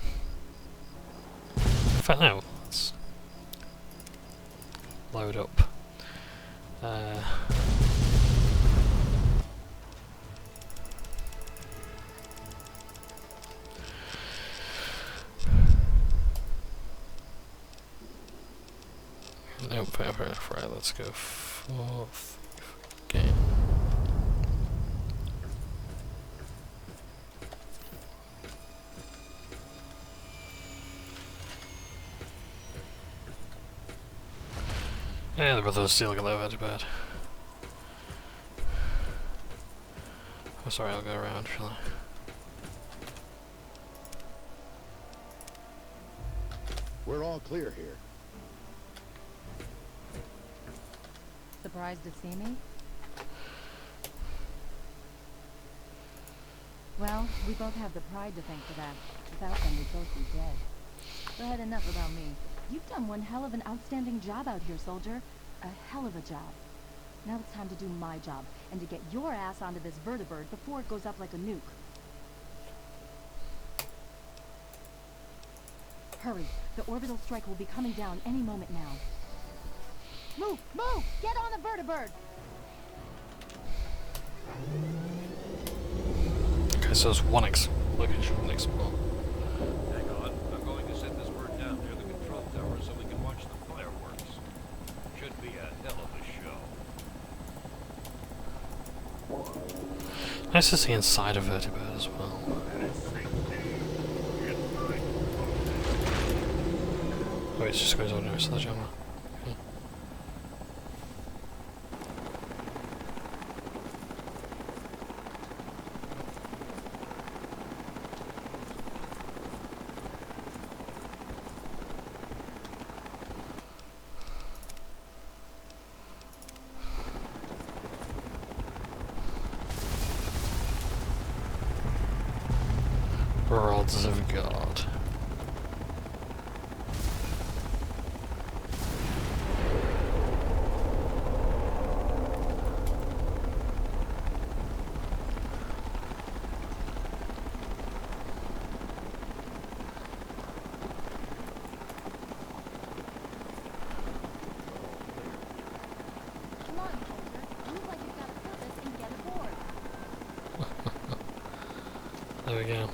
In fact, no. Let's load up. Nope, right, let's go for thief again. Yeah, the brothers still got that very bad. Oh, sorry, I'll go around, shall I? We're all clear here. Surprised to see me? Well, we both have the pride to thank for that. Without them, we'd both be dead. Go ahead, enough about me. You've done one hell of an outstanding job out here, soldier. A hell of a job. Now it's time to do my job, and to get your ass onto this vertibird before it goes up like a nuke. Hurry. The orbital strike will be coming down any moment now. Move! Move! Get on the vertibird! Okay, so there's one location next one. Hang on, I'm going to set this bird down near the control tower so we can watch the fireworks. Should be a hell of a show. Nice to see inside a vertibird as well. Oh, it just goes on there, sledgehammer. Okay. Rods of God. Come on, soldier. Move like you've got a purpose and get aboard. There we go.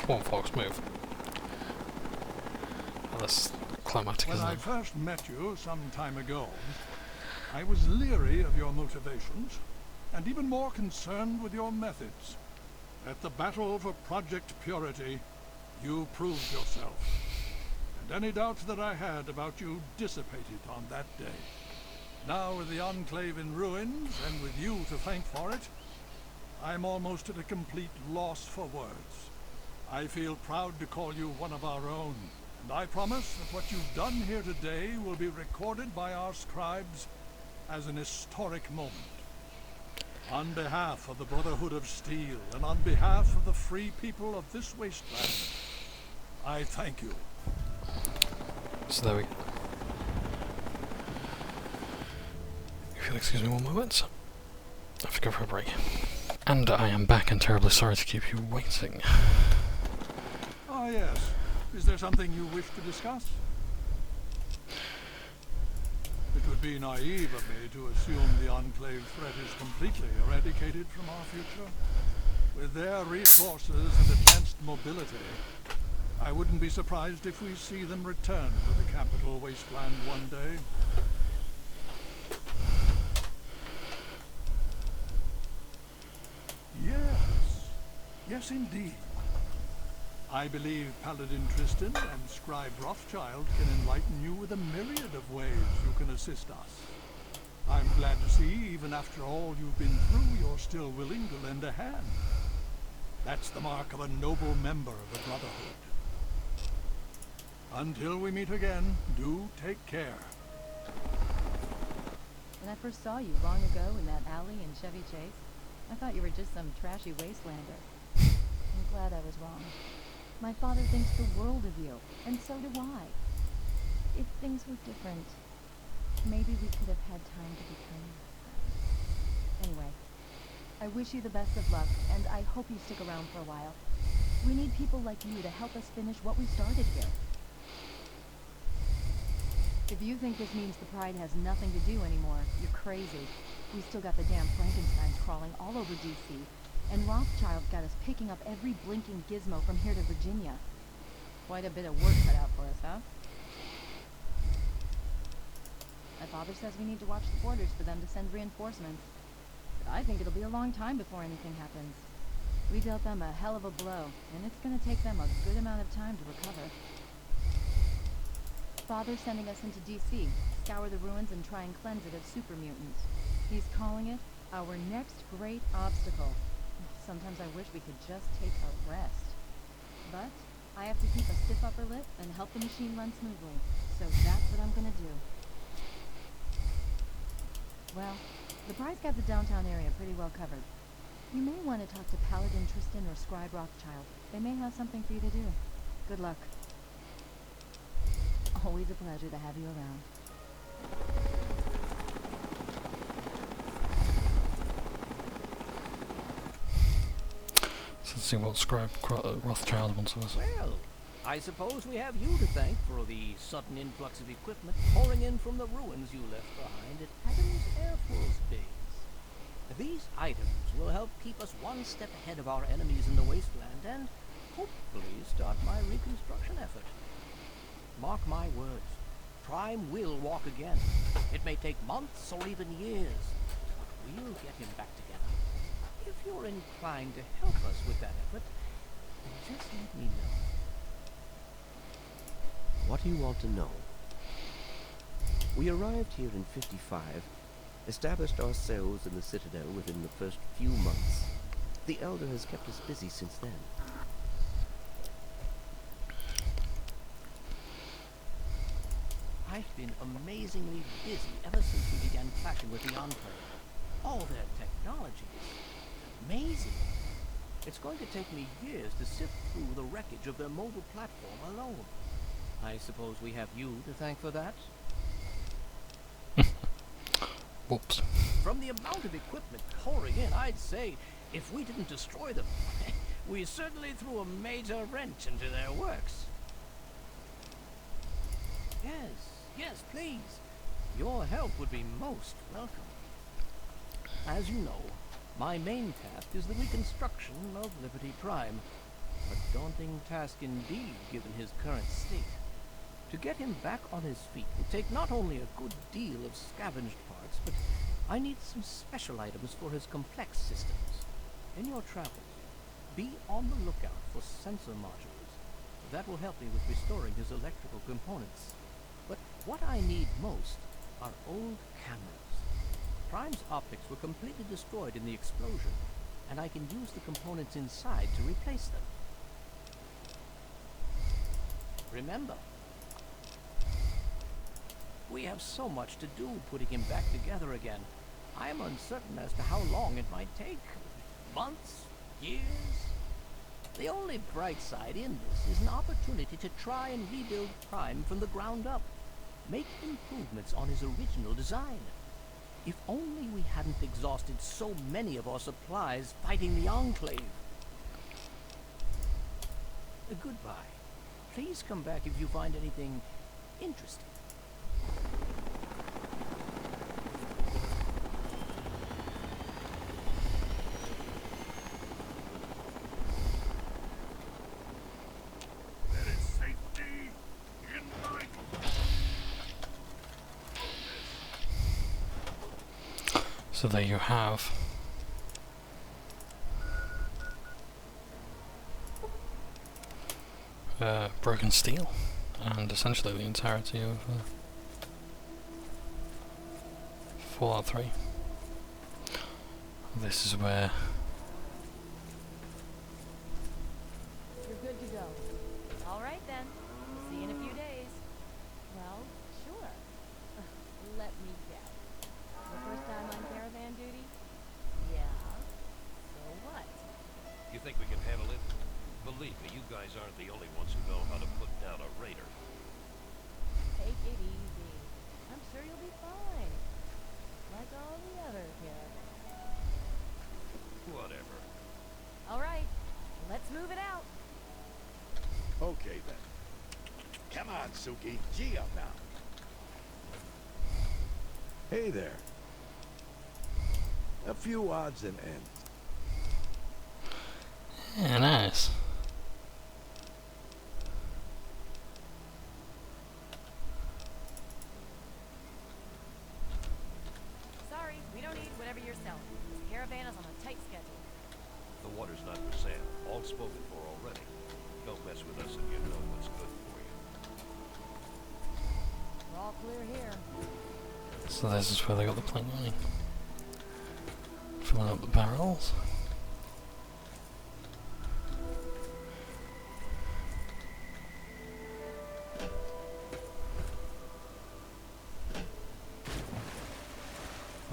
Come on, folks, move. Oh, that's climatic, When isn't I it? first met you some time ago, I was leery of your motivations, and even more concerned with your methods. At the battle for Project Purity, you proved yourself, and any doubts that I had about you dissipated on that day. Now with the Enclave in ruins, and with you to thank for it, I'm almost at a complete loss for words. I feel proud to call you one of our own, and I promise that what you've done here today will be recorded by our scribes as an historic moment. On behalf of the Brotherhood of Steel, and on behalf of the free people of this wasteland, I thank you. So there we go. If you'll excuse me one moment, I have to go for a break. And I am back and terribly sorry to keep you waiting. Ah, yes. Is there something you wish to discuss? It would would be naive of me to assume the Enclave threat is completely eradicated from our future. With their resources and advanced mobility, I wouldn't be surprised if we see them return to the capital Wasteland one day. Yes indeed. I believe Paladin Tristan and Scribe Rothschild can enlighten you with a myriad of ways you can assist us. I'm glad to see, even after all you've been through, you're still willing to lend a hand. That's the mark of a noble member of the Brotherhood. Until we meet again, do take care. When I first saw you long ago in that alley in Chevy Chase, I thought you were just some trashy wastelander. I'm glad I was wrong. My father thinks the world of you, and so do I. If things were different, maybe we could have had time to become friends. Anyway, I wish you the best of luck, and I hope you stick around for a while. We need people like you to help us finish what we started here. If you think this means the Pride has nothing to do anymore, you're crazy. We still got the damn Frankensteins crawling all over DC, and Rothschild got us picking up every blinking gizmo from here to Virginia. Quite a bit of work cut out for us, huh? My father says we need to watch the borders for them to send reinforcements. But I think it'll be a long time before anything happens. We dealt them a hell of a blow, and it's gonna take them a good amount of time to recover. Father's sending us into DC, scour the ruins and try and cleanse it of super mutants. He's calling it our next great obstacle. Sometimes I wish we could just take a rest. But I have to keep a stiff upper lip and help the machine run smoothly, so that's what I'm gonna do. Well, the Pride's got the downtown area pretty well covered. You may want to talk to Paladin Tristan or Scribe Rothschild. They may have something for you to do. Good luck. Always a pleasure to have you around. So let's see what Scribe Rothschild wants of us. Well, I suppose we have you to thank for the sudden influx of equipment pouring in from the ruins you left behind at Adams Air Force Base. These items will help keep us one step ahead of our enemies in the Wasteland and hopefully start my reconstruction effort. Mark my words, Prime will walk again. It may take months or even years, but we'll get him back together. If you're inclined to help us with that effort, just let me know. What do you want to know? We arrived here in 55, established ourselves in the Citadel within the first few months. The Elder has kept us busy since then. I've been amazingly busy ever since we began clashing with the Enclave. All their technology is amazing. It's going to take me years to sift through the wreckage of their mobile platform alone. I suppose we have you to thank for that? Whoops. From the amount of equipment pouring in, I'd say if we didn't destroy them, we certainly threw a major wrench into their works. Yes, please. Your help would be most welcome. As you know, my main task is the reconstruction of Liberty Prime. A daunting task indeed, given his current state. To get him back on his feet will take not only a good deal of scavenged parts, but I need some special items for his complex systems. In your travels, be on the lookout for sensor modules. That will help me with restoring his electrical components. But what I need most are old cameras. Prime's optics were completely destroyed in the explosion, and I can use the components inside to replace them. Remember, we have so much to do putting him back together again. I am uncertain as to how long it might take. Months? Years? The only bright side in this is an opportunity to try and rebuild Prime from the ground up. Make improvements on his original design. If only we hadn't exhausted so many of our supplies fighting the Enclave. Goodbye. Please come back if you find anything interesting. So there you have broken steel, and essentially the entirety of Fallout 3. This is where You're good to go. All right then. See you in a few days. Well, sure. Let me guess. Your first time on caravan duty? Yeah. So what? You think we can handle it? Believe me, you guys aren't the only ones who know how to put down a raider. Take it easy. I'm sure you'll be fine. Like all the other caravans. Whatever. All right. Let's move it out. Okay then. Come on, Suki. Gee up now. Hey there. A few odds and ends. yeah, nice. Sorry, we don't need whatever you're selling. This caravan is on a tight schedule. The water's not for sale. All spoken for already. Don't mess with us and you know what's good for you. We're all clear here. So this is where they got the plane running. Filling up the barrels.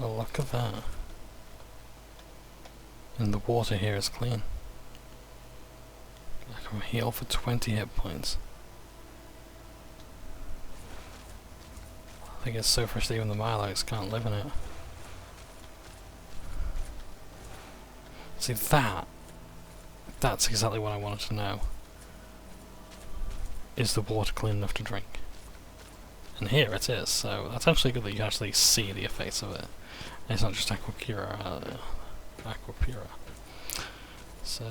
Oh, look at that. And the water here is clean. I can heal for 20 hit points. I think it's so fresh that even the Milox can't live in it. See that's exactly what I wanted to know. Is the water clean enough to drink? And here it is, so that's actually good that you actually see the effects of it. And it's not just Aqua Pura. So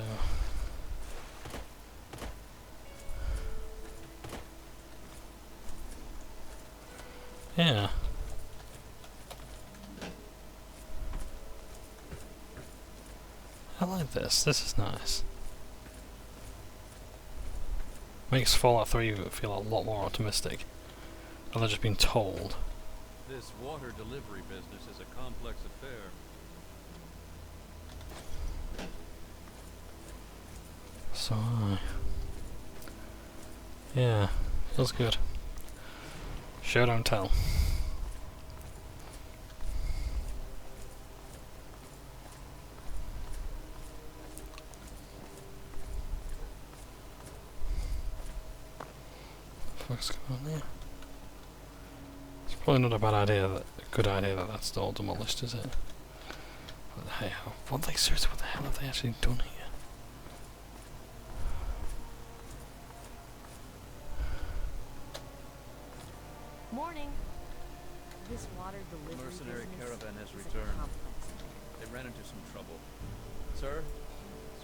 yeah. I like this. This is nice. Makes Fallout 3 feel a lot more optimistic. Rather than just being told. This water delivery business is a complex affair. So yeah, feels good. Show don't tell. What's going on there? It's probably not a bad idea, a good idea that that's all demolished, is it? What the hell? What the hell have they actually done here? Morning. This water delivery Mercenary business caravan has is a returned. complex They ran into some trouble. Sir?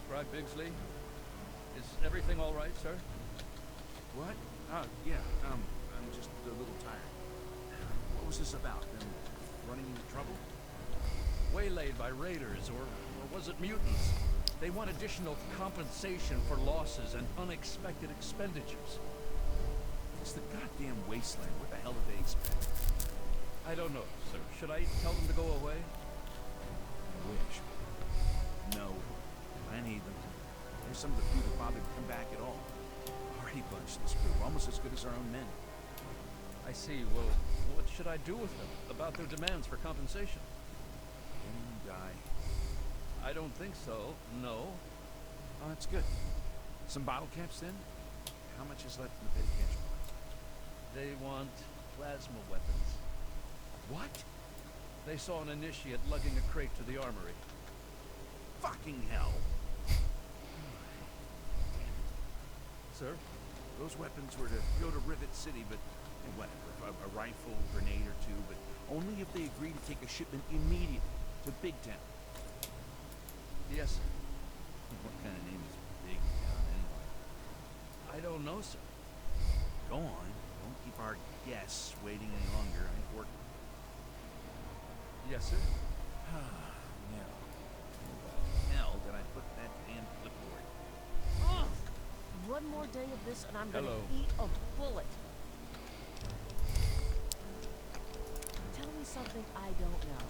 Scribe Bigsley? Is everything all right, sir? What? Oh, yeah, I'm just a little tired. What was this about? Them running into trouble? Waylaid by raiders, or was it mutants? They want additional compensation for losses and unexpected expenditures. It's the goddamn wasteland. What the hell did they expect? I don't know, sir. Should I tell them to go away? I wish. No. I need them. They're some of the few that bothered to come back at all. Hardy bunch, this crew. Almost as good as our own men. I see. Well, what should I do with them about their demands for compensation? Die. I don't think so. No. Oh, that's good. Some bottle caps then? How much is left in the petty cash box? They want plasma weapons. What? They saw an initiate lugging a crate to the armory. Fucking hell. Sir? Those weapons were to go to Rivet City, but whatever. A rifle, grenade or two, but only if they agree to take a shipment immediately to Big Town. Yes, sir. What kind of name is Big Town anyway? I don't know, sir. Go on. Don't keep our guests waiting any longer. I ain't working. Yes, sir. Now, where the hell did I put that damn clipboard? Ugh! One more day of this and I'm gonna Hello. eat a bullet. Tell me something I don't know.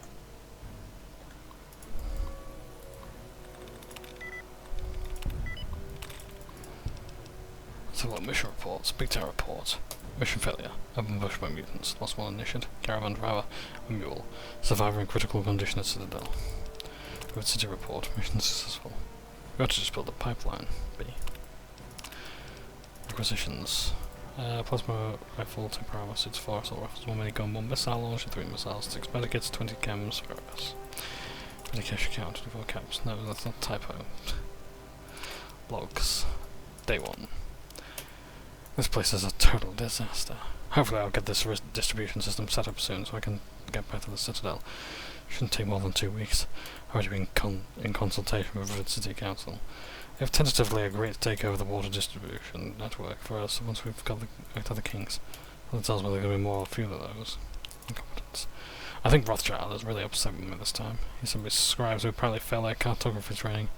So what mission reports? Big Tower report. Mission failure. Ambushed by mutants. Lost one initiate. Caravan driver. A mule. Survivor in critical condition at Citadel. Road City report. Mission successful. We got to just build a pipeline. B. Requisitions. Plasma rifle, temporary armor suits, 4 assault rifles, 1 minigun, 1 missile launcher, 3 missiles, 6 medikits, 20 chems for us. Medication count, 24 caps. No, that's not typo. Logs. Day 1. This place is a total disaster. Hopefully I'll get this distribution system set up soon so I can get back to the Citadel. Shouldn't take more than 2 weeks. I've already been in consultation with the City Council. They have tentatively agreed to take over the water distribution network for us once we've got the Kings. That tells me there are going to be more or fewer of those. Incompetence. I think Rothschild is really upset with me this time. He sent me scribes who apparently failed their cartography training.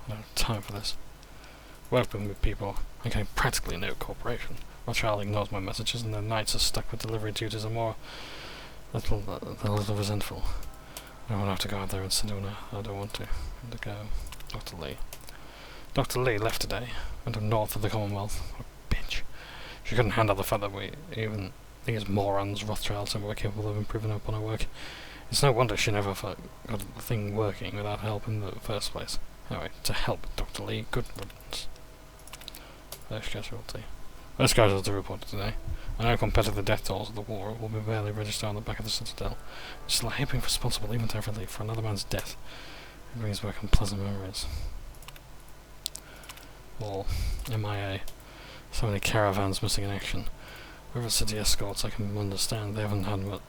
I don't have time for this. Working with people, I'm getting practically no cooperation. Rothschild ignores my messages and their knights are stuck with delivery duties and more they're a little resentful. I don't want to have to go out there and sit down. I don't want to. To go. Dr. Lee. Dr. Lee left today. Went up north of the Commonwealth. What a bitch. She couldn't handle the fact that even these morons Rothschild said were capable of improving upon her work. It's no wonder she never got the thing working without help in the first place. Anyway, to help Dr. Lee, good riddance. First casualty. First casualty reported today. I know compared to the death tolls of the war, it will be barely registered on the back of the Citadel. It's still heaping responsible even temporarily for another man's death. It brings back unpleasant memories. All MIA. So many caravans missing in action. River City escorts, I can understand. They haven't had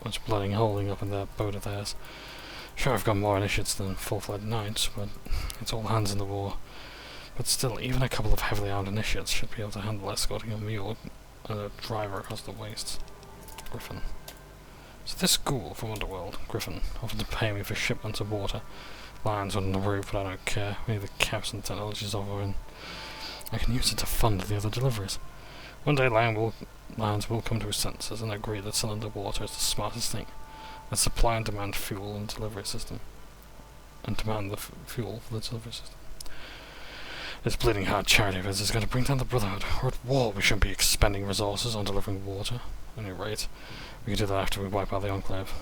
much blooding holding up in their boat of theirs. Sure, I've got more initiates than full-fledged knights, but it's all hands in the war. But still, even a couple of heavily armed initiates should be able to handle escorting a mule and a driver across the wastes. Griffin. So this ghoul from Underworld, Griffin, offered to pay me for shipments of water. Lions on the roof, but I don't care. We need the caps and technologies of her, and I can use it to fund the other deliveries. One day Lions will come to his senses and agree that cylinder water is the smartest thing. Let's supply and demand fuel and delivery system. And demand the fuel for the delivery system. This bleeding heart charity of his is going to bring down the Brotherhood. We're at war. We shouldn't be expending resources on delivering water. At any rate, we can do that after we wipe out the Enclave.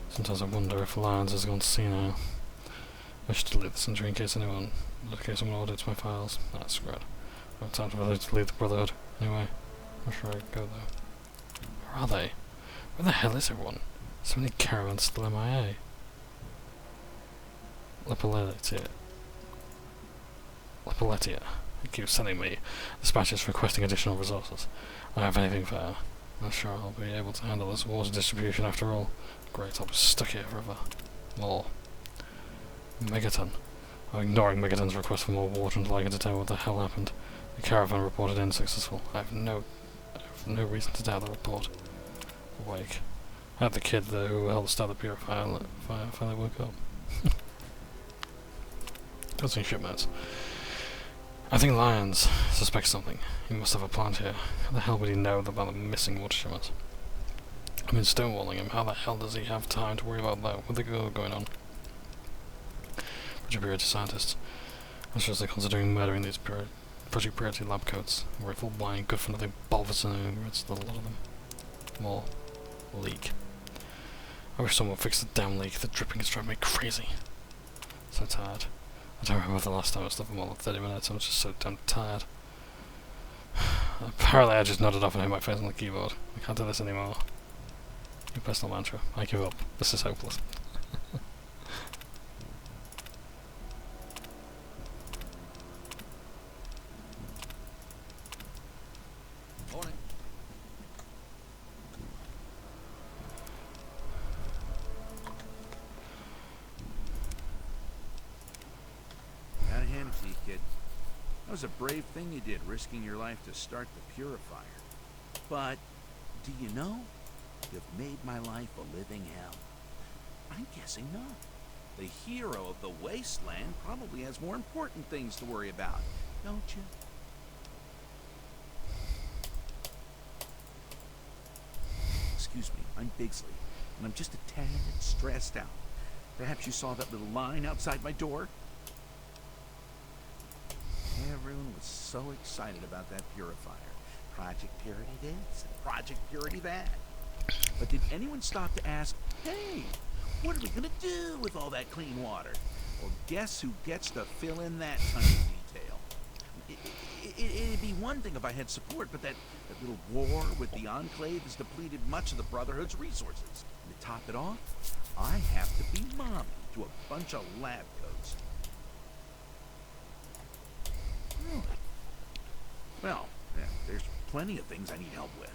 Sometimes I wonder if Lions has gone senile. I should delete this entry in case someone audits my files. That's great. I have time to really delete the Brotherhood. Anyway, where should I go though? Where are they? Where the hell is everyone? So many caravans still MIA. Lapaletia. It keeps sending me dispatches requesting additional resources. I don't have anything for her. I'm not sure I'll be able to handle this water distribution after all. Great, I'll be stuck here forever. More. Megaton. I'm ignoring Megaton's request for more water until I can determine what the hell happened. The caravan reported unsuccessful. I have no reason to doubt the report. Awake. I had the kid though who helped start the purifier finally woke up. Causing shipments. I think Lions suspects something. He must have a plant here. How the hell would he know about the missing water shipments? I've been stonewalling him. How the hell does he have time to worry about that with the girl going on? Project Purity scientists. I'm sure they're considering murdering these Project Purity lab coats. We're full blind, good for nothing, bothersome. It's a lot of them. More. Leak. I wish someone would fix the damn leak. The dripping is driving me crazy. So tired. I don't remember the last time I slept for more than 30 minutes. I'm just so damn tired. Apparently I just nodded off and hit my face on the keyboard. I can't do this anymore. Your personal mantra. I give up. This is hopeless. Morning. Got a hand to you, kid. That was a brave thing you did, risking your life to start the purifier. But, do you know? You've made my life a living hell. I'm guessing not. The hero of the Wasteland probably has more important things to worry about, don't you? Excuse me, I'm Bigsley, and I'm just a tad stressed out. Perhaps you saw that little line outside my door? Everyone was so excited about that purifier. Project Purity this, and Project Purity that. But did anyone stop to ask, hey, what are we gonna do with all that clean water? Well, guess who gets to fill in that tiny detail? It'd be one thing if I had support, but that little war with the Enclave has depleted much of the Brotherhood's resources. And to top it off, I have to be mommy to a bunch of lab coats. Really? Well, yeah, there's plenty of things I need help with.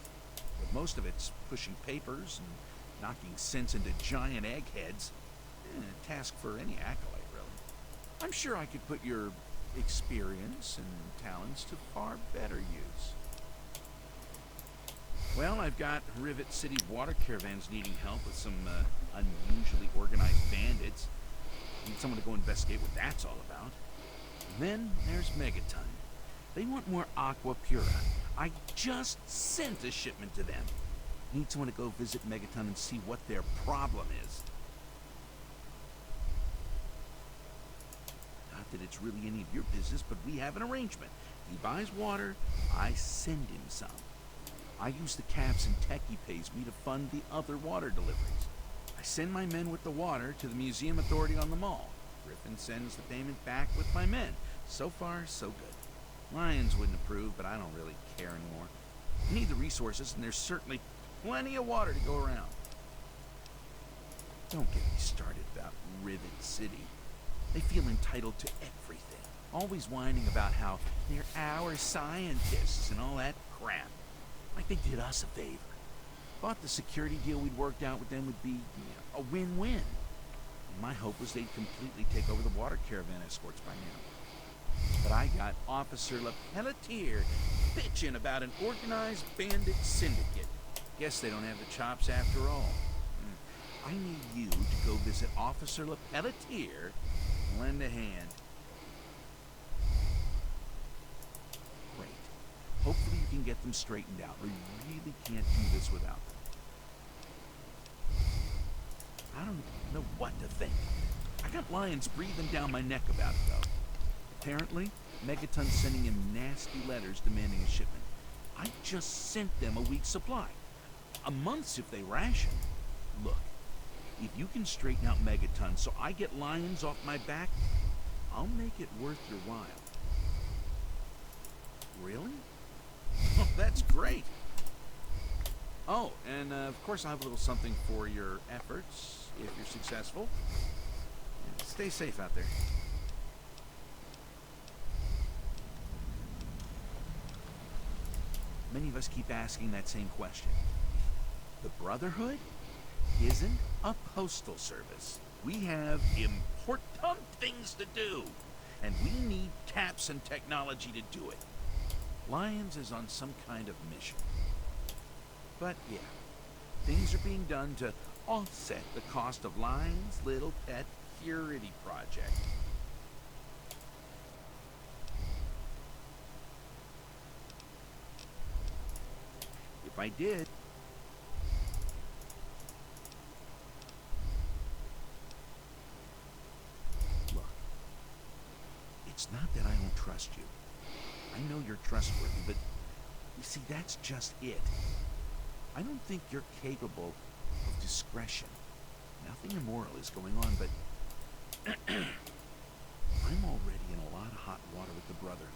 But most of it's pushing papers and knocking sense into giant eggheads. A task for any acolyte, really. I'm sure I could put your experience and talents to far better use. Well, I've got Rivet City water caravans needing help with some unusually organized bandits. Need someone to go investigate what that's all about. And then there's Megaton. They want more Aqua Pura. I just sent a shipment to them. Need someone to go visit Megaton and see what their problem is. Not that it's really any of your business, but we have an arrangement. He buys water, I send him some. I use the caps and tech he pays me to fund the other water deliveries. I send my men with the water to the museum authority on the mall. Griffin sends the payment back with my men. So far, so good. Lions wouldn't approve, but I don't really care anymore. We need the resources, and there's certainly plenty of water to go around. Don't get me started about Rivet City. They feel entitled to everything. Always whining about how they're our scientists and all that crap. Like they did us a favor. Thought the security deal we'd worked out with them would be a win-win. And my hope was they'd completely take over the water caravan escorts by now. But I got Officer LePelletier bitching about an organized bandit syndicate. Guess they don't have the chops after all. I need you to go visit Officer LePelletier and lend a hand. Great. Hopefully you can get them straightened out. We really can't do this without them. I don't know what to think. I got lions breathing down my neck about it, though. Apparently, Megaton's sending him nasty letters demanding a shipment. I just sent them a week's supply. A month's if they ration. Look, if you can straighten out Megaton so I get lions off my back, I'll make it worth your while. Really? Oh, that's great. Oh, and of course I'll have a little something for your efforts if you're successful. Stay safe out there. Many of us keep asking that same question. The Brotherhood isn't a postal service. We have important things to do, and we need caps and technology to do it. Lions is on some kind of mission. But yeah, things are being done to offset the cost of Lion's little pet purity project. If I did, look, it's not that I don't trust you. I know you're trustworthy, but you see, that's just it. I don't think you're capable of discretion. Nothing immoral is going on, but I'm already in a lot of hot water with the Brotherhood.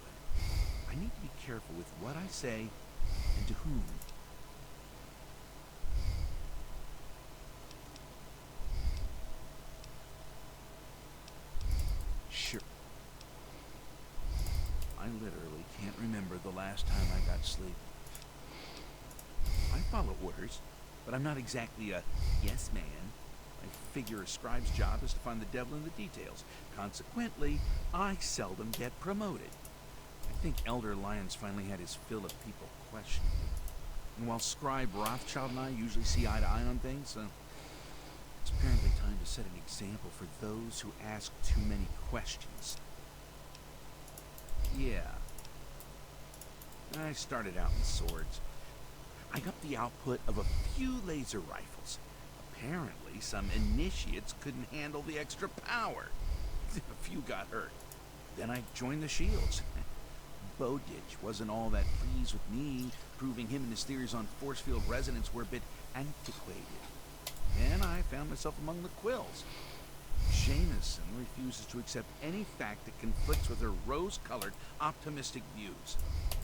I need to be careful with what I say and to whom. Sure. I literally can't remember the last time I got sleep. I follow orders, but I'm not exactly a yes man. I figure a scribe's job is to find the devil in the details. Consequently, I seldom get promoted. I think Elder Lyons finally had his fill of people questioning him. And while Scribe Rothschild and I usually see eye to eye on things, it's apparently time to set an example for those who ask too many questions. Yeah. I started out in swords. I got the output of a few laser rifles. Apparently, some initiates couldn't handle the extra power. A few got hurt. Then I joined the shields. Bowditch wasn't all that pleased with me, proving him and his theories on force field resonance were a bit antiquated. Then I found myself among the quills. Jameson refuses to accept any fact that conflicts with her rose-colored, optimistic views.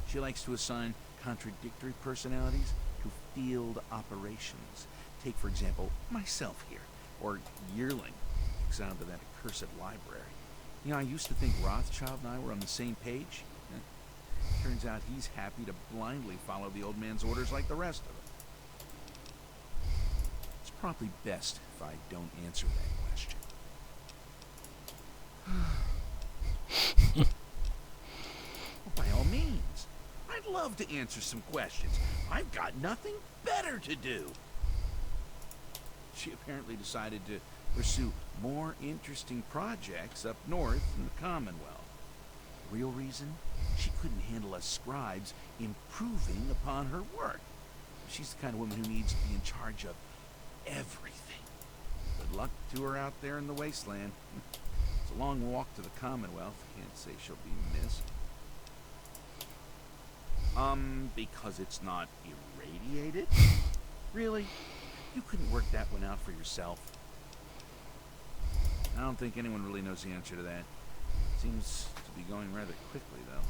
She likes to assign contradictory personalities to field operations. Take, for example, myself here, or Yearling, kicks out of that accursed library. You know, I used to think Rothschild and I were on the same page. Turns out he's happy to blindly follow the old man's orders like the rest of them. It's probably best if I don't answer that question. Well, by all means, I'd love to answer some questions. I've got nothing better to do. She apparently decided to pursue more interesting projects up north in the Commonwealth. The real reason? She couldn't handle us scribes improving upon her work. She's the kind of woman who needs to be in charge of everything. Good luck to her out there in the wasteland. It's a long walk to the Commonwealth. Can't say she'll be missed. Because it's not irradiated? Really? You couldn't work that one out for yourself? I don't think anyone really knows the answer to that. Seems to be going rather quickly, though.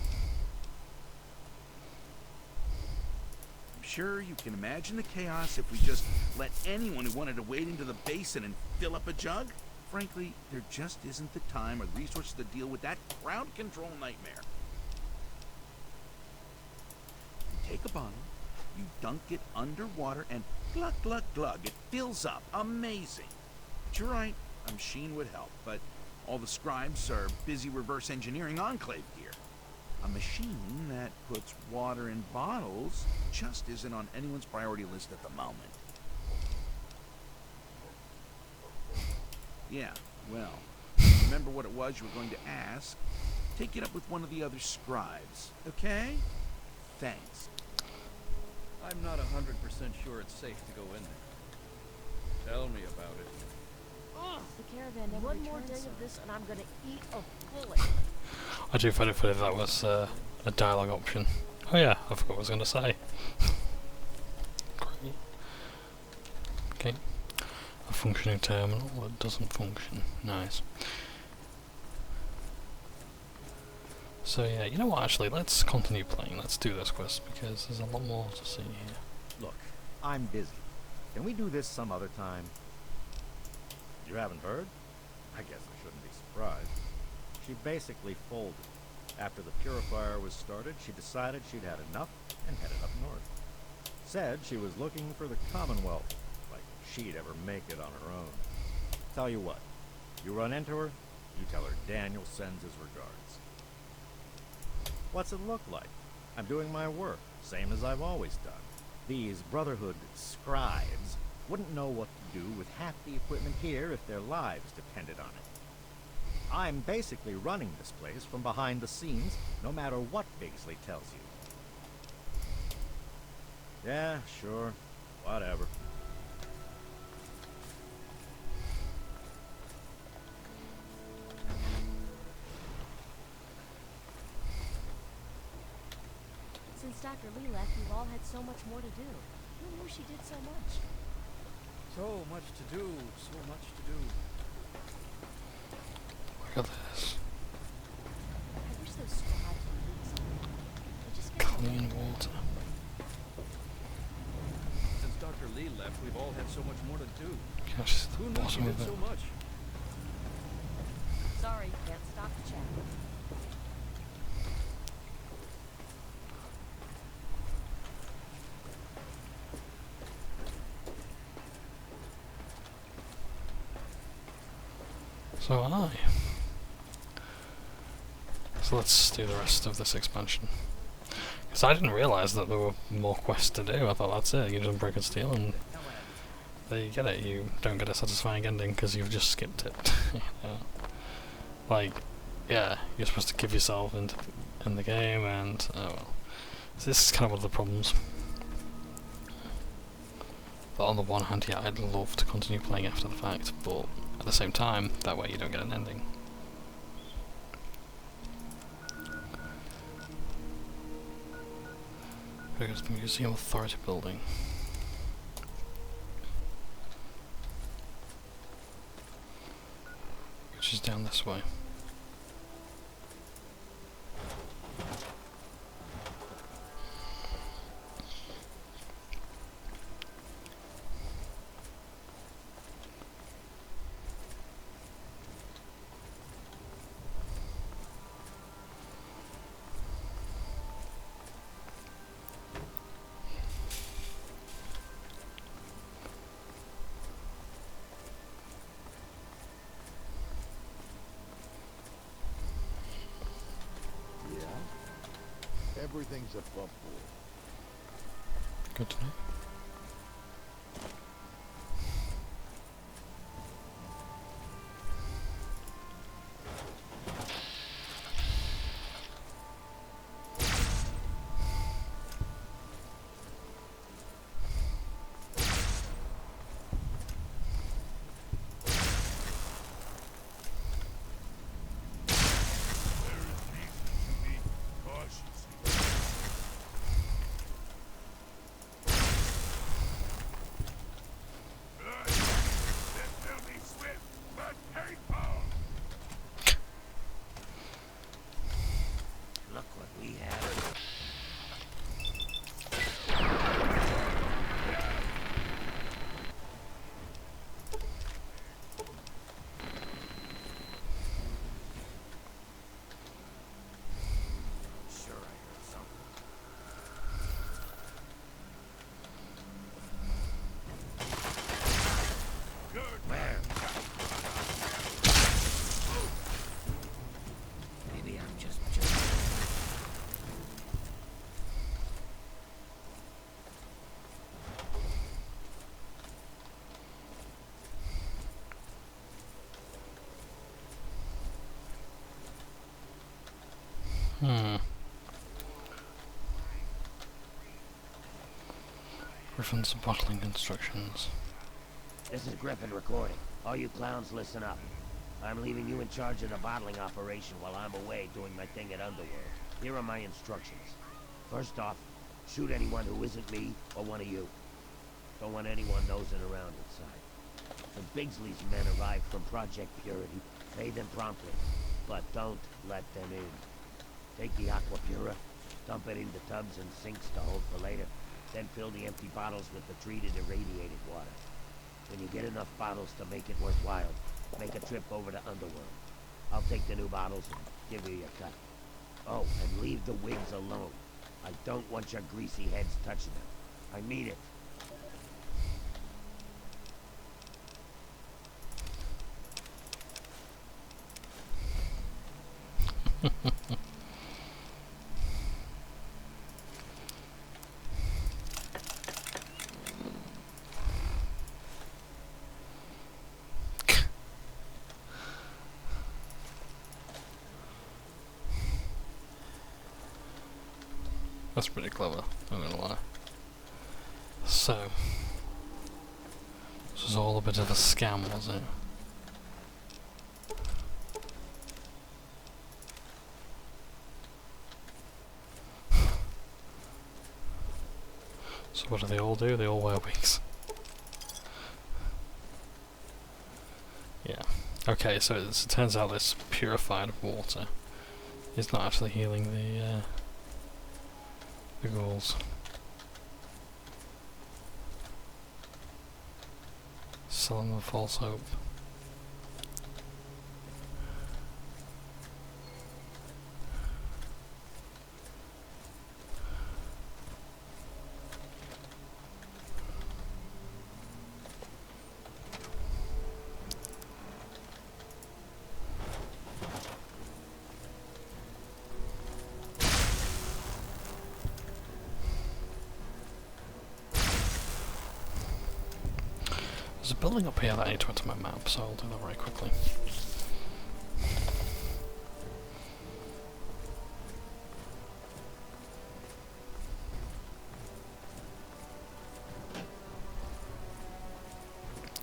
I'm sure you can imagine the chaos if we just let anyone who wanted to wade into the basin and fill up a jug. Frankly, there just isn't the time or the resources to deal with that crowd control nightmare. You take a bottle, you dunk it underwater, and glug, glug, glug, it fills up. Amazing. But you're right, a machine would help, but all the scribes are busy reverse engineering Enclave gear. A machine that puts water in bottles just isn't on anyone's priority list at the moment. Yeah, well, remember what it was you were going to ask? Take it up with one of the other scribes, okay? Thanks. I'm not 100% sure it's safe to go in there. Tell me about it. The caravan never One more day of this and I'm gonna eat a bullet. I do find it funny that was a dialogue option. Oh yeah, I forgot what I was going to say. Great. Okay. A functioning terminal that doesn't function. Nice. So yeah, you know what, actually, let's continue playing. Let's do this quest, because there's a lot more to see here. Look, I'm busy. Can we do this some other time? You haven't heard? I guess I shouldn't be surprised. She basically folded. After the purifier was started, she decided she'd had enough and headed up north. Said she was looking for the Commonwealth, like she'd ever make it on her own. Tell you what, you run into her, you tell her Daniel sends his regards. What's it look like? I'm doing my work, same as I've always done. These Brotherhood scribes wouldn't know what to do with half the equipment here if their lives depended on it. I'm basically running this place from behind the scenes, no matter what Bigsley tells you. Yeah, sure. Whatever. Since Dr. Lee left, we've all had so much more to do. Who knew she did so much? So much to do, so much to do. Look at this. I wish those scribes would do something. They just get Clean water. Since Dr. Lee left, we've all had so much more to do. Gosh, the Who knew she bottom did of it. so much? Sorry, can't stop the chat. So am I. So let's do the rest of this expansion. Because I didn't realise that there were more quests to do. I thought that's it. You just break and steal and There you get it, you don't get a satisfying ending because you've just skipped it. You know? Like, yeah, you're supposed to give yourself in the game, and oh well. So this is kind of one of the problems. But on the one hand, yeah, I'd love to continue playing after the fact, but at the same time, that way you don't get an ending. Here's the Museum Authority building. Which is down this way. Everything's above board. Good to know. Look what we have. Sure, I heard something. Where? Maybe I'm just. Griffin's bottling instructions. This is Griffin recording. All you clowns, listen up. I'm leaving you in charge of the bottling operation while I'm away doing my thing at Underworld. Here are my instructions. First off, shoot anyone who isn't me or one of you. Don't want anyone nosing around inside. When Bigsley's men arrive from Project Purity, pay them promptly, but don't let them in. Take the Aqua Pura, dump it into tubs and sinks to hold for later. Then fill the empty bottles with the treated irradiated water. When you get enough bottles to make it worthwhile, make a trip over to Underworld. I'll take the new bottles and give you your cut. Oh, and leave the wigs alone. I don't want your greasy heads touching them. I mean it. That's pretty clever, I'm not gonna lie. So, this was all a bit of a scam, was it? So what do they all do? They all wear wigs. Yeah. Okay, so it turns out this purified water is not actually healing the ghouls. Selling them false hope. There's a building up here that I need to add to my map, so I'll do that very quickly.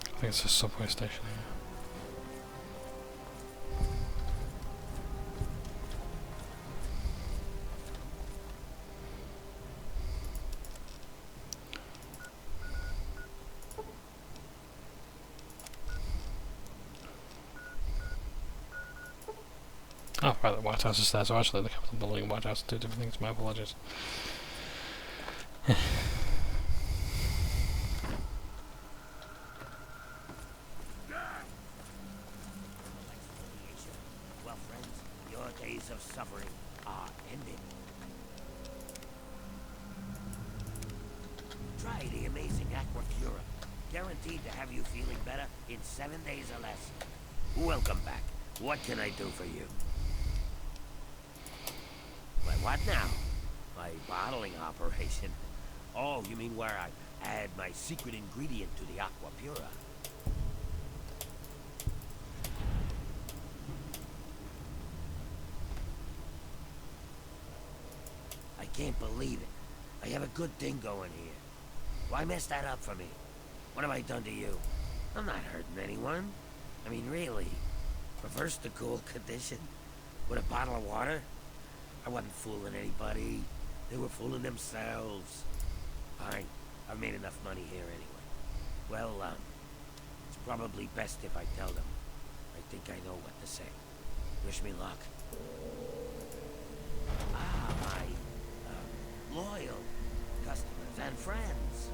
I think it's a subway station here. Oh, right, the White House is there, so actually the Capitol building and White House are two different things, my apologies. Well, friends, your days of suffering are ended. Try the amazing Aquacura. Guaranteed to have you feeling better in 7 days or less. Welcome back. What can I do for you? Why, what now? My bottling operation? Oh, you mean where I add my secret ingredient to the Aquapura? I can't believe it. I have a good thing going here. Why mess that up for me? What have I done to you? I'm not hurting anyone. I mean, really. Reverse the cool condition with a bottle of water? I wasn't fooling anybody. They were fooling themselves. Fine. I've made enough money here anyway. Well, it's probably best if I tell them. I think I know what to say. Wish me luck. Ah, my, loyal customers and friends.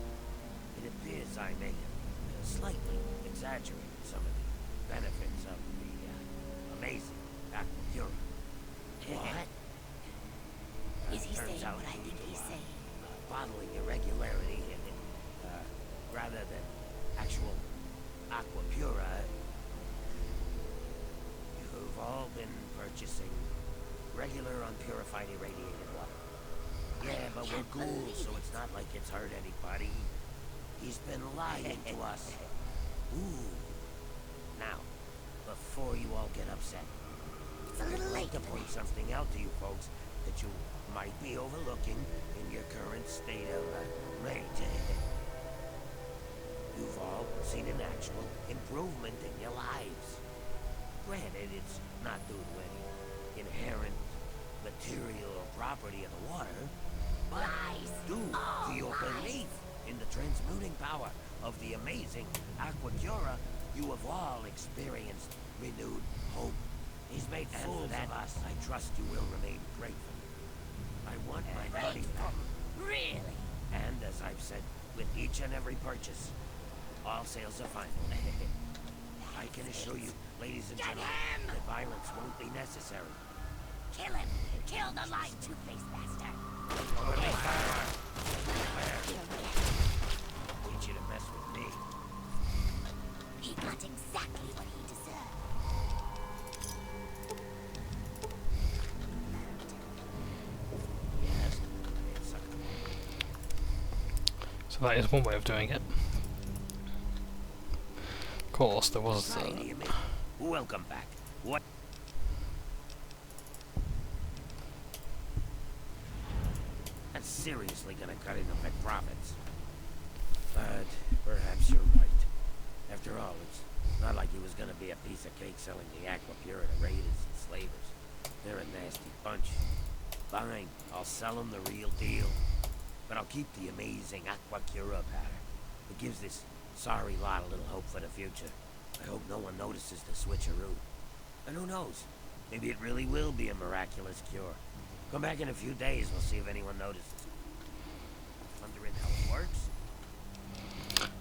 It appears I may have slightly exaggerated some of the benefits of the amazing Aquacura. What? Is he saying what I think he's saying? Bottling irregularity in it, rather than actual Aquapura. You've all been purchasing regular unpurified irradiated water. Yeah, but we're ghouls, so it's not like it's hurt anybody. He's been lying to us. Ooh. Now, before you all get upset, I'd like to point something out to you folks that you might be overlooking in your current state of rage. You've all seen an actual improvement in your lives. Granted, it's not due to any inherent material or property of the water, but due to your belief in the transmuting power of the amazing Aquacura, you have all experienced renewed hope. He's made fools of us. I trust you will remain grateful. I want my money back. Really? And as I've said, with each and every purchase, all sales are final. I can assure you, ladies and gentlemen, that violence won't be necessary. Kill him! Kill the lying two-faced bastard! Need you to mess with me. He got exactly what he deserved. Yes, So that is one way of doing it. Of course, there was... Welcome back. What? That's seriously gonna cut into my profits. But perhaps you're right. After all, it's not like he was gonna be a piece of cake selling the Aquapura to raiders and slavers. They're a nasty bunch. Fine, I'll sell them the real deal. But I'll keep the amazing Aquacura powder. It gives this sorry lot a little hope for the future. I hope no one notices the switcheroo. And who knows? Maybe it really will be a miraculous cure. Come back in a few days, we'll see if anyone notices. Wondering how it works?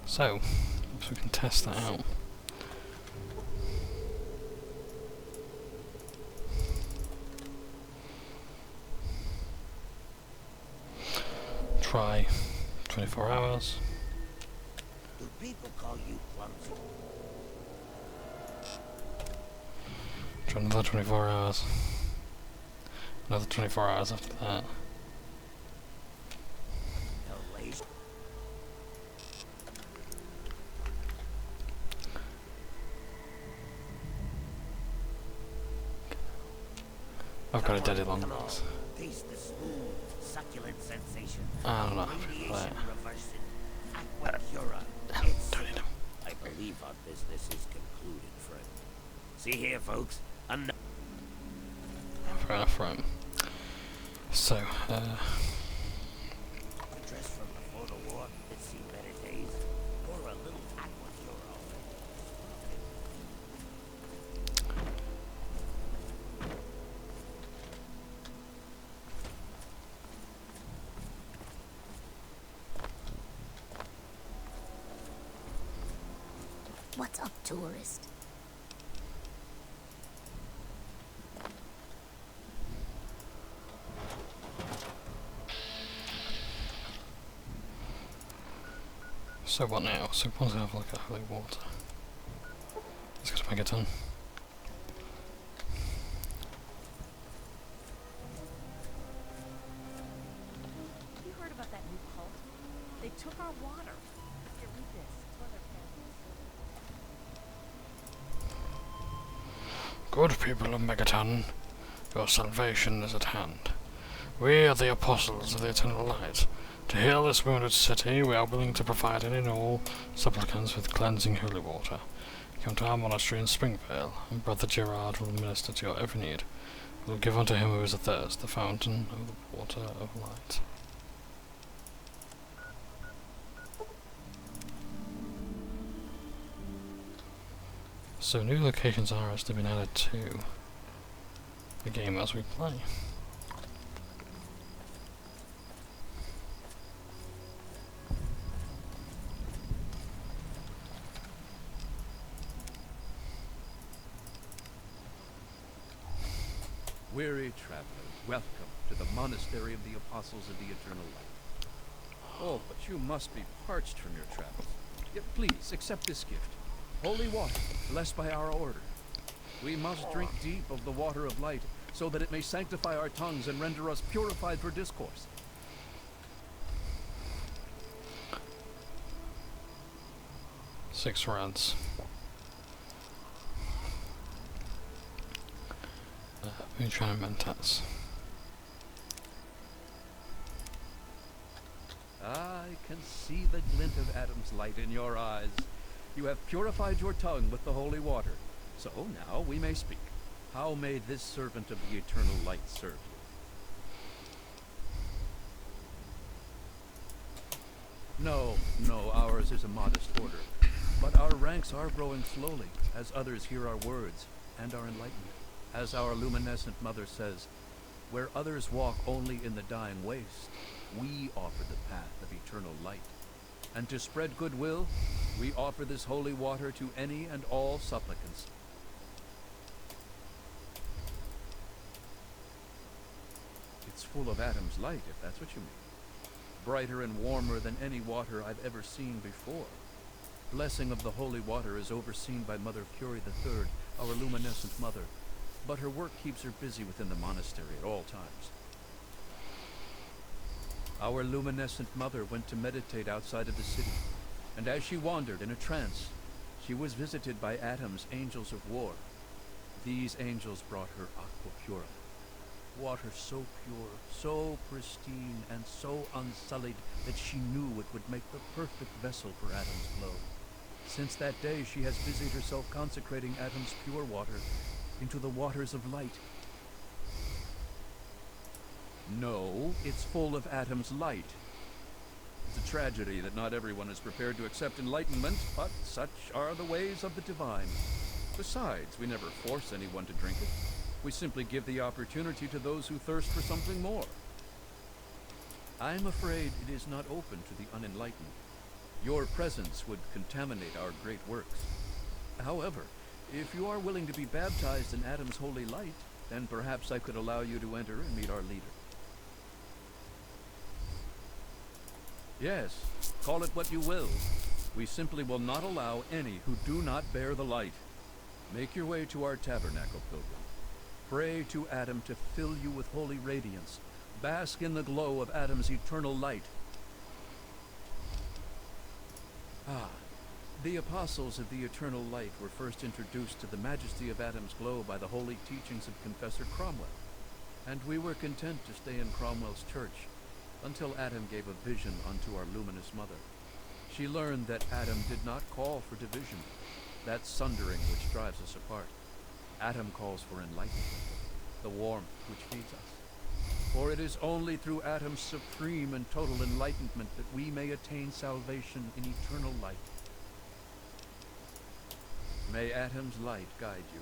So, if we can test that out. Try 24 hours. Do people call you clumsy? Try another 24 hours. Another 24 hours after that. got a daddy long Come on, nose. taste the smooth, succulent sensation. I don't know. Radiation reversing aqua pura. It's, I believe our business is concluded, friend. See here, folks. Fair enough, right. So, Dress from before the war, it's seen better days. Or a little aqua pura already. What's up, tourist? so what now? So once I have like a holy water. Let's get a megaton. You heard about that new cult? They took our water. Here, read this. It's for their families. Good people of Megaton, your salvation is at hand. We are the apostles of the eternal light. To heal this wounded city, we are willing to provide any and all supplicants with cleansing holy water. Come to our monastery in Springvale, and Brother Gerard will minister to your every need. We will give unto him who is athirst the fountain of the water of light. So new locations are actually been added to the game as we play. Weary traveler, welcome to the monastery of the Apostles of the Eternal Light. Oh, but you must be parched from your travels. Yet please, accept this gift. Holy water, blessed by our order. We must drink deep of the water of light, so that it may sanctify our tongues and render us purified for discourse. Six rods. Moonshine and Mentats. I can see the glint of Adam's light in your eyes. You have purified your tongue with the holy water. So now we may speak. How may this servant of the eternal light serve you? No, ours is a modest order. But our ranks are growing slowly, as others hear our words and are enlightened. As our luminescent mother says, where others walk only in the dying waste, we offer the path of eternal light. And to spread goodwill, we offer this holy water to any and all supplicants. It's full of Adam's light, if that's what you mean. Brighter and warmer than any water I've ever seen before. Blessing of the holy water is overseen by Mother Curie III, our luminescent mother, but her work keeps her busy within the monastery at all times. Our luminescent mother went to meditate outside of the city, and as she wandered in a trance, she was visited by Adam's angels of war. These angels brought her aqua pura, water so pure, so pristine, and so unsullied that she knew it would make the perfect vessel for Adam's glow. Since that day, she has busied herself consecrating Adam's pure water into the waters of light. No, it's full of Adam's light. It's a tragedy that not everyone is prepared to accept enlightenment, but such are the ways of the divine. Besides, we never force anyone to drink it. We simply give the opportunity to those who thirst for something more. I'm afraid it is not open to the unenlightened. Your presence would contaminate our great works. However, if you are willing to be baptized in Adam's holy light, then perhaps I could allow you to enter and meet our leader. Yes, call it what you will. We simply will not allow any who do not bear the light. Make your way to our tabernacle, pilgrim. Pray to Adam to fill you with holy radiance. Bask in the glow of Adam's eternal light. The apostles of the eternal light were first introduced to the majesty of Adam's glow by the holy teachings of Confessor Cromwell. And we were content to stay in Cromwell's church until Adam gave a vision unto our luminous mother. She learned that Adam did not call for division, that sundering which drives us apart. Adam calls for enlightenment, the warmth which feeds us. For it is only through Adam's supreme and total enlightenment that we may attain salvation in eternal light. May Adam's light guide you.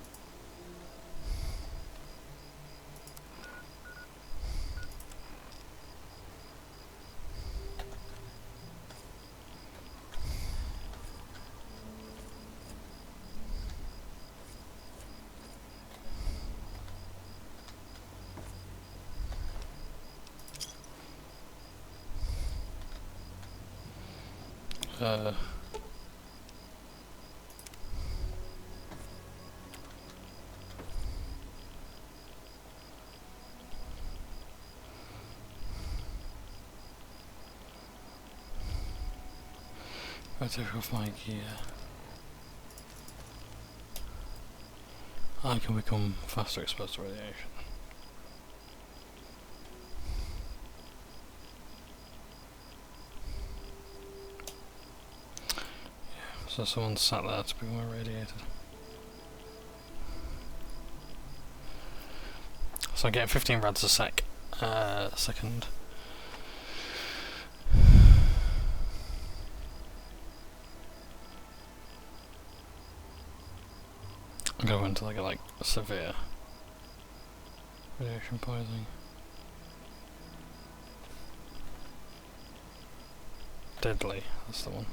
I take off my gear. I can become faster exposed to radiation. Yeah, so someone sat there to be more radiated. So I'm getting 15 rads a second. I'm going into like severe radiation poisoning. Deadly, that's the one.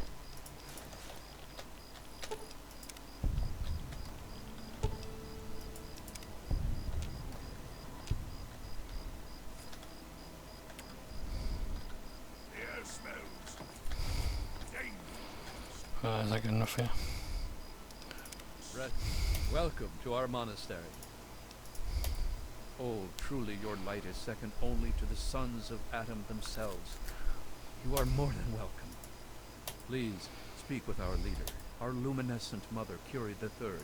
Is that good enough for you? Brett, welcome to our monastery. Oh, truly your light is second only to the sons of Adam themselves. You are more than welcome. Please, speak with our leader, our luminescent mother, Curie III. Children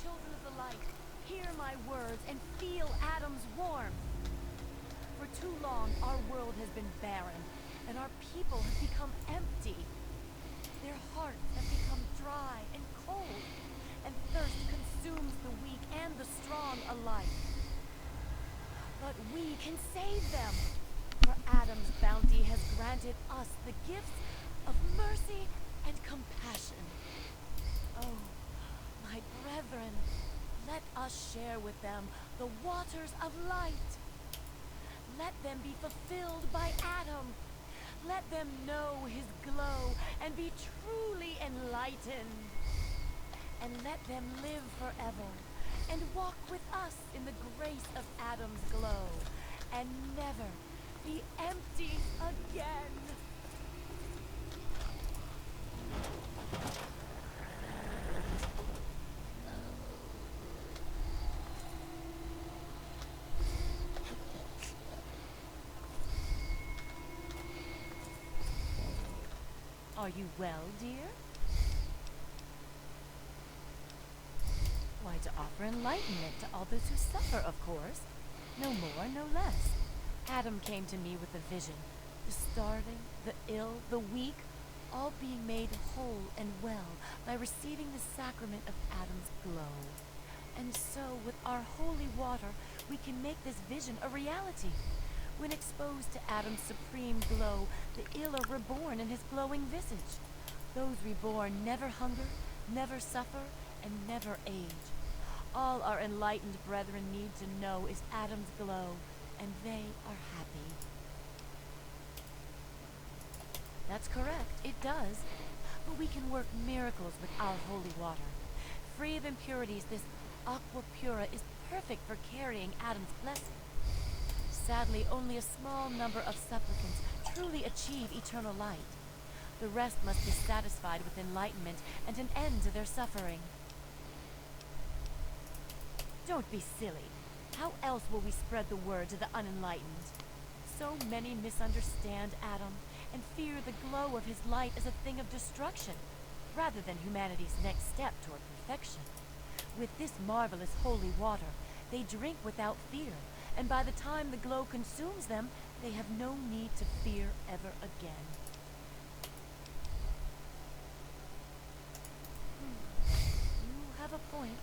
of the light, hear my words and feel Adam's warmth. For too long, our world has been barren, and our people have become empty. Their hearts have become dry and cold, and thirst consumes the weak and the strong alike. But we can save them, for Adam's bounty has granted us the gifts of mercy and compassion. Oh, my brethren, let us share with them the waters of light. Let them be fulfilled by Adam. Let them know his glow and be truly enlightened. And let them live forever and walk with us in the grace of Adam's glow and never be empty again. Are you well, dear? Why, to offer enlightenment to all those who suffer, of course. No more, no less. Adam came to me with a vision. The starving, the ill, the weak, all being made whole and well by receiving the sacrament of Adam's glow. And so, with our holy water, we can make this vision a reality. When exposed to Adam's supreme glow, the ill are reborn in his glowing visage. Those reborn never hunger, never suffer, and never age. All our enlightened brethren need to know is Adam's glow, and they are happy. That's correct, it does. But we can work miracles with our holy water. Free of impurities, this aqua pura is perfect for carrying Adam's blessing. Sadly, only a small number of supplicants truly achieve eternal light. The rest must be satisfied with enlightenment and an end to their suffering. Don't be silly. How else will we spread the word to the unenlightened? So many misunderstand Adam and fear the glow of his light as a thing of destruction, rather than humanity's next step toward perfection. With this marvelous holy water, they drink without fear, and by the time the glow consumes them, they have no need to fear ever again. You have a point.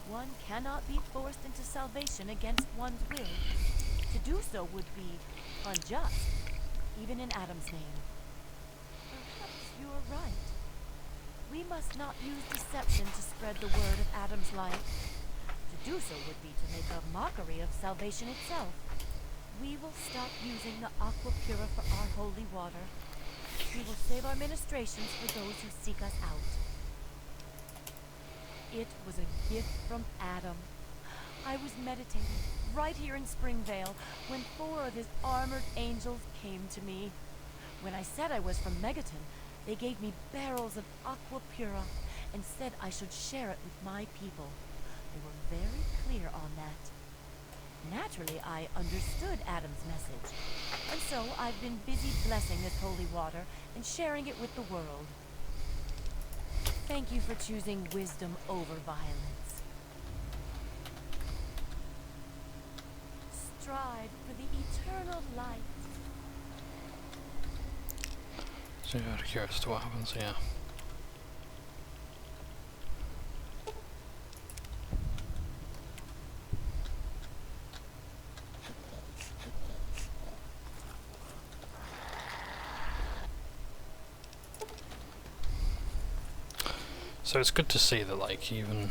One cannot be forced into salvation against one's will. To do so would be unjust, even in Adam's name. Perhaps you are right. We must not use deception to spread the word of Adam's light. To do so would be to make a mockery of salvation itself. We will stop using the aqua pura for our holy water. We will save our ministrations for those who seek us out. It was a gift from Adam. I was meditating right here in Springvale when 4 of his armored angels came to me. When I said I was from Megaton, they gave me barrels of aqua pura and said I should share it with my people. They were very clear on that. Naturally, I understood Adam's message, and so I've been busy blessing this holy water and sharing it with the world. Thank you for choosing wisdom over violence. Strive for the eternal light. So you're curious to what happens here. So it's good to see that, like, even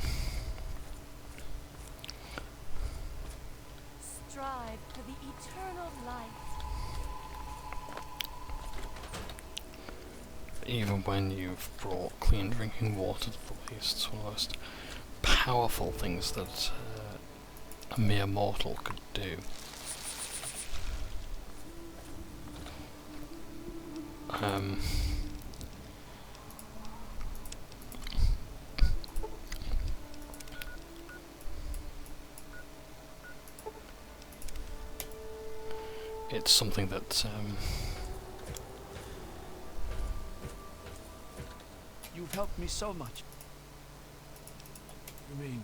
Strive for the eternal light. even when you've brought clean drinking water to the waste, it's one of the most powerful things that a mere mortal could do. It's something that You've helped me so much. You mean?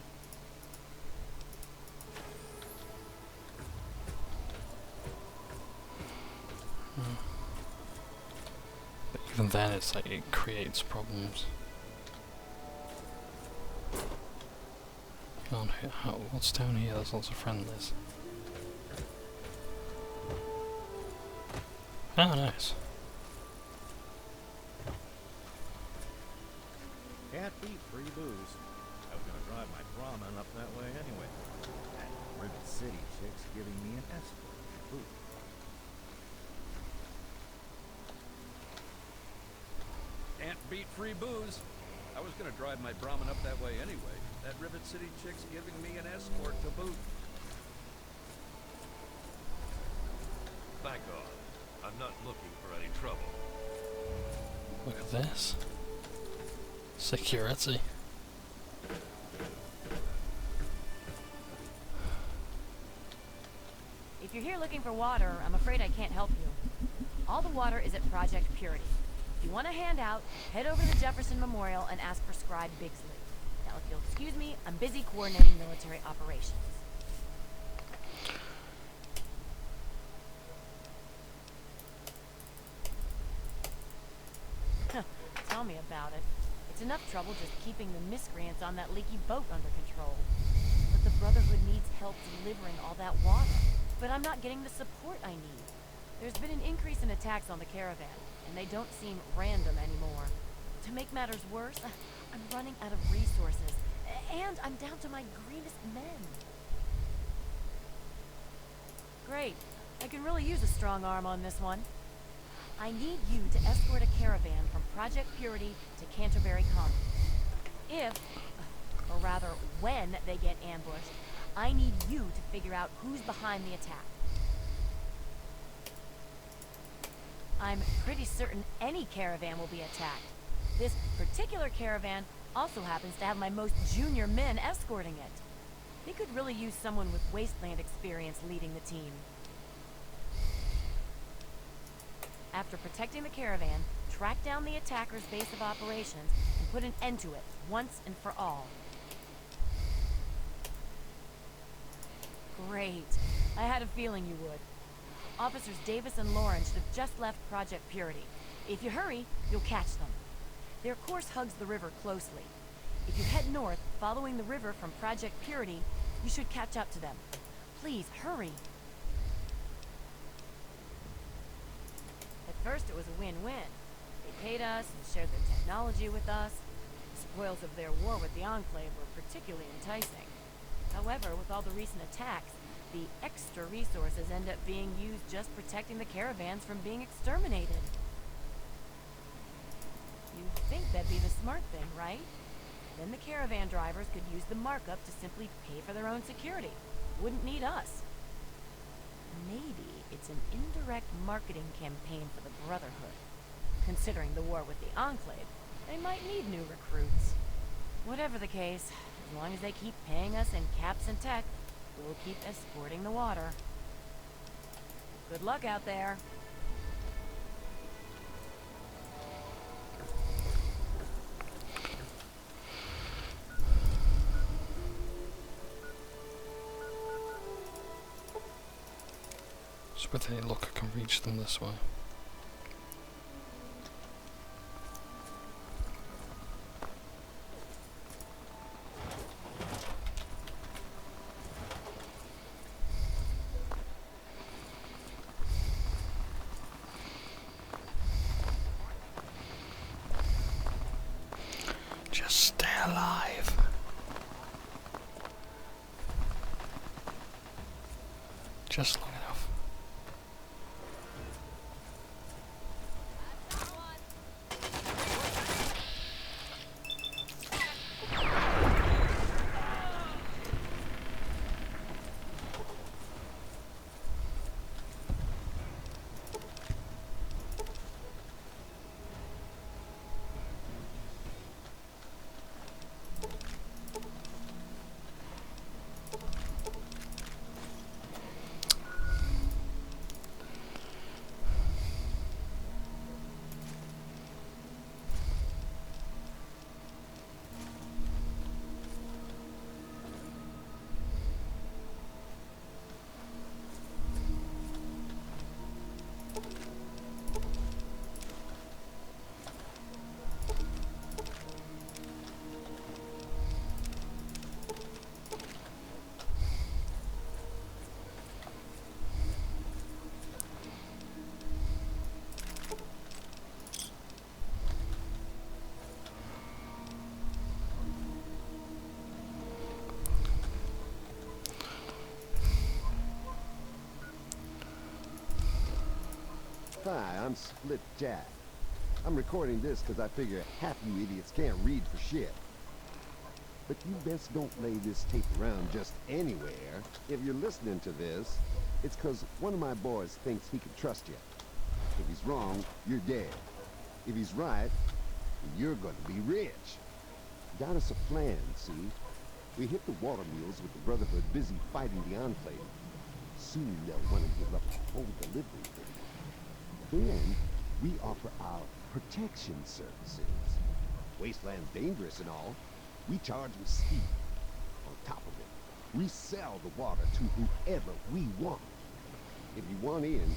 but even then it's like it creates problems. Can't hit how, what's down here? There's lots of friendlies. Oh, nice. Can't beat free booze. I was gonna drive my Brahmin up that way anyway. That Rivet City chick's giving me an escort to boot. Can't beat free booze. I was gonna drive my Brahmin up that way anyway. That Rivet City chick's giving me an escort to boot. Thank God. I'm not looking for any trouble. Look at this. Security. If you're here looking for water, I'm afraid I can't help you. All the water is at Project Purity. If you want a handout, head over to the Jefferson Memorial and ask for Scribe Bigsley. Now, if you'll excuse me, I'm busy coordinating military operations. Tell me about it. It's enough trouble just keeping the miscreants on that leaky boat under control. But the Brotherhood needs help delivering all that water. But I'm not getting the support I need. There's been an increase in attacks on the caravan, and they don't seem random anymore. To make matters worse, I'm running out of resources, and I'm down to my greenest men. Great. I can really use a strong arm on this one. I need you to escort a caravan from Project Purity to Canterbury Common. If, or rather when, they get ambushed, I need you to figure out who's behind the attack. I'm pretty certain any caravan will be attacked. This particular caravan also happens to have my most junior men escorting it. They could really use someone with Wasteland experience leading the team. After protecting the caravan, track down the attacker's base of operations Put an end to it, once and for all. Great. I had a feeling you would. Officers Davis and Lauren should have just left Project Purity. If you hurry, you'll catch them. Their course hugs the river closely. If you head north, following the river from Project Purity, you should catch up to them. Please, hurry. At first it was a win-win. They paid us and shared their technology with us. The spoils of their war with the Enclave were particularly enticing. However, with all the recent attacks, the extra resources end up being used just protecting the caravans from being exterminated. You'd think that'd be the smart thing, right? Then the caravan drivers could use the markup to simply pay for their own security. Wouldn't need us. Maybe it's an indirect marketing campaign for the Brotherhood. Considering the war with the Enclave, they might need new recruits. Whatever the case, as long as they keep paying us in caps and tech, we'll keep escorting the water. Good luck out there. So with any luck I can reach them this way. Just stay alive. Just long enough. Hi, I'm Split Jack. I'm recording this because I figure half you idiots can't read for shit. But you best don't lay this tape around just anywhere. If you're listening to this, it's because one of my boys thinks he can trust you. If he's wrong, you're dead. If he's right, you're gonna be rich. Got us a plan, see? We hit the water mules with the Brotherhood busy fighting the Enclave. Soon they'll want to give up the whole delivery thing. Then, we offer our protection services. Wasteland's dangerous and all. We charge with speed. On top of it, we sell the water to whoever we want. If you want in,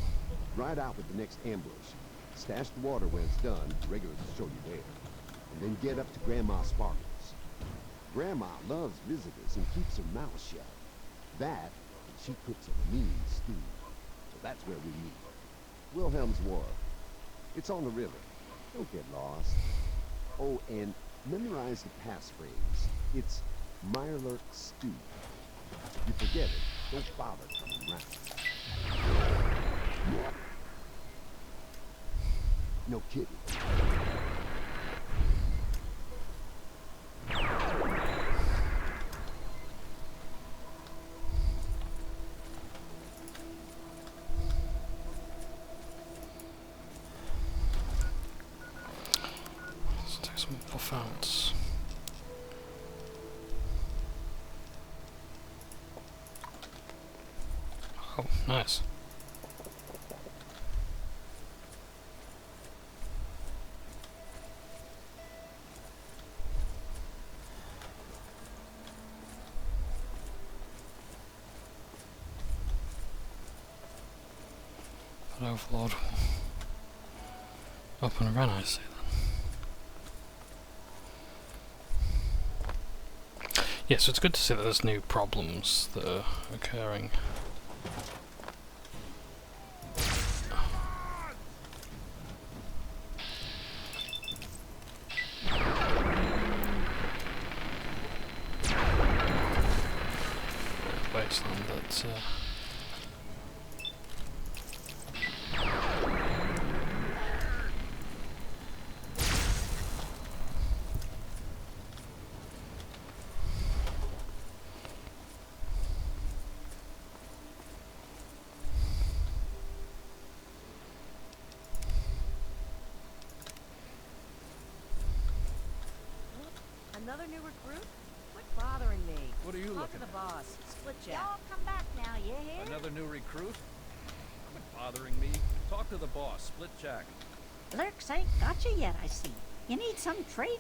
ride out with the next ambush. Stash the water when it's done, the regulars will show you where. And then get up to Grandma Sparkles. Grandma loves visitors and keeps her mouth shut. That, and she cooks a mean stew. So that's where we meet. Wilhelm's Wharf. It's on the river. Don't get lost. Oh, and memorize the passphrase. It's Mirelurk Stew. If you forget it, don't bother coming round. No kidding. Let's take some buff-outs. Oh, nice. Overlord up and run, I see then. Yeah, so it's good to see that there's new problems that are occurring. Wasteland, that's Another new recruit? Quit bothering me. What are you Talk looking to the at? boss. Split jack. Y'all come back now, you hear? Another new recruit? Quit bothering me. Talk to the boss. Split jack. Lurks ain't got you yet, I see. You need some trading?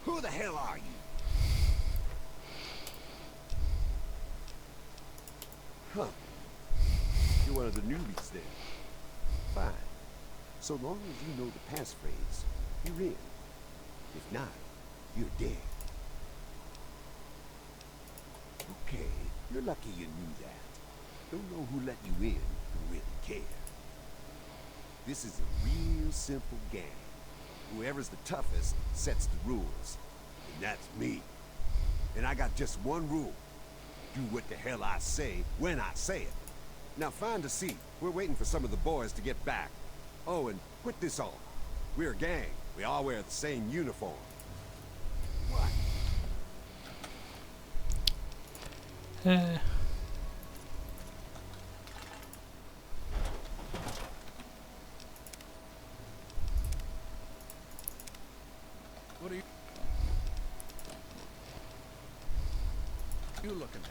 Who the hell are you? Huh. You're one of the newbies then. Fine. So long as you know the passphrase, you're in. If not, you're dead. Okay, you're lucky you knew that. Don't know who let you in who really care. This is a real simple game. Whoever's the toughest sets the rules. And that's me. And I got just one rule. Do what the hell I say when I say it. Now find a seat. We're waiting for some of the boys to get back. Oh, and put this on. We're a gang. We all wear the same uniform. What? What are you looking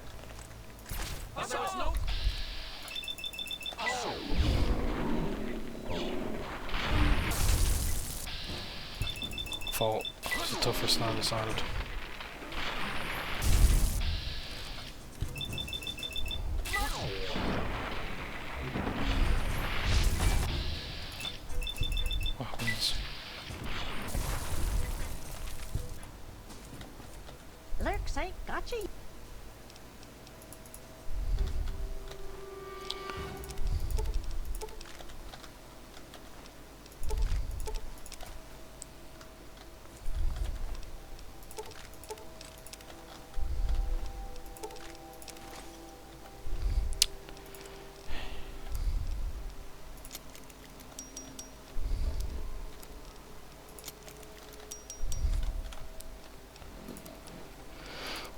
at? Assault! Vault was the toughest, I decided. What happens? Lurks ain't got you.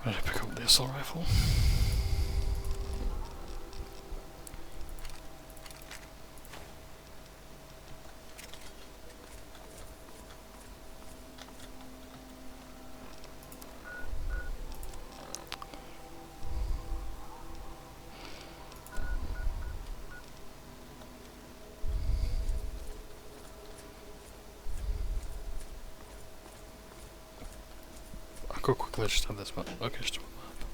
Where did I pick up the assault rifle? I'll go quickly just have this one. Okay, just one map.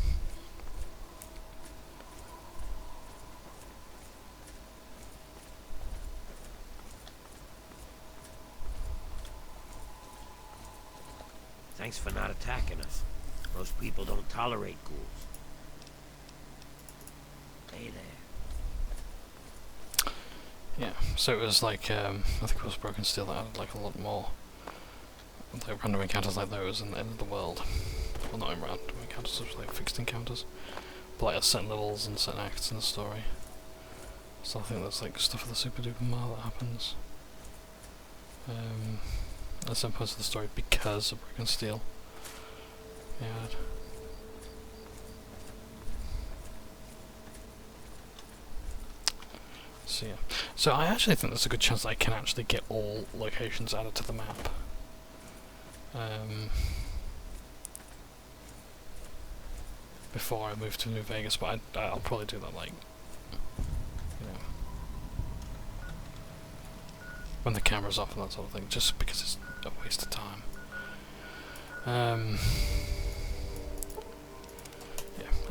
Thanks for not attacking us. Most people don't tolerate ghouls. Hey there. Yeah, so it was like, I think it was Broken Steel that had like a lot more like random encounters like those in the end of the world. Well, not in random encounters, it was like fixed encounters. But like at certain levels and certain acts in the story. So I think that's like stuff of the Super Duper Mile that happens. At some points of the story because of Broken Steel. Yeah. So yeah. So I actually think there's a good chance that I can actually get all locations added to the map. Before I move to New Vegas, but I'll probably do that like, you know, when the camera's off and that sort of thing, just because it's a waste of time.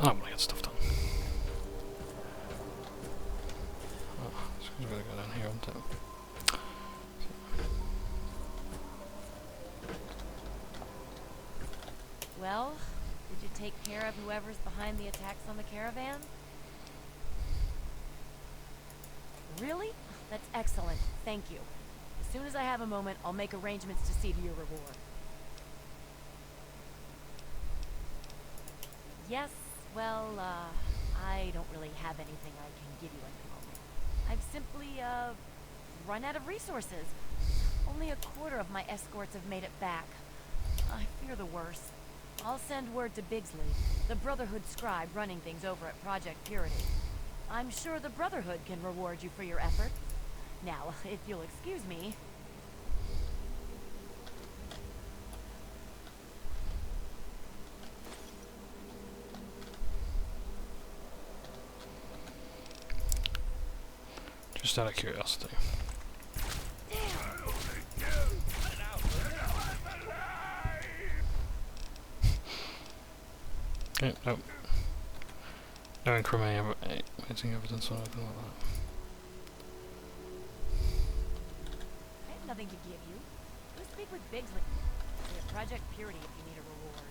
Oh, I'm gonna get stuff done. Oh, so I'm gonna go down here and do. Well, did you take care of whoever's behind the attacks on the caravan? Really? That's excellent. Thank you. As soon as I have a moment, I'll make arrangements to see to your reward. Yes, well, I don't really have anything I can give you at the moment. I've simply, run out of resources. Only a quarter of my escorts have made it back. I fear the worst. I'll send word to Bigsley, the Brotherhood scribe running things over at Project Purity. I'm sure the Brotherhood can reward you for your effort. Now, if you'll excuse me... Just out of curiosity. Okay, nope. No incriminating evidence or anything like that. I have nothing to give you. Go speak with Bigsley. Be at Project Purity if you need a reward.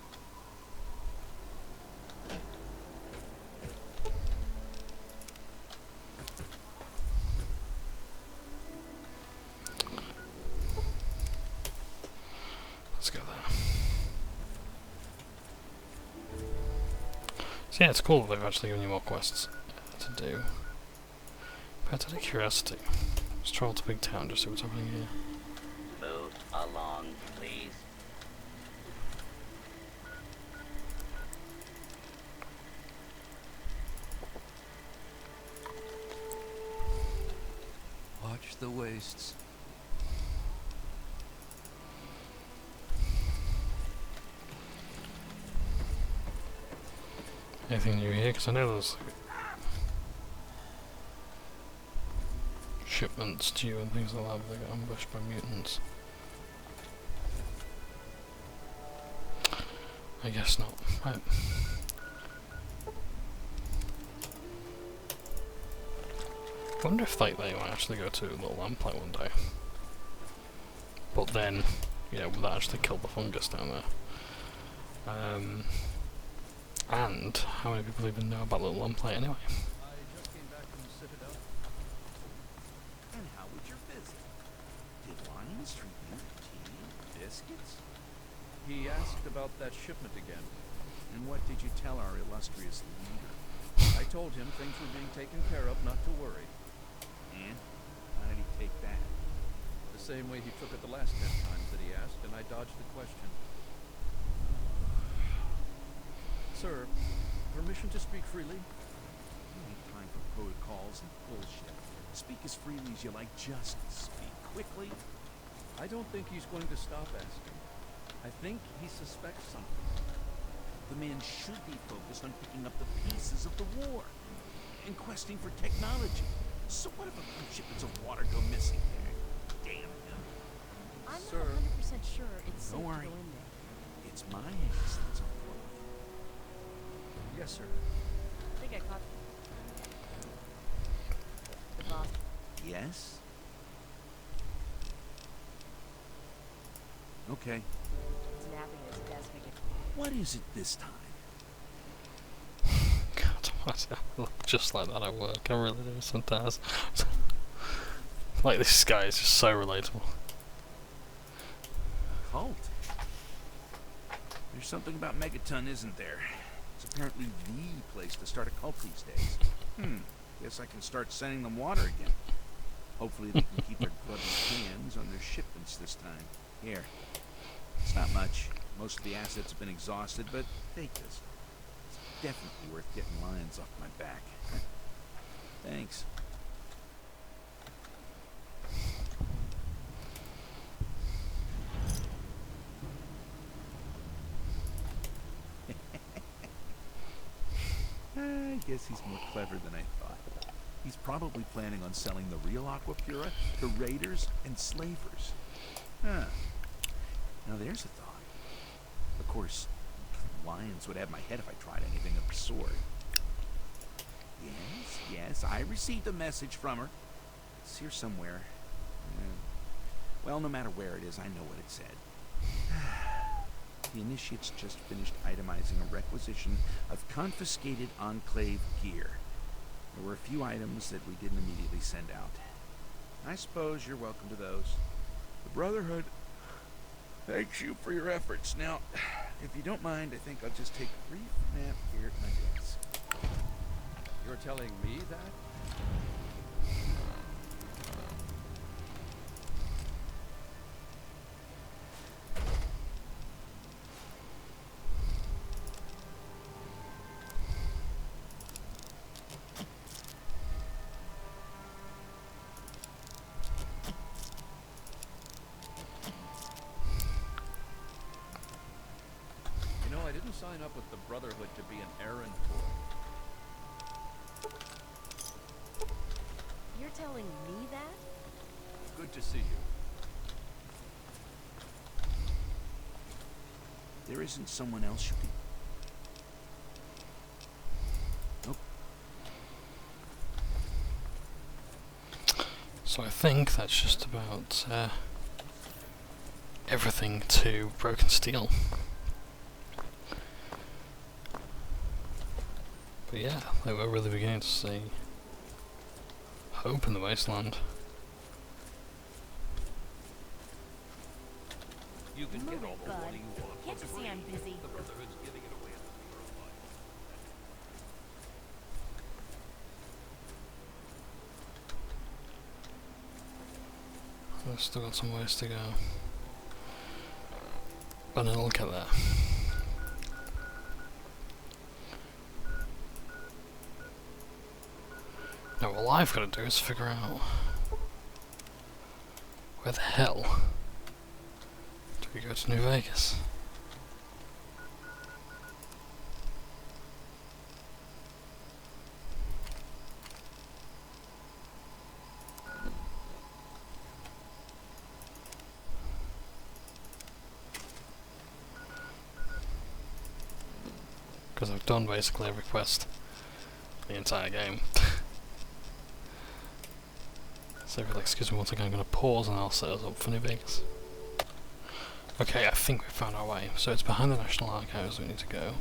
Let's go there. So yeah, it's cool that they've actually given you more quests to do. But out of curiosity, let's travel to Big Town just see what's happening here. Move along, please. Watch the wastes. Anything new here? Because I know there's shipments due and things like that, but they get ambushed by mutants. I guess not. Right. I wonder if like they might actually go to a little lamplight one day. But then, you know, would that actually kill the fungus down there? And how many people even know about Little Lamplight anyway? I just came back from the Citadel. And how was your visit? Did Lions treat you to tea and biscuits? He asked about that shipment again. And what did you tell our illustrious leader? I told him things were being taken care of, not to worry. And how did he take that? The same way he took it the last 10 times that he asked, and I dodged the question. Sir, permission to speak freely? You ain't time for protocols and bullshit. Speak as freely as you like, just speak quickly. I don't think he's going to stop asking. I think he suspects something. The man should be focused on picking up the pieces of the war and questing for technology. So what if a few shipments of water go missing there? Damn him. I'm Sir. not 100% sure it's safe Don't to worry. go in there. It's my ass that's on fire. Yes, sir. I think I caught the boss. Yes? Okay. He's napping at his desk again. What is it this time? God, I look just like that at work. I really do sometimes. Like this guy is just so relatable. Cult? There's something about Megaton, isn't there? It's apparently the place to start a cult these days. Guess I can start sending them water again. Hopefully they can keep their grubby hands on their shipments this time. Here. It's not much. Most of the assets have been exhausted, but take this. It's definitely worth getting Lions off my back. Thanks. I guess he's more clever than I thought. He's probably planning on selling the real Aquapura to raiders and slavers. Huh. Now there's a thought. Of course, Lions would have my head if I tried anything sword. Yes, I received a message from her. It's here somewhere. Well, no matter where it is, I know what it said. The Initiates just finished itemizing a requisition of confiscated Enclave gear. There were a few items that we didn't immediately send out. I suppose you're welcome to those. The Brotherhood thanks you for your efforts. Now, if you don't mind, I think I'll just take a brief nap here at my desk. You're telling me that? You know, I didn't sign up with the Brotherhood to be an errand boy. You're telling me that? Good to see you. There isn't someone else you can... Nope. So I think that's just about everything to broken steel. But yeah, like we're really beginning to see hope in the Wasteland. You can get Move all it, the bud. money you want. Can't you see I'm busy? The Brotherhood's giving it away at the pure life. We've still got some ways to go. But it'll get there. Now all I've got to do is figure out where the hell do we go to New Vegas? Because I've done basically every quest the entire game. So if you'll excuse me one second, I'm going to pause and I'll set us up for New Vegas. Okay, I think we found our way. So it's behind the National Archives we need to go.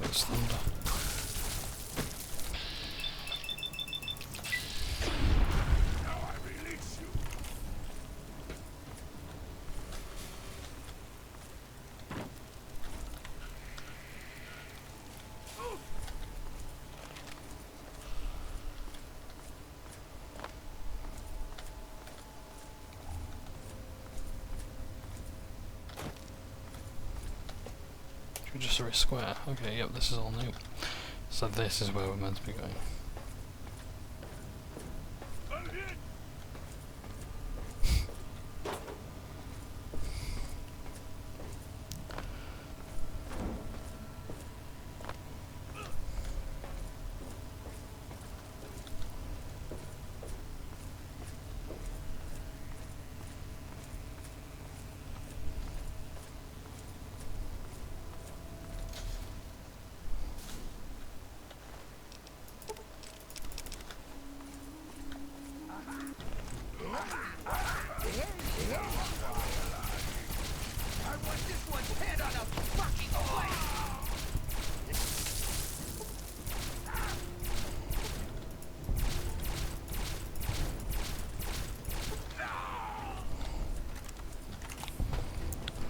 First thunder. Just a square. Okay, yep, this is all new. So this is where we're meant to be going.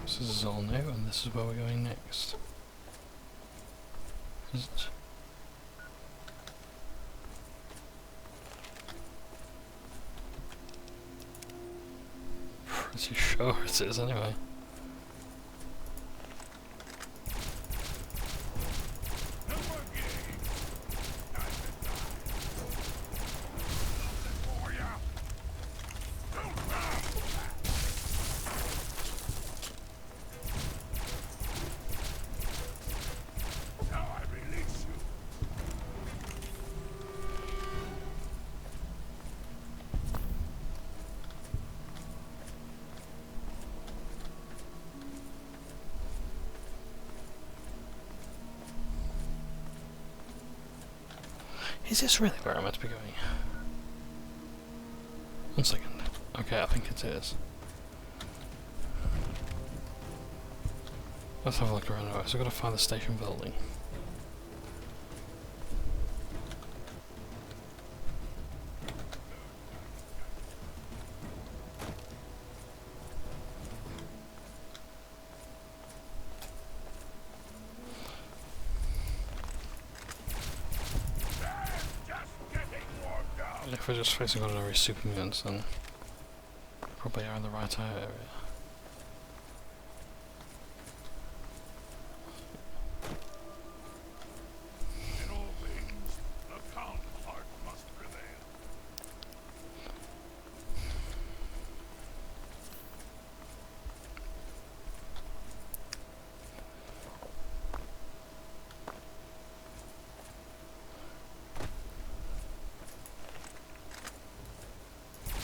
This is all new, and this is where we're going next. Is it? Pretty sure it is, anyway. Is this really where I'm meant to be going? 1 second. Okay, I think it is. Let's have a look around. So I've got to find the station building. If we're just facing ordinary supermutants, then probably are in the right area. In all things, the counterpart must prevail.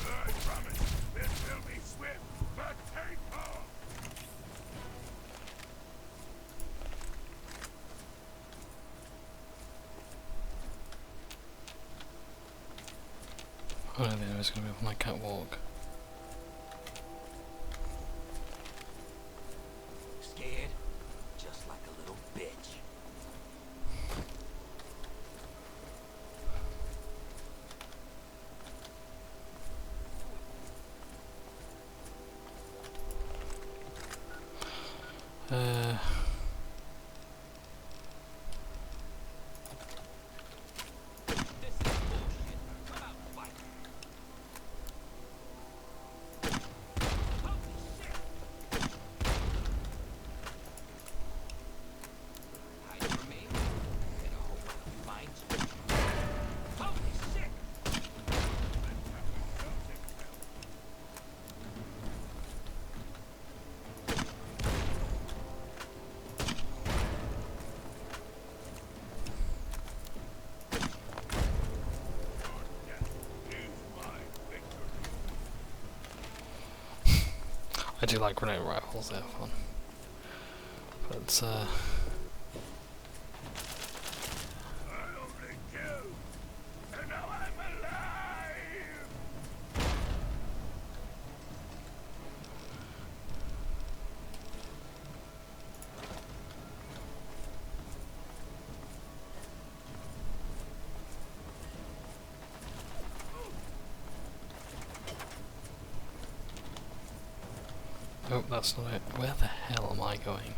I promise, this will be swift, but painful. I don't think there's going to be on my catwalk. Scared? Just like a little bitch. I do like grenade rifles, they're fun. But, I only killed, and now I'm alive. oh, that's not it. Where the hell am I going?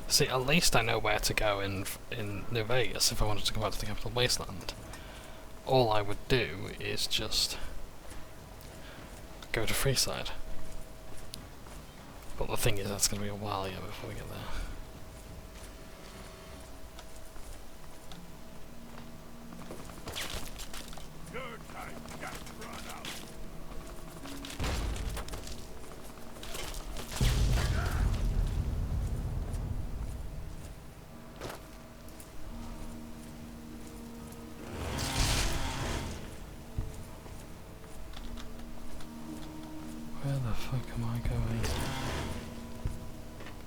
See, at least I know where to go in New Vegas if I wanted to go back to the capital Wasteland. All I would do is just go to Freeside. But the thing is, that's going to be a while yet before we get there. Your time got run out. Where the fuck am I going?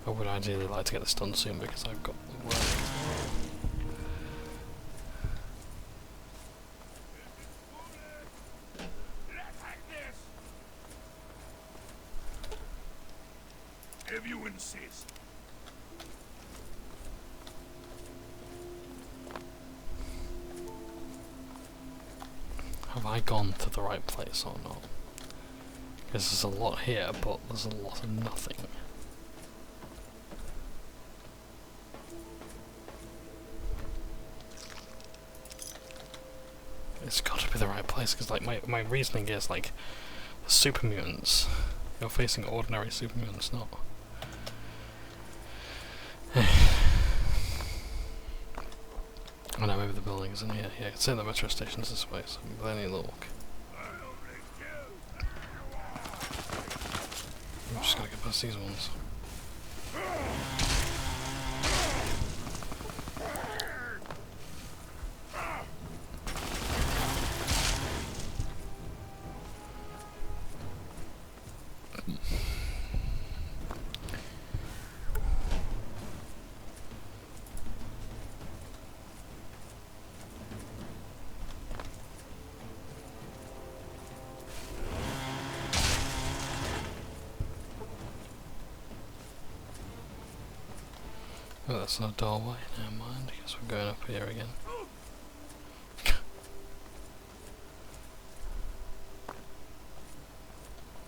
I would ideally like to get this done soon because I've got work. If you insist. Have I gone to the right place or not? Because there's a lot here, but there's a lot of nothing. It's got to be the right place, because like my reasoning is like the super mutants. You're facing ordinary super mutants, not. Oh no, maybe the building is in here. Yeah, it's in the metro station's this way, so then you look. I'm just gonna get past these ones. Oh, that's not a doorway. Never mind. I guess we're going up here again.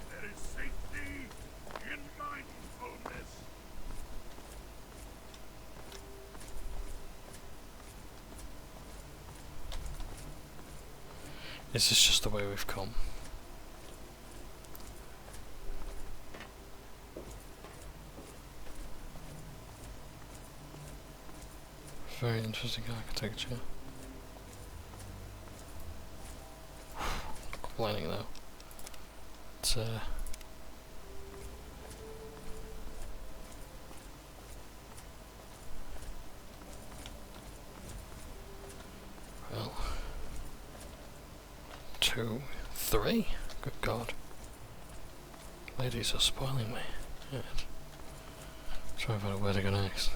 There is safety in mindfulness. Is this just the way we've come? Very interesting architecture. Not complaining though. It's well, 2, 3. Good God. Ladies are spoiling me. Yes. Try and find out where to go next.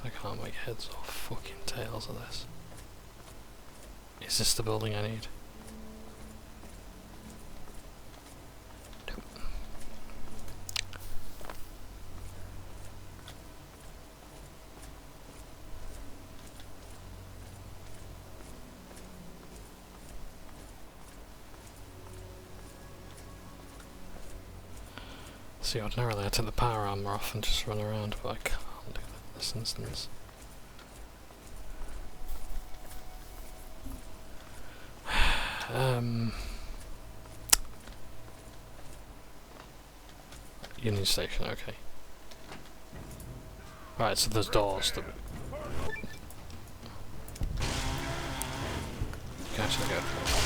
I can't make heads or fucking tails of this. Is this the building I need? Nope. See, ordinarily I take the power armor off and just run around, but I can't do that in this instance. Union Station, okay. Right, so there's doors that... You can actually go through.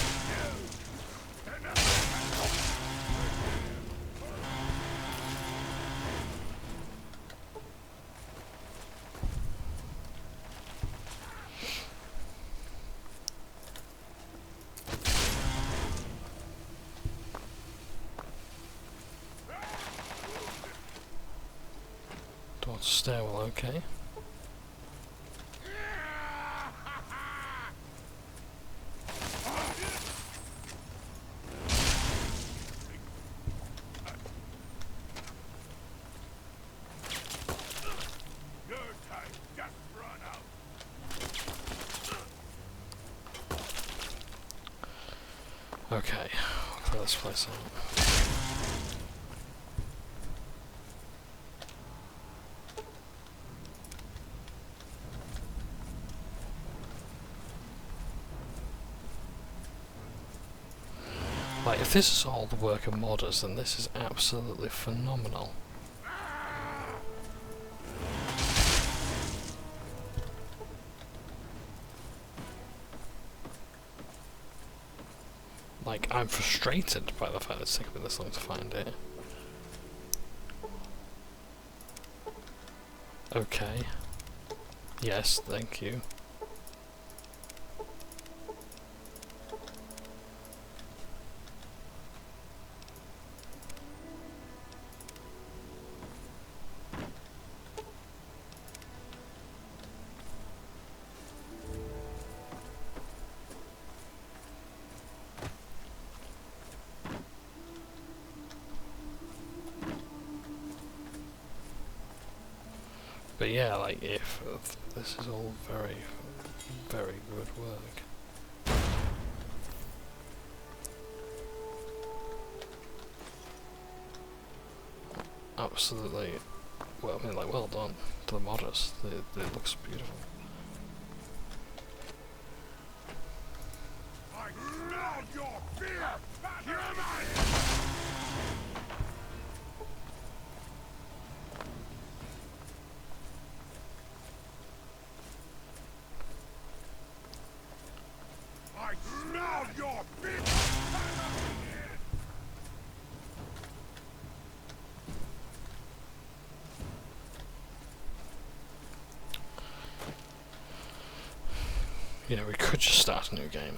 Stairwell, okay. Your time just run out. Okay, I'll clear this place out. Like, if this is all the work of modders, then this is absolutely phenomenal. Like, I'm frustrated by the fact that it's taken me this long to find it. Okay. Yes, thank you. But yeah, like, if this is all very, very good work. Absolutely, well, I mean, like, well done to the modders. It looks beautiful. I smell your fear! Human! I smell your fear! You know, we could just start a new game.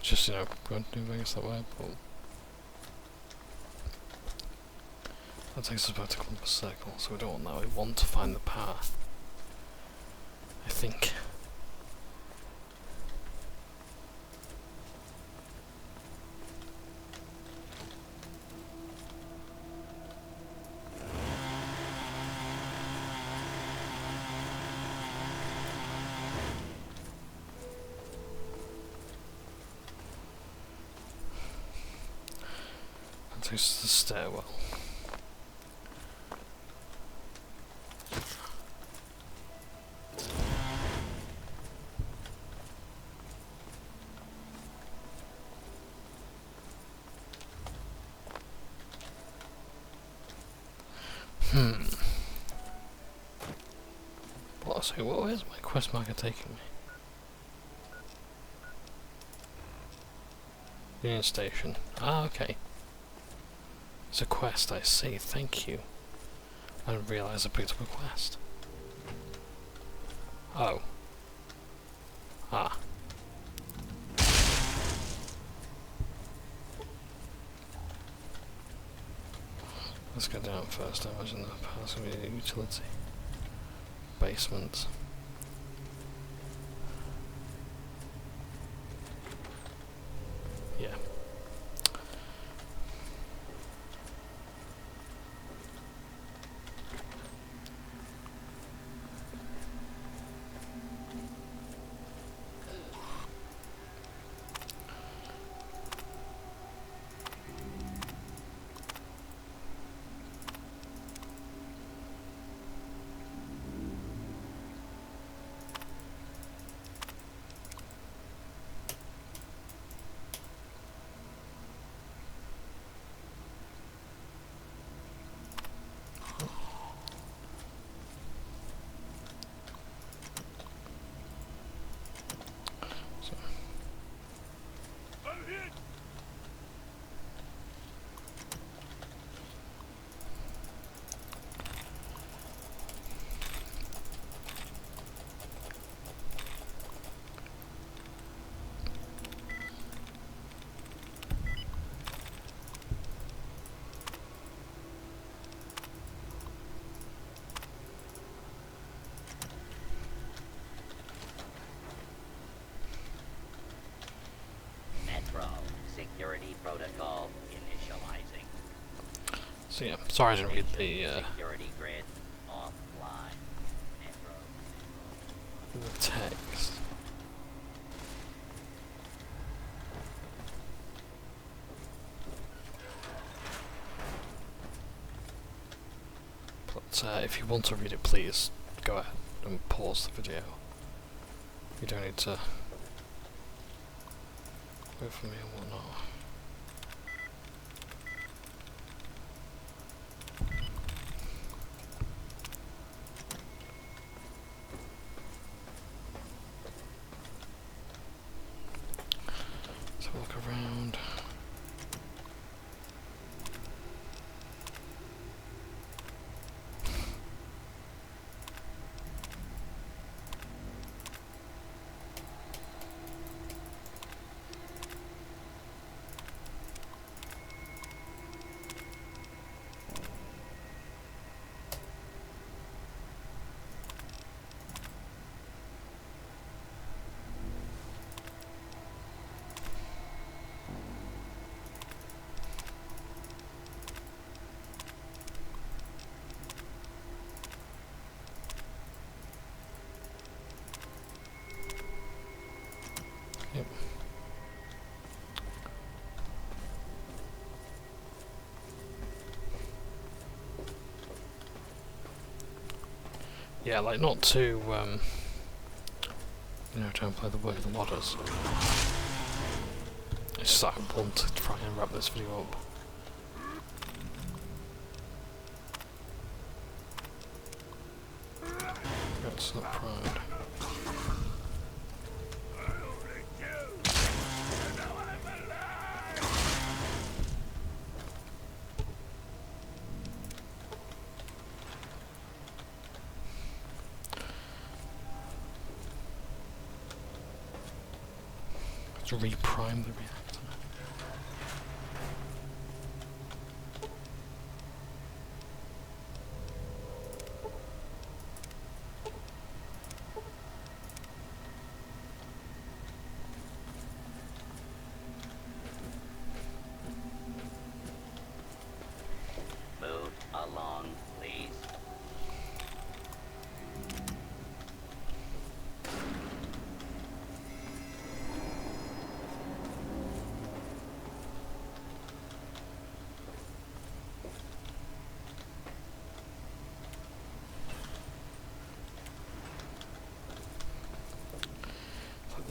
Just, you know, go to New Vegas that way, but that takes us back to Columbus Circle, so we don't want that. We want to find the power, I think. takes to the stairwell. Where's my quest marker taking me? Union Station. Ah, okay. It's a quest, I see. Thank you. I didn't realise I picked up a quest. Oh. Ah. Let's go down first. I imagine the path's going to be a utility. Basement. Yeah. Security protocol initializing. So yeah, sorry I didn't read the security grid offline. the text. But if you want to read it, please go ahead and pause the video. You don't need to wait for me and whatnot. Let's have a look around. Yep. Yeah, like not to, you know, don't play the word of the modders. It's just that I want to try and wrap this video up. That's not pride. To reprime the reactor. Move along, please.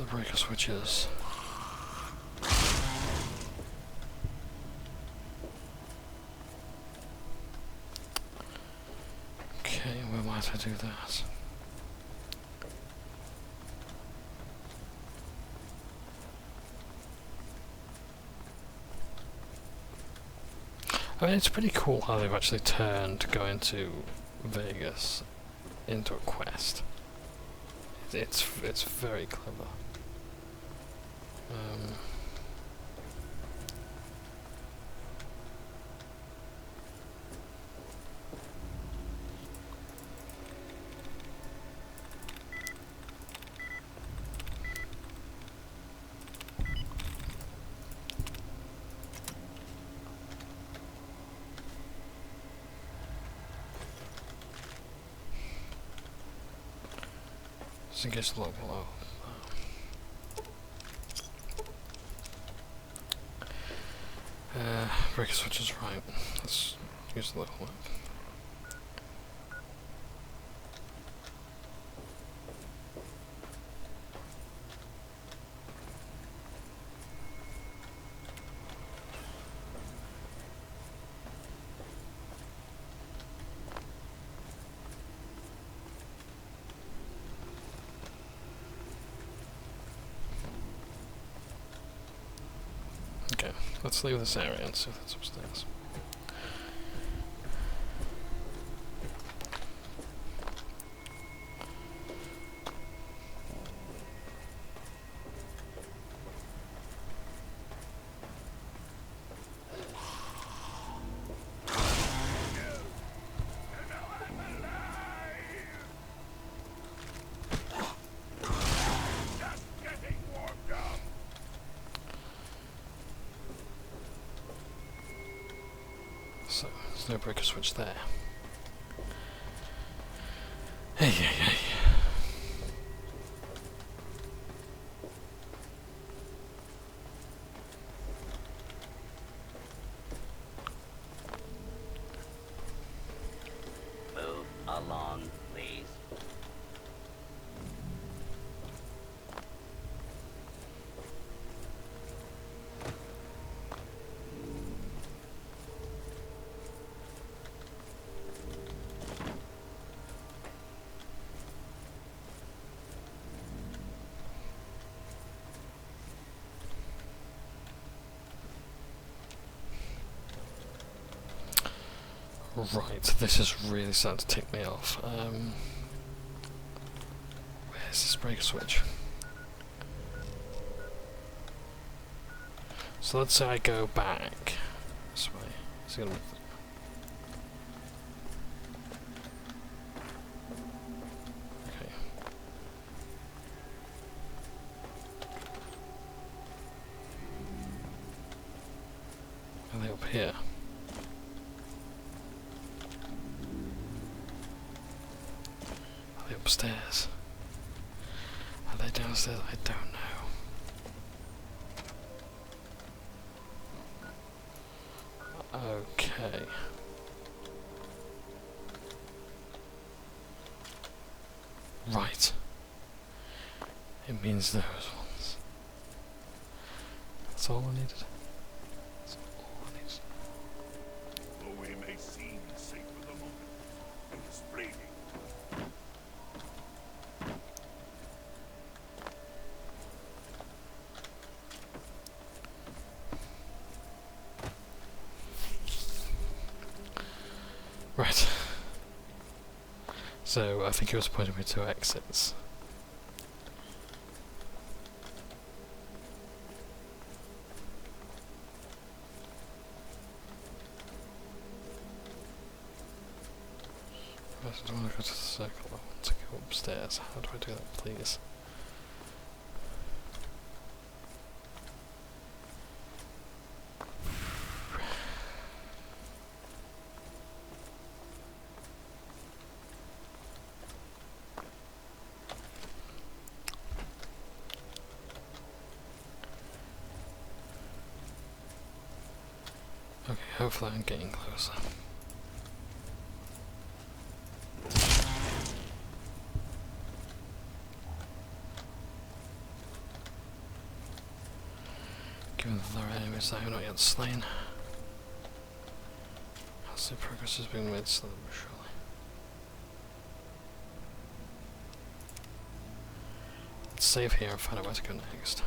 the breaker switches. Okay, where might I do that? I mean, it's pretty cool how they've actually turned going to Vegas into a quest. It's very clever. Just in case the lock below. Breaker switch is right. Let's use the little one. Okay, let's leave this area and see if it's upstairs. So, there's no breaker switch there. Hey, hey, hey. Move along, please. Right, this is really starting to tick me off. Where's this breaker switch? So let's say I go back this way. Is it gonna be okay. Are they up here? Are they upstairs? Are they downstairs? I don't know. Okay. Right. It means those ones. That's all I needed. That's all I needed. Though we may seem safe for the moment, it is fleeting. Right. So I think it was pointing me to exits. I don't want to go to the circle, I want to go upstairs. How do I do that, please? Okay, hopefully I'm getting closer. there are enemies that I have not yet slain. As the progress is being made slowly but surely. Let's save here and find out where to go next.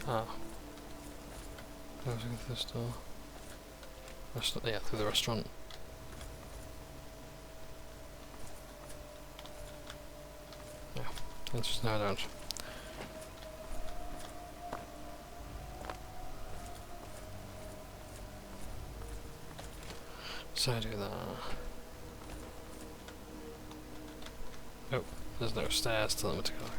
Ah. Closing this door. Yeah, through the restaurant. Yeah, let's just now don't. So I do that. Oh, there's no stairs telling me to go. Okay.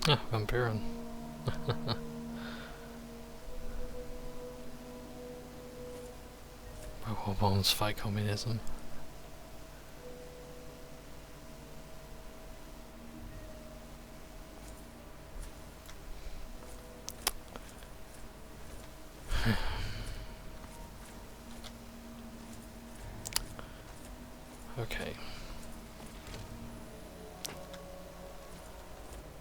Ah, Vampire. Bones fight communism. Okay.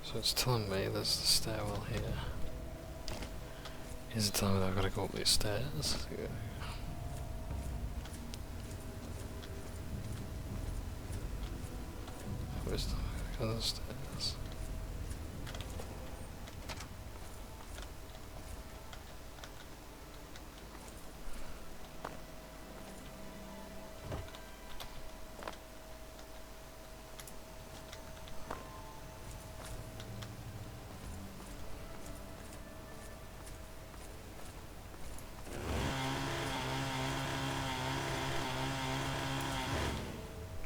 So it's telling me there's the stairwell here. Is it telling me that I've got to go up these stairs? Yeah. Where's the stairs?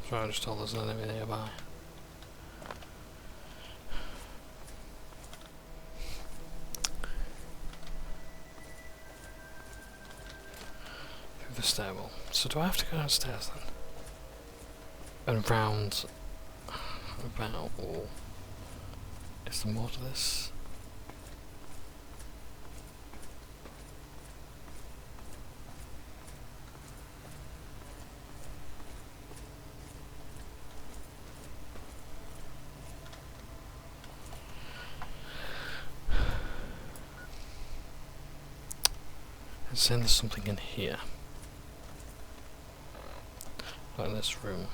So I just told there's an enemy nearby. Through the stairwell. So do I have to go downstairs then? And round about, or is there more to this? It's saying there's something in here. Like in this room.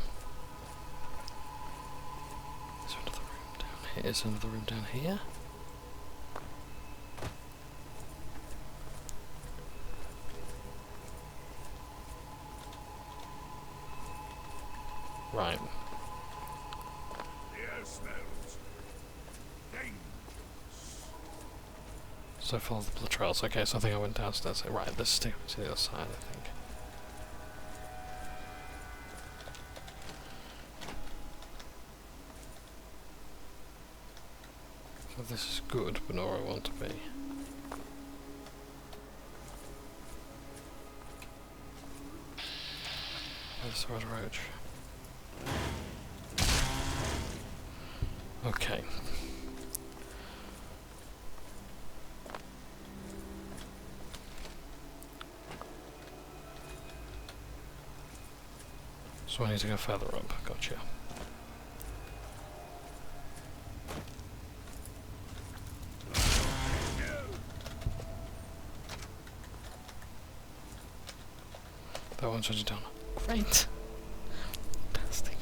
Is there another room down here? Is there another room down here? Right. The air smells dangerous. So follow the blood trails. Okay, so I think I went downstairs. Right, this is taking me to the other side, I think. So this is good, but not where I want to be. There's the red roach. Okay. So I need to go further up, gotcha. That one's already done. Great! Fantastic.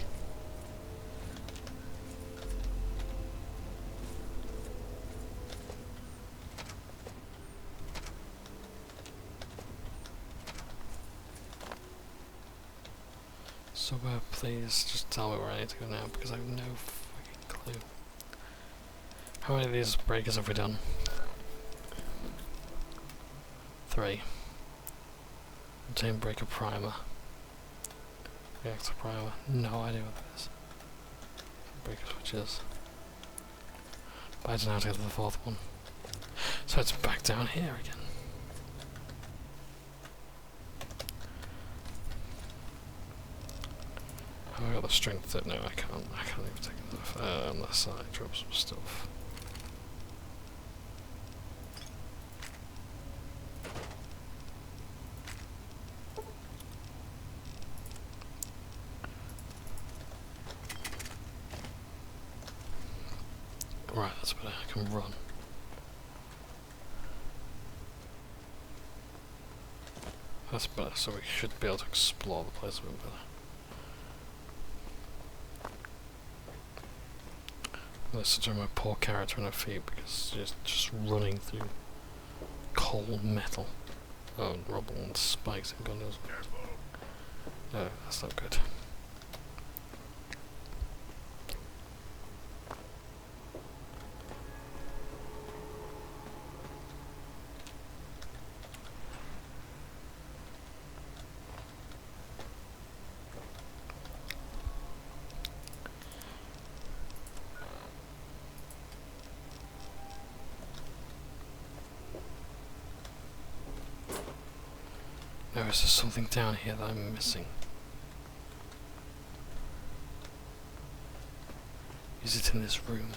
So please just tell me where I need to go now, because I have no fucking clue. How many of these breakers have we done? 3. Obtain breaker primer. Reactor primer. No idea what that is. Breaker switches. But I don't know how to get to the fourth one. So it's back down here again. Have I got the strength to... No, I can't. I can't even take enough. Unless I drop some stuff. Right, that's better. I can run. That's better, so we should be able to explore the place a bit better. Let's turn my poor character on her feet because she's just running through cold metal. Oh, and rubble and spikes and guns. No, that's not good. Now, is there something down here that I'm missing? Is it in this room?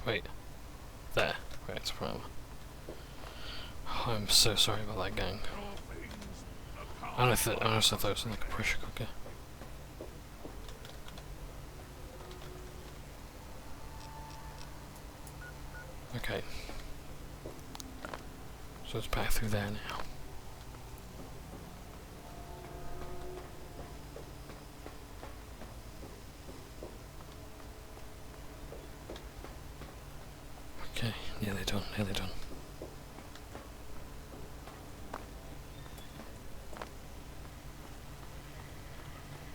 Wait, there. Right, it's primer. Oh, I'm so sorry about that, gang. I honestly thought it was like a pressure cooker. Okay. So it's back through there now. Okay, nearly done, nearly done.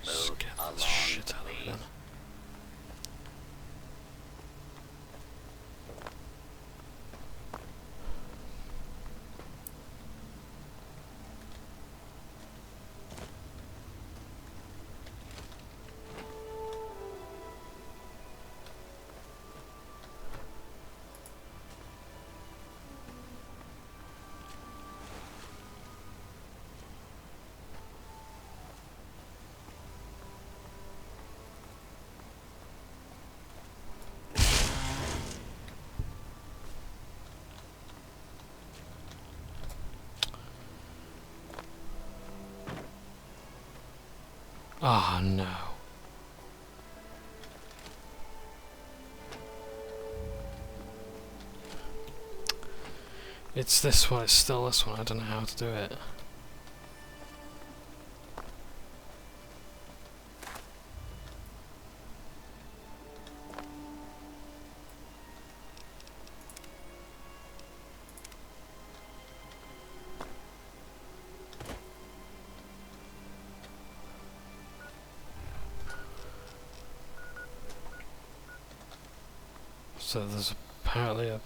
Let's get the shit out of it then. Oh no. It's this one, it's still this one, I don't know how to do it. So there's apparently a...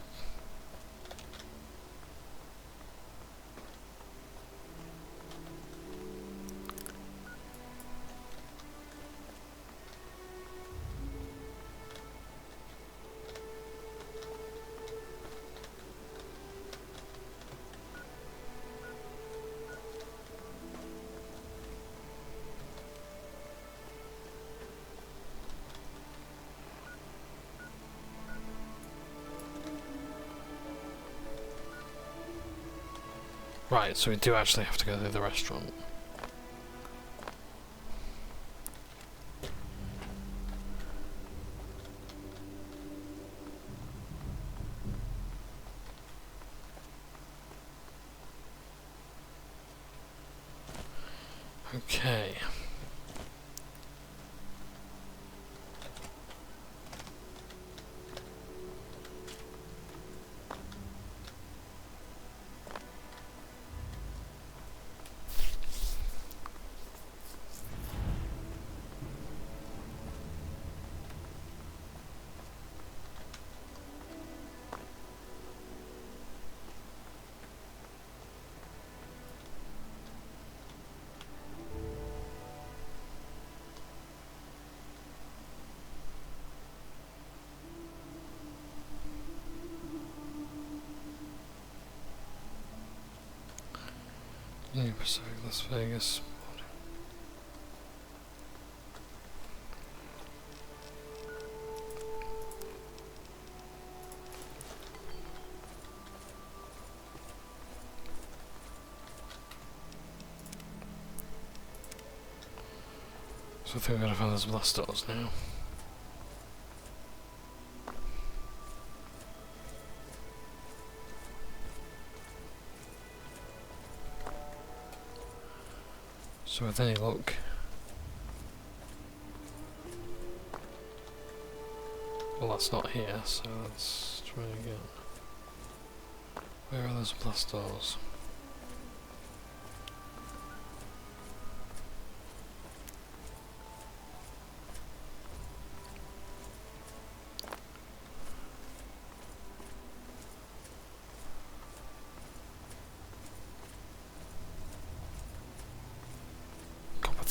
Right, so we do actually have to go through the restaurant. Okay. New Pacific, Las Vegas. So I think we're gonna find those blast doors now. So with any luck, well that's not here, so let's try again. Where are those blast doors?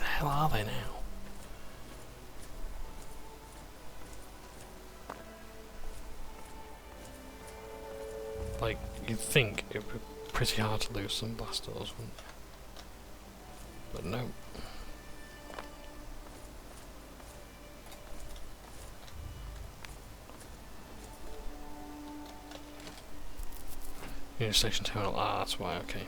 How are they now? Like, you'd think it would be pretty hard to lose some blast doors, wouldn't it? But no. Union Station Terminal, that's why, okay.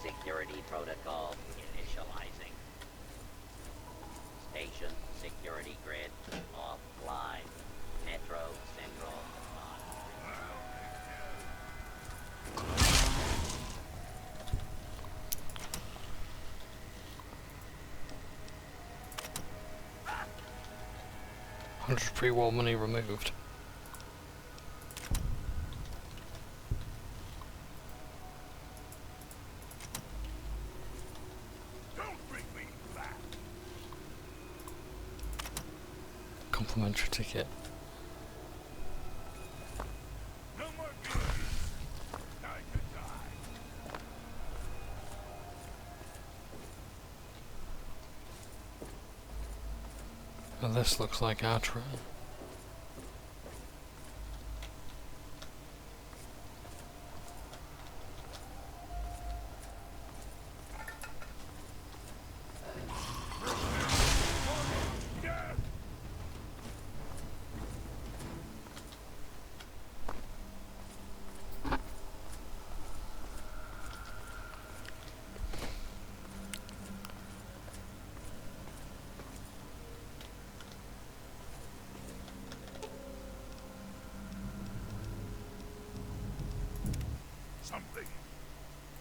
Security protocol initializing. Station security grid offline. Metro Central on. 100 pre-war money removed. Complimentary ticket. Well, this looks like our train. Something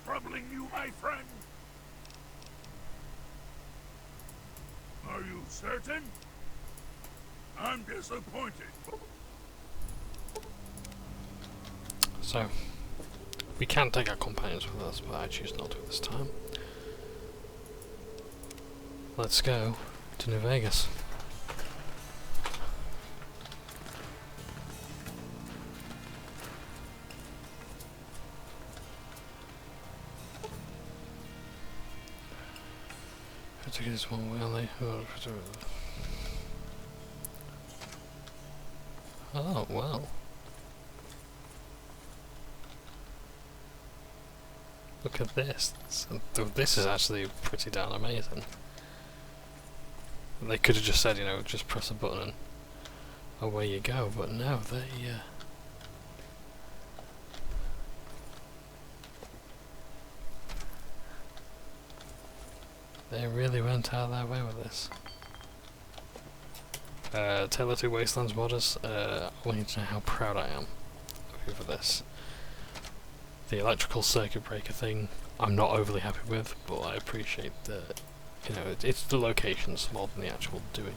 troubling you, my friend? Are you certain? I'm disappointed. So, we can take our companions with us, but I choose not to this time. Let's go to New Vegas. I think it's one way only. Oh, well. Look at this. This is actually pretty darn amazing. They could have just said, you know, just press a button away you go, but no, they really went out of their way with this. Taylor 2 Wastelands modders, I want you to know how proud I am of you for this. The electrical circuit breaker thing, I'm not overly happy with, but I appreciate that, you know, it's the locations more than the actual doing.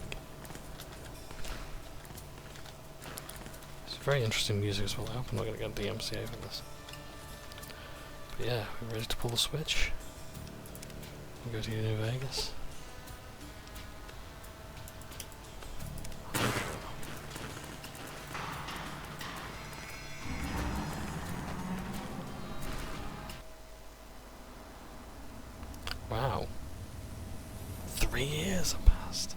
It's very interesting music as well. I hope I'm not going to get DMCA for this. But yeah, we're ready to pull the switch. We'll go to New Vegas. Wow. 3 years have passed.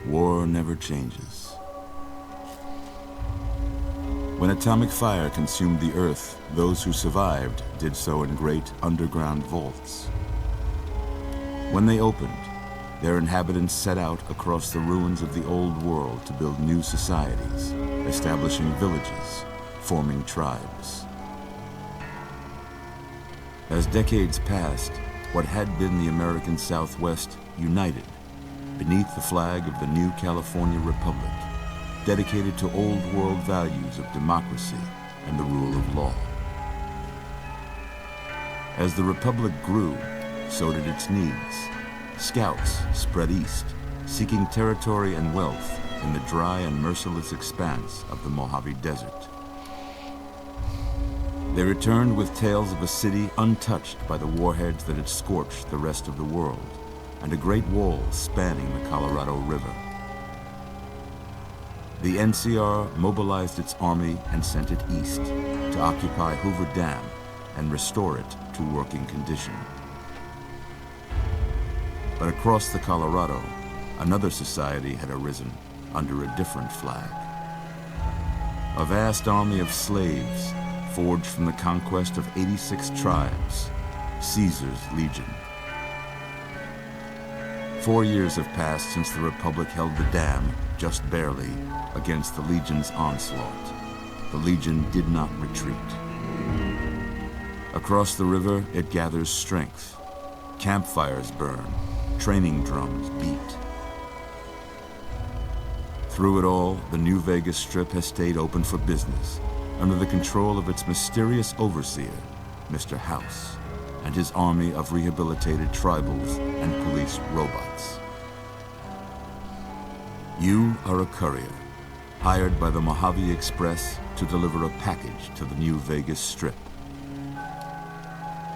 War never changes. When atomic fire consumed the Earth, those who survived did so in great underground vaults. When they opened, their inhabitants set out across the ruins of the old world to build new societies, establishing villages, forming tribes. As decades passed, what had been the American Southwest united beneath the flag of the new California Republic, dedicated to old world values of democracy and the rule of law. As the Republic grew, so did its needs. Scouts spread east, seeking territory and wealth in the dry and merciless expanse of the Mojave Desert. They returned with tales of a city untouched by the warheads that had scorched the rest of the world, and a great wall spanning the Colorado River. The NCR mobilized its army and sent it east to occupy Hoover Dam and restore it to working condition. But across the Colorado, another society had arisen under a different flag. A vast army of slaves forged from the conquest of 86 tribes, Caesar's Legion. 4 years have passed since the Republic held the dam, just barely, against the Legion's onslaught. The Legion did not retreat. Across the river, it gathers strength. Campfires burn, training drums beat. Through it all, the New Vegas Strip has stayed open for business, under the control of its mysterious overseer, Mr. House, and his army of rehabilitated tribals and police robots. You are a courier, hired by the Mojave Express to deliver a package to the New Vegas Strip.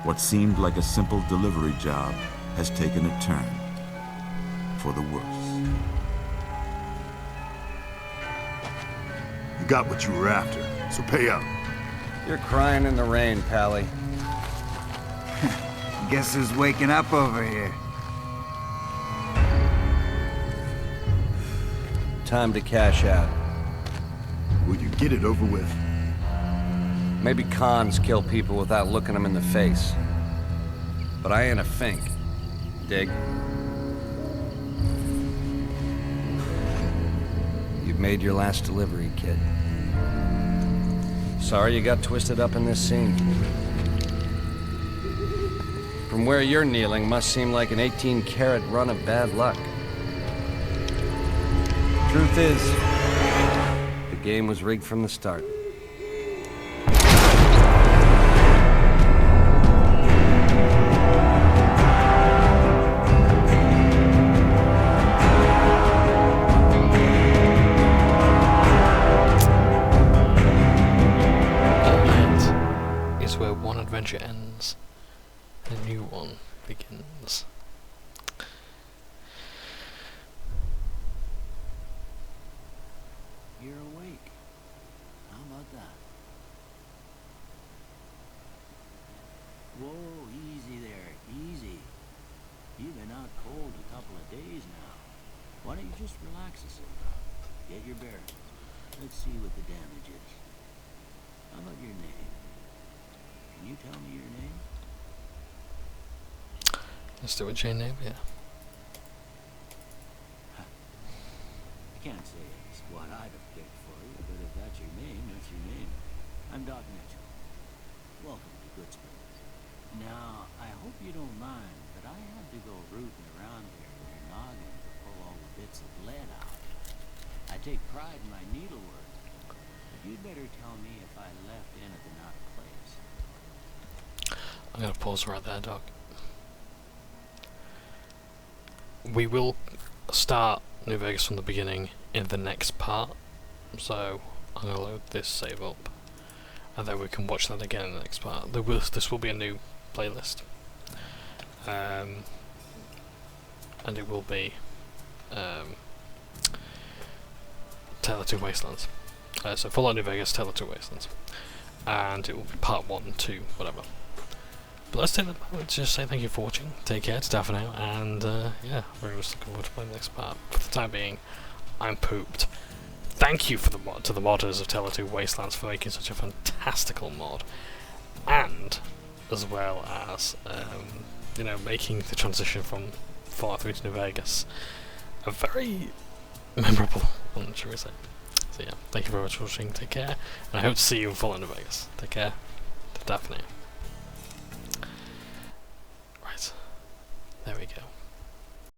What seemed like a simple delivery job has taken a turn for the worse. You got what you were after, so pay up. You're crying in the rain, Pally. Guess who's waking up over here? Time to cash out. Will you get it over with? Maybe cons kill people without looking them in the face. But I ain't a fink. Dig? You've made your last delivery, kid. Sorry you got twisted up in this scene. From where you're kneeling must seem like an 18-carat run of bad luck. Truth is, the game was rigged from the start. Is where one adventure ends, a new one begins. You're awake. How about that? Whoa, easy there, easy. You've been out cold a couple of days now. Why don't you just relax a second? Get your bearings. Let's see what the damage is. How about your name? Can you tell me your name? Let's do a Jane Napier. I can't say it's what I'd have picked for you, but if that's your name, that's your name. I'm Doc Mitchell. Welcome to Goodsprings. Now, I hope you don't mind, but I had to go rooting around here in your noggin to pull all the bits of lead out. I take pride in my needlework, but you'd better tell me if I left anything out of place. I'm gonna pause right there, Doc. We will start New Vegas from the beginning in the next part, so I'm gonna load this save up, and then we can watch that again in the next part. This will be a new playlist, and it will be Tale of Two Wastelands. So Full On New Vegas, Tale of Two Wastelands, and it will be part 1, 2, whatever. But let's take the moment to just say thank you for watching. Take care, it's Daff now, and yeah, very much looking forward to playing the next part. For the time being, I'm pooped. Thank you for to the modders of Tale of Two Wastelands for making such a fantastical mod, and as well as you know, making the transition from Fallout 3 to New Vegas a very memorable one, shall we say. So yeah, thank you very much for watching. Take care, and I hope to see you in Fallout New Vegas. Take care. To Daphne. Right. There we go.